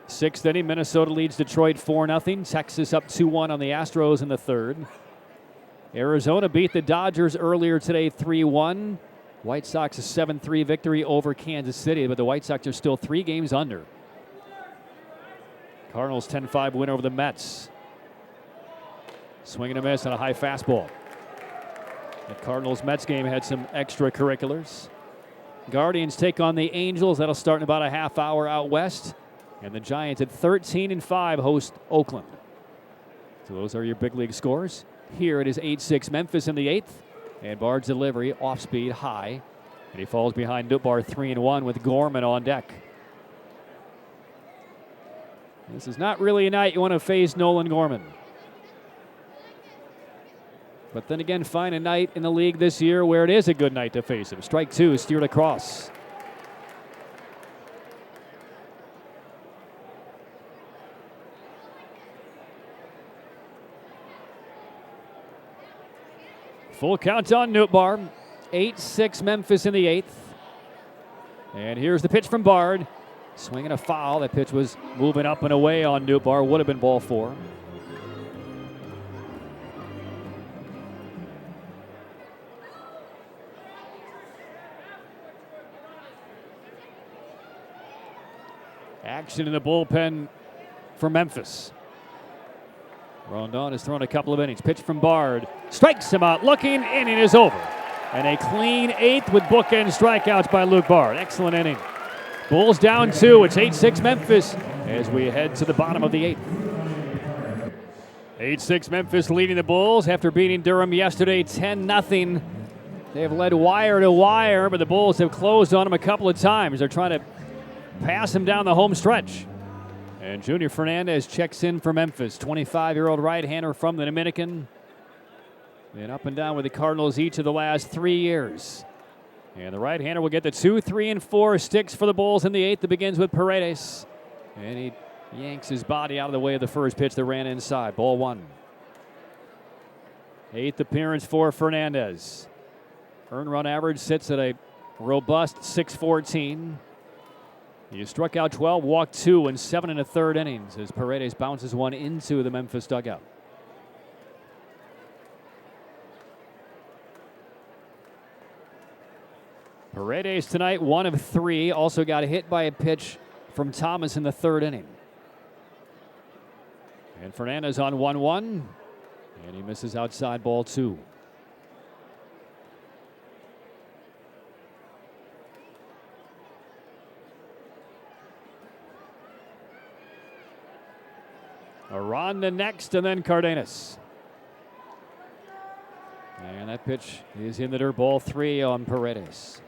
6th inning, Minnesota leads Detroit 4-0. Texas up 2-1 on the Astros in the 3rd. Arizona beat the Dodgers earlier today 3-1. White Sox a 7-3 victory over Kansas City, but the White Sox are still 3 games under. Cardinals 10-5 win over the Mets. Swing and a miss on a high fastball. The Cardinals-Mets game had some extracurriculars. Guardians take on the Angels. That'll start in about a half hour out west. And the Giants at 13-5 host Oakland. So those are your big league scores. Here it is 8-6 Memphis in the 8th. And Bard's delivery off speed high. And he falls behind Nootbaar 3-1 with Gorman on deck. This is not really a night you want to face Nolan Gorman. But then again, find a night in the league this year where it is a good night to face him. Strike 2, steered across. Full count on Nootbaar. 8-6 Memphis in the eighth. And here's the pitch from Bard. Swinging a foul. That pitch was moving up and away on Nootbaar. Would have been ball four. Action in the bullpen for Memphis. Rondon has thrown a couple of innings. Pitch from Bard. Strikes him out. Looking. Inning is over. And a clean eighth with bookend strikeouts by Luke Bard. Excellent inning. Bulls down 2. It's 8-6 Memphis as we head to the bottom of the eighth. 8-6 Memphis leading the Bulls after beating Durham yesterday 10-0. They have led wire to wire, but the Bulls have closed on them a couple of times. They're trying to pass him down the home stretch. And Junior Fernandez checks in for Memphis. 25-year-old right-hander from the Dominican. Been up and down with the Cardinals each of the last 3 years. And the right-hander will get the 2, 3, and 4 sticks for the Bulls in the eighth. That begins with Paredes. And he yanks his body out of the way of the first pitch that ran inside. Ball one. Eighth appearance for Fernandez. Earned run average sits at a robust 614. He struck out 12, walked 2 in 7 1/3 innings as Paredes bounces one into the Memphis dugout. Paredes tonight, 1 of 3. Also got hit by a pitch from Thomas in the 3rd inning. And Fernandez on 1-1. And he misses outside, ball 2. Aranda next, and then Cardenas. And that pitch is in the dirt, ball 3 on Paredes.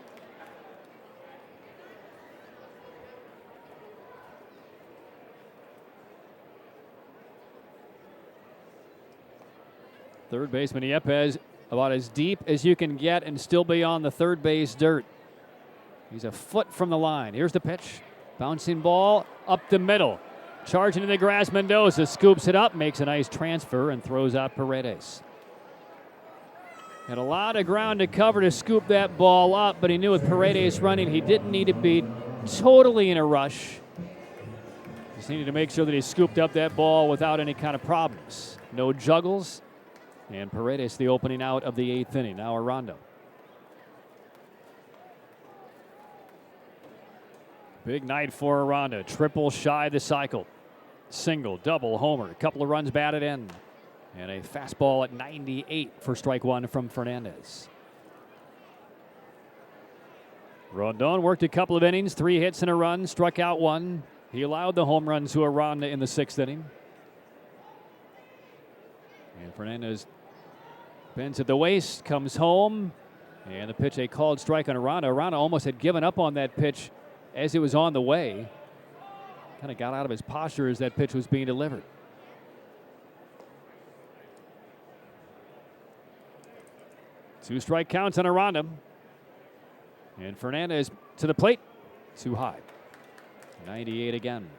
Third baseman Yepes about as deep as you can get and still be on the third base dirt. He's a foot from the line. Here's the pitch. Bouncing ball up the middle. Charging in the grass, Mendoza scoops it up, makes a nice transfer, and throws out Paredes. Had a lot of ground to cover to scoop that ball up, but he knew with Paredes running, he didn't need to be totally in a rush. Just needed to make sure that he scooped up that ball without any kind of problems. No juggles. And Paredes, the opening out of the 8th inning. Now Aranda. Big night for Aranda. Triple shy the cycle. Single, double, homer. A couple of runs batted in. And a fastball at 98 for strike 1 from Fernandez. Rondon worked a couple of innings, 3 hits and a run, struck out 1. He allowed the home run to Aranda in the 6th inning. And Fernandez bends at the waist, comes home, and the pitch, a called strike on Aranda. Aranda almost had given up on that pitch as it was on the way. Kind of got out of his posture as that pitch was being delivered. Two strike counts on Aranda. And Fernandez to the plate. Too high. 98 again.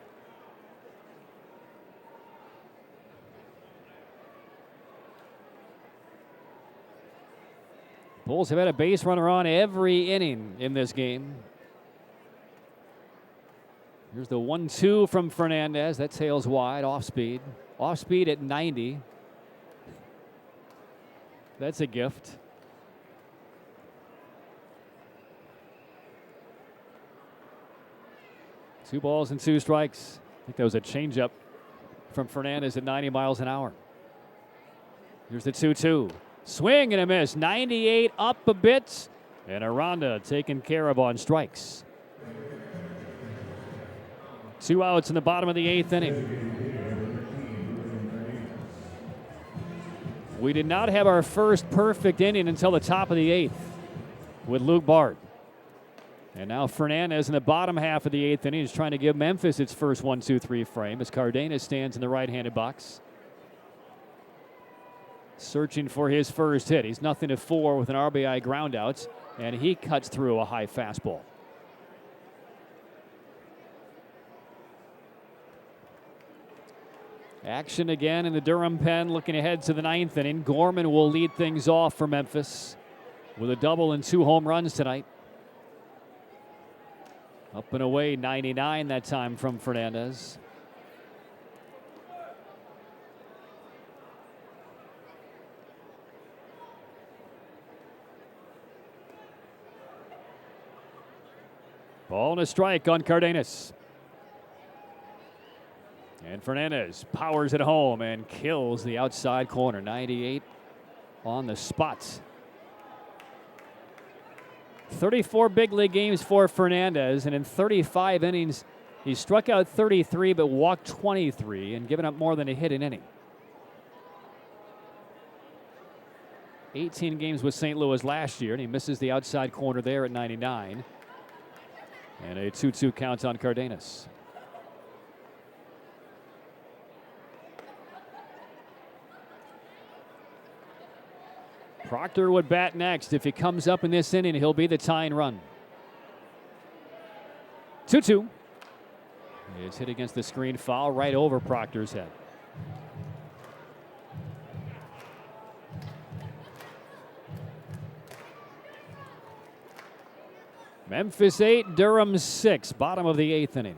Bulls have had a base runner on every inning in this game. Here's the 1-2 from Fernandez. That tails wide, off speed. Off speed at 90. That's a gift. Two balls and 2 strikes. I think that was a changeup from Fernandez at 90 miles an hour. Here's the 2-2. Swing and a miss. 98 up a bit. And Aranda taken care of on strikes. 2 outs in the bottom of the 8th inning. We did not have our first perfect inning until the top of the 8th with Luke Bard. And now Fernandez in the bottom half of the 8th inning is trying to give Memphis its first 1-2-3 frame as Cardenas stands in the right-handed box. Searching for his first hit. He's 0-4 with an RBI groundout, and he cuts through a high fastball. Action again in the Durham pen, looking ahead to the 9th inning. Gorman will lead things off for Memphis with a double and 2 home runs tonight. Up and away, 99 that time from Fernandez. Ball and a strike on Cardenas. And Fernandez powers it home and kills the outside corner. 98 on the spot. 34 big league games for Fernandez, and in 35 innings, he struck out 33 but walked 23 and given up more than a hit an inning. 18 games with St. Louis last year, and he misses the outside corner there at 99. And a 2-2 count on Cardenas. Proctor would bat next. If he comes up in this inning, he'll be the tying run. 2-2. It's hit against the screen, foul right over Proctor's head. Memphis 8, Durham 6, bottom of the 8th inning.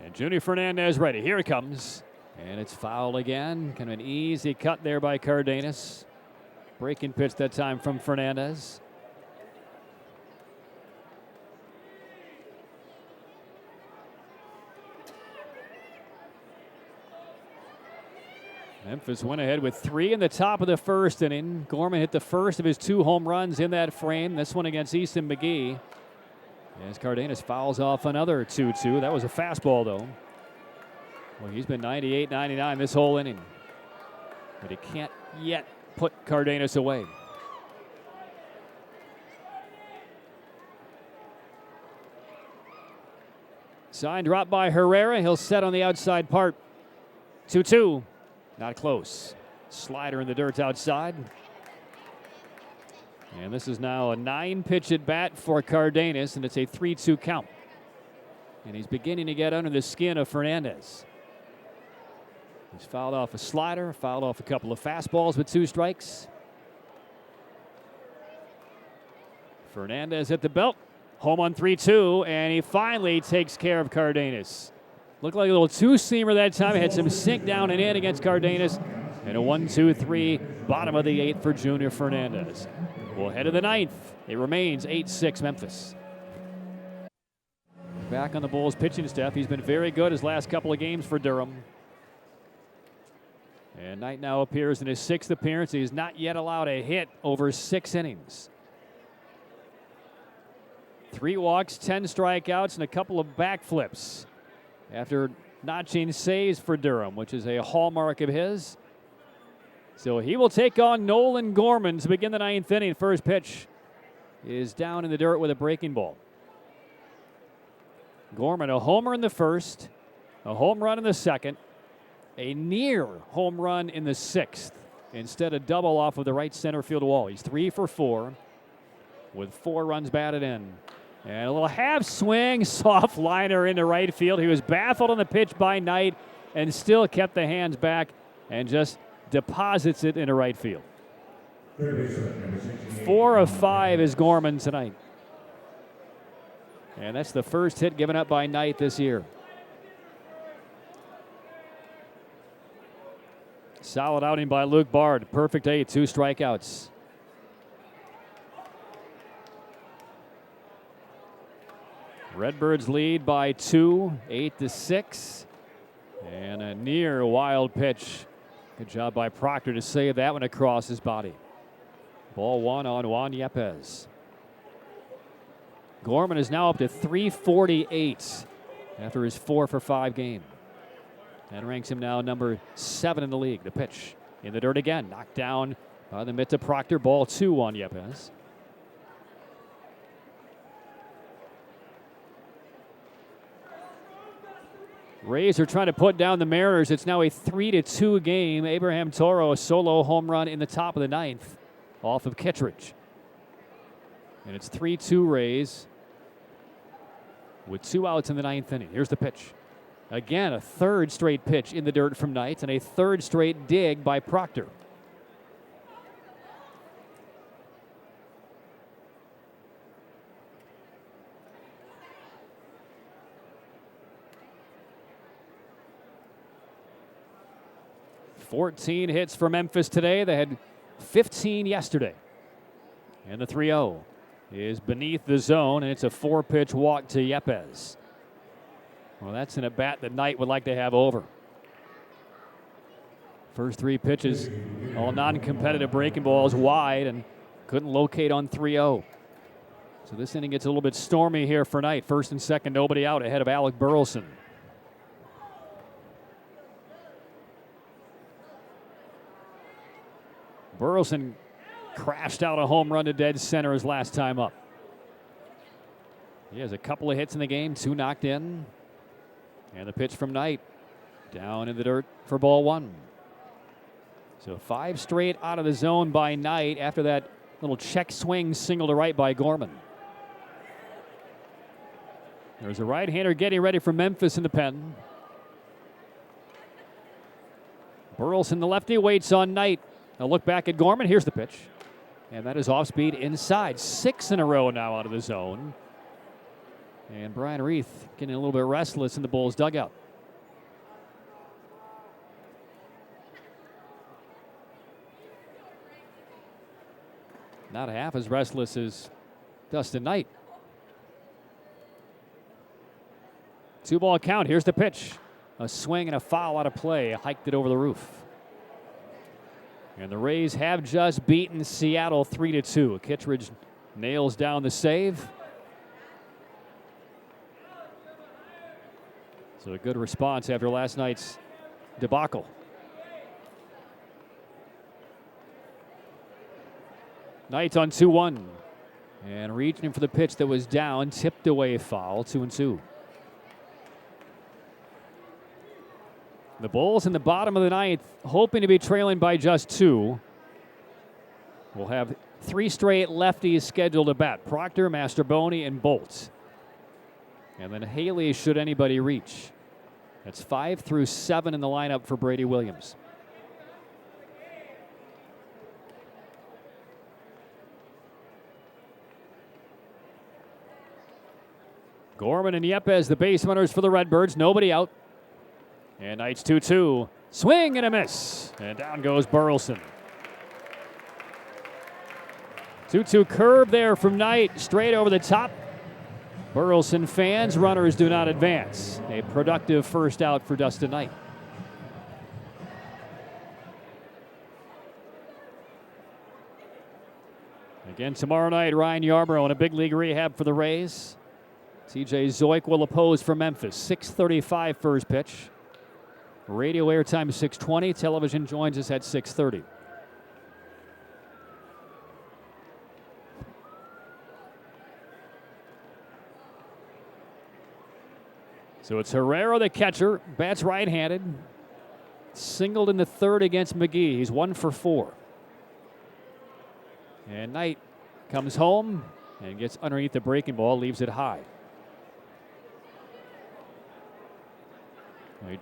And Junior Fernandez ready. Here it comes. And it's foul again. Kind of an easy cut there by Cardenas. Breaking pitch that time from Fernandez. Memphis went ahead with 3 in the top of the 1st inning. Gorman hit the first of his 2 home runs in that frame. This one against Easton McGee. As Cardenas fouls off another 2-2. That was a fastball, though. Well, he's been 98, 99 this whole inning. But he can't yet put Cardenas away. Sign drop by Herrera. He'll set on the outside part. 2-2. Not close. Slider in the dirt outside. And this is now a 9-pitch at bat for Cardenas, and it's a 3-2 count. And he's beginning to get under the skin of Fernandez. He's fouled off a slider, fouled off a couple of fastballs with 2 strikes. Fernandez at the belt. Home on 3-2, and he finally takes care of Cardenas. Looked like a little 2-seamer that time. He had some sink down and in against Cardenas. And a 1-2-3, bottom of the 8th for Junior Fernandez. Well, head of the 9th. It remains 8-6 Memphis. Back on the Bulls pitching staff. He's been very good his last couple of games for Durham. And Knight now appears in his 6th appearance. He's not yet allowed a hit over 6 innings. 3 walks, 10 strikeouts, and a couple of backflips after notching saves for Durham, which is a hallmark of his. So he will take on Nolan Gorman to begin the 9th inning. First pitch is down in the dirt with a breaking ball. Gorman, a homer in the 1st, a home run in the 2nd, a near home run in the 6th. Instead, a double off of the right center field wall. He's 3 for 4 with 4 runs batted in. And a little half swing, soft liner into right field. He was baffled on the pitch by Knight and still kept the hands back and just deposits it into right field. 4 of 5 is Gorman tonight. And that's the first hit given up by Knight this year. Solid outing by Luke Bard. Perfect 8, 2 strikeouts. Redbirds lead by 2, 8-6. And a near wild pitch. Good job by Proctor to save that one across his body. Ball 1 on Juan Yepez. Gorman is now up to 348 after his 4 for 5 game. That ranks him now number 7 in the league. The pitch in the dirt again. Knocked down by the mitt to Proctor. Ball 2 on Yepez. Rays are trying to put down the Mariners. It's now a 3-2 game. Abraham Toro, a solo home run in the top of the 9th off of Kittredge. And it's 3-2 Rays. with 2 outs in the 9th inning. Here's the pitch. Again, a 3rd straight pitch in the dirt from Knight and a 3rd straight dig by Proctor. "14 hits for Memphis today. They had 15 yesterday. And the 3-0 is beneath the zone, and it's a 4-pitch walk to Yepes. Well, that's an at-bat that Knight would like to have over. First 3 pitches, all non-competitive breaking balls wide, and couldn't locate on 3-0. So this inning gets a little bit stormy here for Knight. First and second, nobody out ahead of Alec Burleson. Burleson crashed out a home run to dead center his last time up. He has a couple of hits in the game, 2 knocked in. And the pitch from Knight down in the dirt for ball 1. So 5 straight out of the zone by Knight after that little check swing single to right by Gorman. There's a right-hander getting ready for Memphis in the pen. Burleson, the lefty, waits on Knight. A look back at Gorman. Here's the pitch. And that is off speed inside. 6 in a row now out of the zone. And Brian Reith getting a little bit restless in the Bulls dugout. Not half as restless as Dustin Knight. 2-ball count. Here's the pitch. A swing and a foul out of play. Hiked it over the roof. And the Rays have just beaten Seattle 3-2. Kittredge nails down the save. So a good response after last night's debacle. Knight on 2-1. And reaching for the pitch that was down, tipped away foul, 2-2. The Bulls in the bottom of the 9th, hoping to be trailing by just 2. We'll have 3 straight lefties scheduled to bat. Proctor, Masterboni, and Bolt. And then Haley should anybody reach. That's 5 through 7 in the lineup for Brady Williams. Gorman and Yepes, the base runners for the Redbirds. Nobody out. And Knight's 2-2. Swing and a miss. And down goes Burleson. 2-2 curve there from Knight. Straight over the top. Burleson fans, runners do not advance. A productive first out for Dustin Knight. Again tomorrow night, Ryan Yarbrough in a big league rehab for the Rays. TJ Zoik will oppose for Memphis. 6:35 first pitch. Radio airtime is 6:20. Television joins us at 6:30. So it's Herrera, the catcher, bats right-handed. Singled in the 3rd against McGee. He's 1 for 4. And Knight comes home and gets underneath the breaking ball, leaves it high.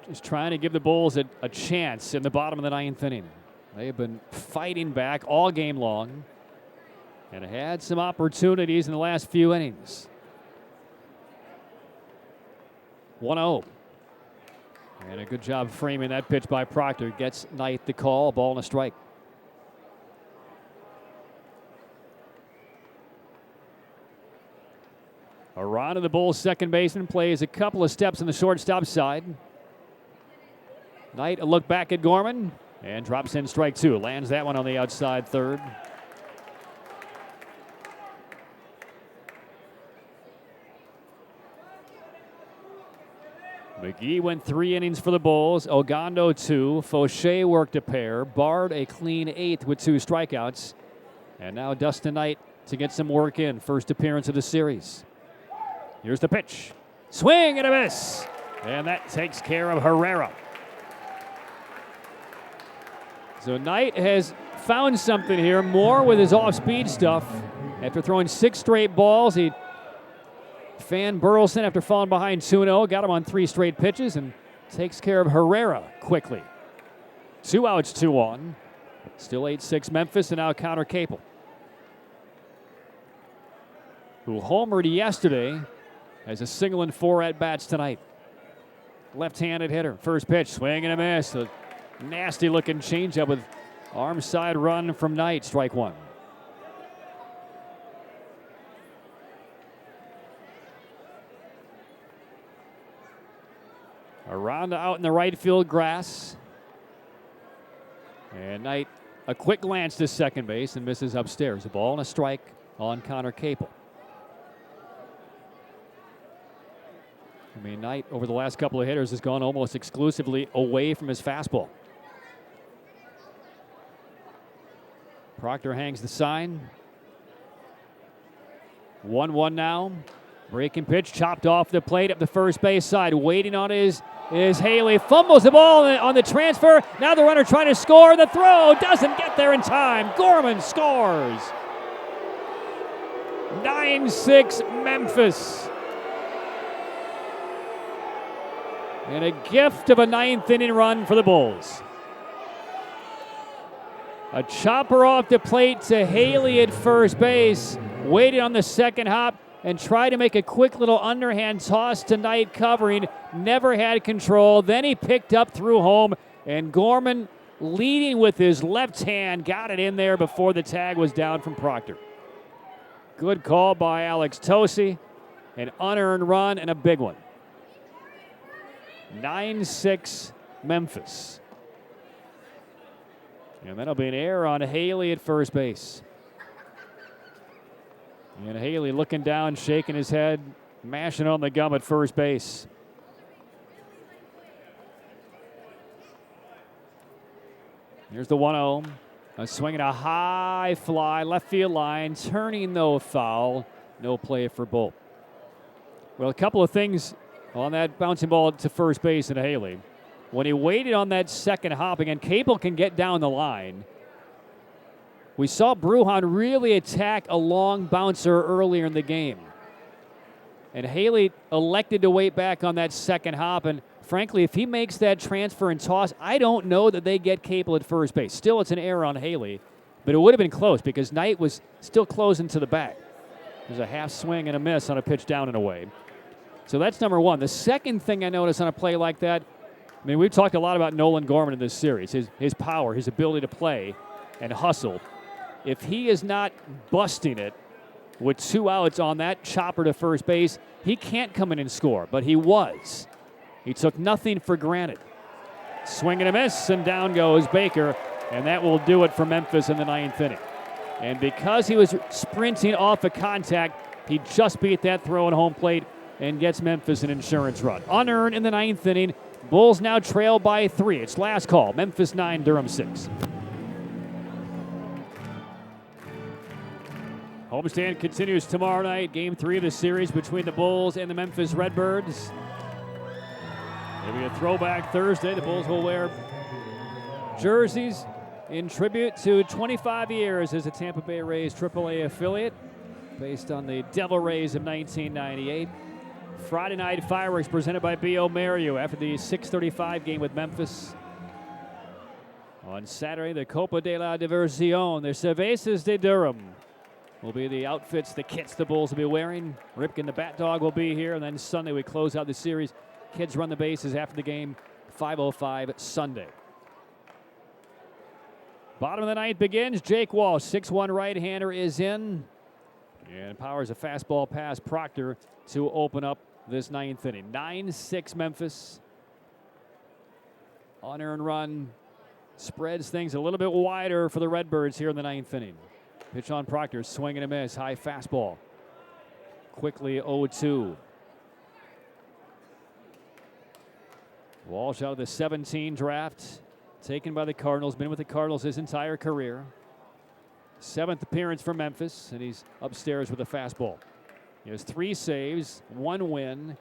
He's trying to give the Bulls a chance in the bottom of the 9th inning. They have been fighting back all game long and had some opportunities in the last few innings. 1-0. And a good job framing that pitch by Proctor. Gets Knight the call, a ball and a strike. Around to the Bulls' second baseman, plays a couple of steps on the shortstop side. Knight a look back at Gorman and drops in strike 2. Lands that one on the outside 3rd. McGee went 3 innings for the Bulls. Ogando 2. Fauché worked a pair. Bard a clean 8th with 2 strikeouts. And now Dustin Knight to get some work in. First appearance of the series. Here's the pitch. Swing and a miss. And that takes care of Herrera. So Knight has found something here, more with his off-speed stuff. After throwing 6 straight balls, he Fan Burleson, after falling behind 2-0, got him on 3 straight pitches and takes care of Herrera quickly. 2 outs, 2 on. Still 8-6 Memphis, and now Connor Capel, who homered yesterday, has a single and 4 at-bats tonight. Left-handed hitter. First pitch, swing and a miss. A nasty-looking changeup with arm side run from Knight, strike 1. Aranda out in the right field grass. And Knight, a quick glance to second base and misses upstairs. A ball and a strike on Connor Capel. I mean, Knight, over the last couple of hitters, has gone almost exclusively away from his fastball. Proctor hangs the sign. 1-1 now. Breaking pitch, chopped off the plate up the first base side. Waiting on is Haley. Fumbles the ball on the transfer. Now the runner trying to score. The throw doesn't get there in time. Gorman scores. 9-6 Memphis. And a gift of a 9th inning run for the Bulls. A chopper off the plate to Haley at first base. Waited on the second hop and tried to make a quick little underhand toss to Knight covering. Never had control. Then he picked up through home. And Gorman, leading with his left hand, got it in there before the tag was down from Proctor. Good call by Alex Tosi. An unearned run and a big one. 9-6 Memphis. And that'll be an error on Haley at first base. And Haley looking down, shaking his head, mashing on the gum at first base. Here's the 1-0. Swinging a high fly, left field line, turning though foul. No play for Bull. Well, a couple of things on that bouncing ball to first base and Haley. When he waited on that second hop, again, Capel can get down the line. We saw Bruhan really attack a long bouncer earlier in the game. And Haley elected to wait back on that second hop. And frankly, if he makes that transfer and toss, I don't know that they get Capel at first base. Still, it's an error on Haley. But it would have been close because Knight was still closing to the back. There's a half swing and a miss on a pitch down and away. So that's number one. The second thing I noticed on a play like that, I mean, we've talked a lot about Nolan Gorman in this series, his power, his ability to play and hustle. If he is not busting it with 2 outs on that chopper to first base, he can't come in and score, but he was. He took nothing for granted. Swing and a miss, and down goes Baker, and that will do it for Memphis in the 9th inning. And because he was sprinting off a contact, he just beat that throw at home plate and gets Memphis an insurance run. Unearned in the 9th inning. Bulls now trail by 3. It's last call. Memphis 9, Durham 6. Homestand continues tomorrow night. Game 3 of the series between the Bulls and the Memphis Redbirds. It'll be a throwback Thursday. The Bulls will wear jerseys in tribute to 25 years as a Tampa Bay Rays AAA affiliate based on the Devil Rays of 1998. Friday night fireworks presented by B.O. Mario after the 6:35 game with Memphis. On Saturday, the Copa de la Diversión, the Cervezas de Durham, will be the outfits, the kits the Bulls will be wearing. Ripken the Bat Dog will be here, and then Sunday we close out the series. Kids run the bases after the game, 5:05 Sunday. Bottom of the ninth begins. Jake Walsh, 6'1" right-hander, is in. And powers a fastball past Proctor to open up this 9th inning. 9-6 Memphis. Unearned run spreads things a little bit wider for the Redbirds here in the 9th inning. Pitch on Proctor, swing and a miss. High fastball. Quickly 0-2. Walsh out of the 17 draft. Taken by the Cardinals. Been with the Cardinals his entire career. 7th appearance for Memphis, and he's upstairs with a fastball. He has 3 saves, 1 win,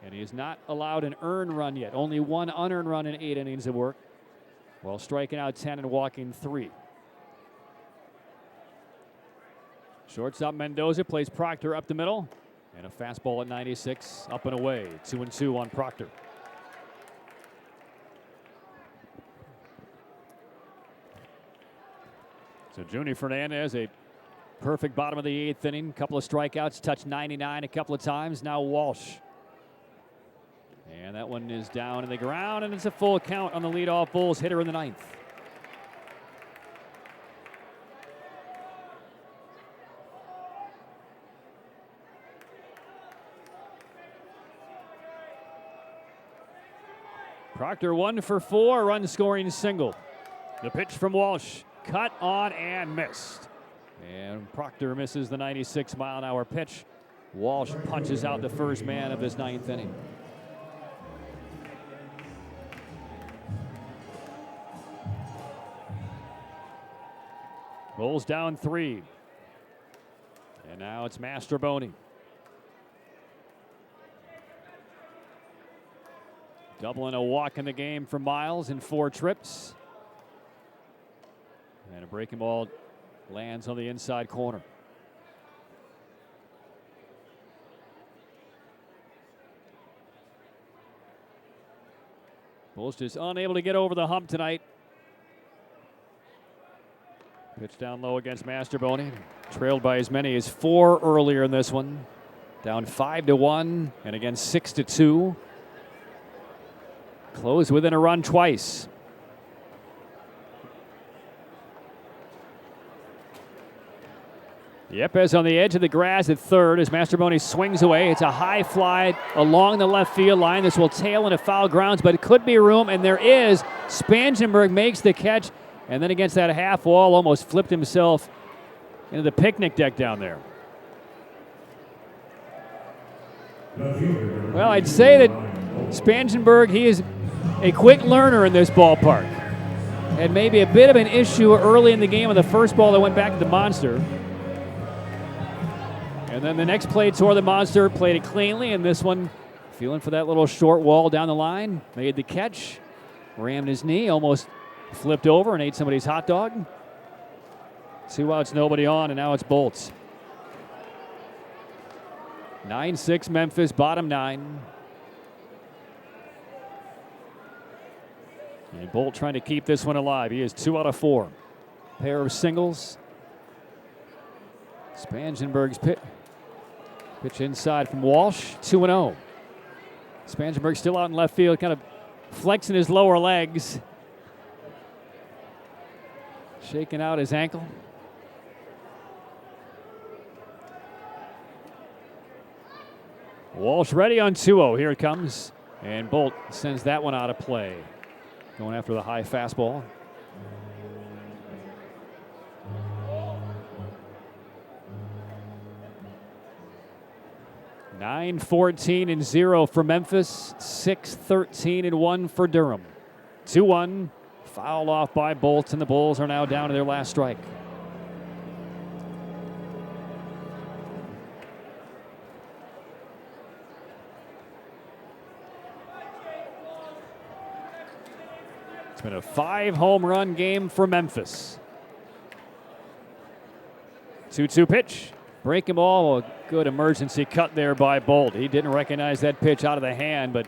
and he has not allowed an earned run yet. Only 1 unearned run in 8 innings of work, while striking out 10 and walking 3. Shortstop Mendoza plays Proctor up the middle. And a fastball at 96, up and away. 2-2 on Proctor. So Junior Fernandez, a perfect bottom of the 8th inning. Couple of strikeouts, touched 99 a couple of times. Now Walsh. And that one is down in the ground, and it's a full count on the leadoff Bulls hitter in the 9th. Proctor 1 for 4, run scoring single. The pitch from Walsh, cut on and missed. And Proctor misses the 96-mile-an-hour pitch. Walsh punches out the first man of this 9th inning. Bulls down 3. And now it's Mastroboni. Double and a walk in the game for Miles in 4 trips. And a breaking ball lands on the inside corner. Bulls just unable to get over the hump tonight. Pitch down low against Mastroboni. Trailed by as many as 4 earlier in this one. Down 5-1 and again 6-2. Closed within a run twice. Yepes on the edge of the grass at third as Mastroboni swings away. It's a high fly along the left field line. This will tail into foul grounds, but it could be room, and there is. Spangenberg makes the catch, and then against that half wall, almost flipped himself into the picnic deck down there. Well, I'd say that Spangenberg, he is a quick learner in this ballpark. Had maybe a bit of an issue early in the game with the first ball that went back to the monster. And then the next play toward the monster, played it cleanly, and this one feeling for that little short wall down the line. Made the catch, rammed his knee, almost flipped over and ate somebody's hot dog. 2 outs, nobody on, and now it's Bolts. 9-6 Memphis, bottom 9. And Bolt trying to keep this one alive. He is 2 out of 4. Pair of singles. Spangenberg's pitch inside from Walsh, 2-0. Spangenberg still out in left field, kind of flexing his lower legs. Shaking out his ankle. Walsh ready on 2-0. Here it comes. And Bolt sends that one out of play. Going after the high fastball. (9-14-0) for Memphis. 6-13-1 for Durham. 2-1. Fouled off by Bolt, and the Bulls are now down to their last strike. It's been a 5-home run game for Memphis. 2-2 pitch. Breaking ball. A good emergency cut there by Bolt. He didn't recognize that pitch out of the hand, but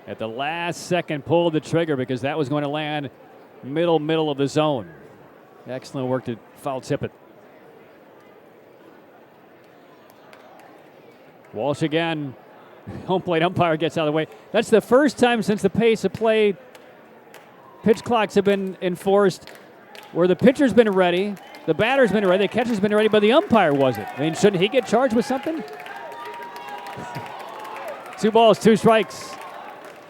at the last second pulled the trigger because that was going to land middle of the zone. Excellent work to foul tip it. Walsh again. Home plate umpire gets out of the way. That's the first time since the pace of play pitch clocks have been enforced where the pitcher's been ready, the batter's been ready, the catcher's been ready, but the umpire wasn't. I mean, shouldn't he get charged with something? 2 balls, 2 strikes.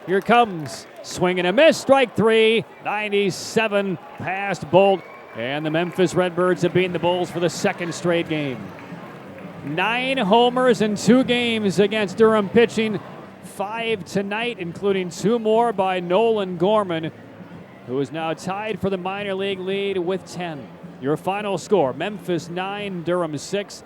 Here it comes. Swing and a miss. Strike 3. 97 past Bolt. And the Memphis Redbirds have beaten the Bulls for the 2nd straight game. 9 homers in 2 games against Durham pitching. 5 tonight, including 2 more by Nolan Gorman, who is now tied for the minor league lead with 10. Your final score, Memphis 9, Durham 6.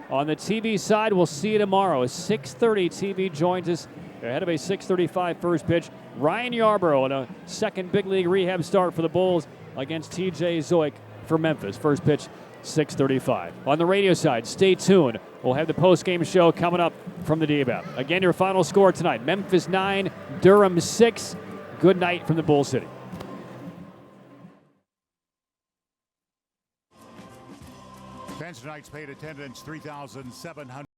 On the TV side, we'll see you tomorrow. 6:30 TV joins us ahead of a 6:35 first pitch. Ryan Yarbrough on a second big league rehab start for the Bulls against TJ Zoik for Memphis. First pitch, 6:35. On the radio side, stay tuned. We'll have the post-game show coming up from the DBAP. Again, your final score tonight, Memphis 9, Durham 6. Good night from the Bull City. Fans tonight's paid attendance 3,700.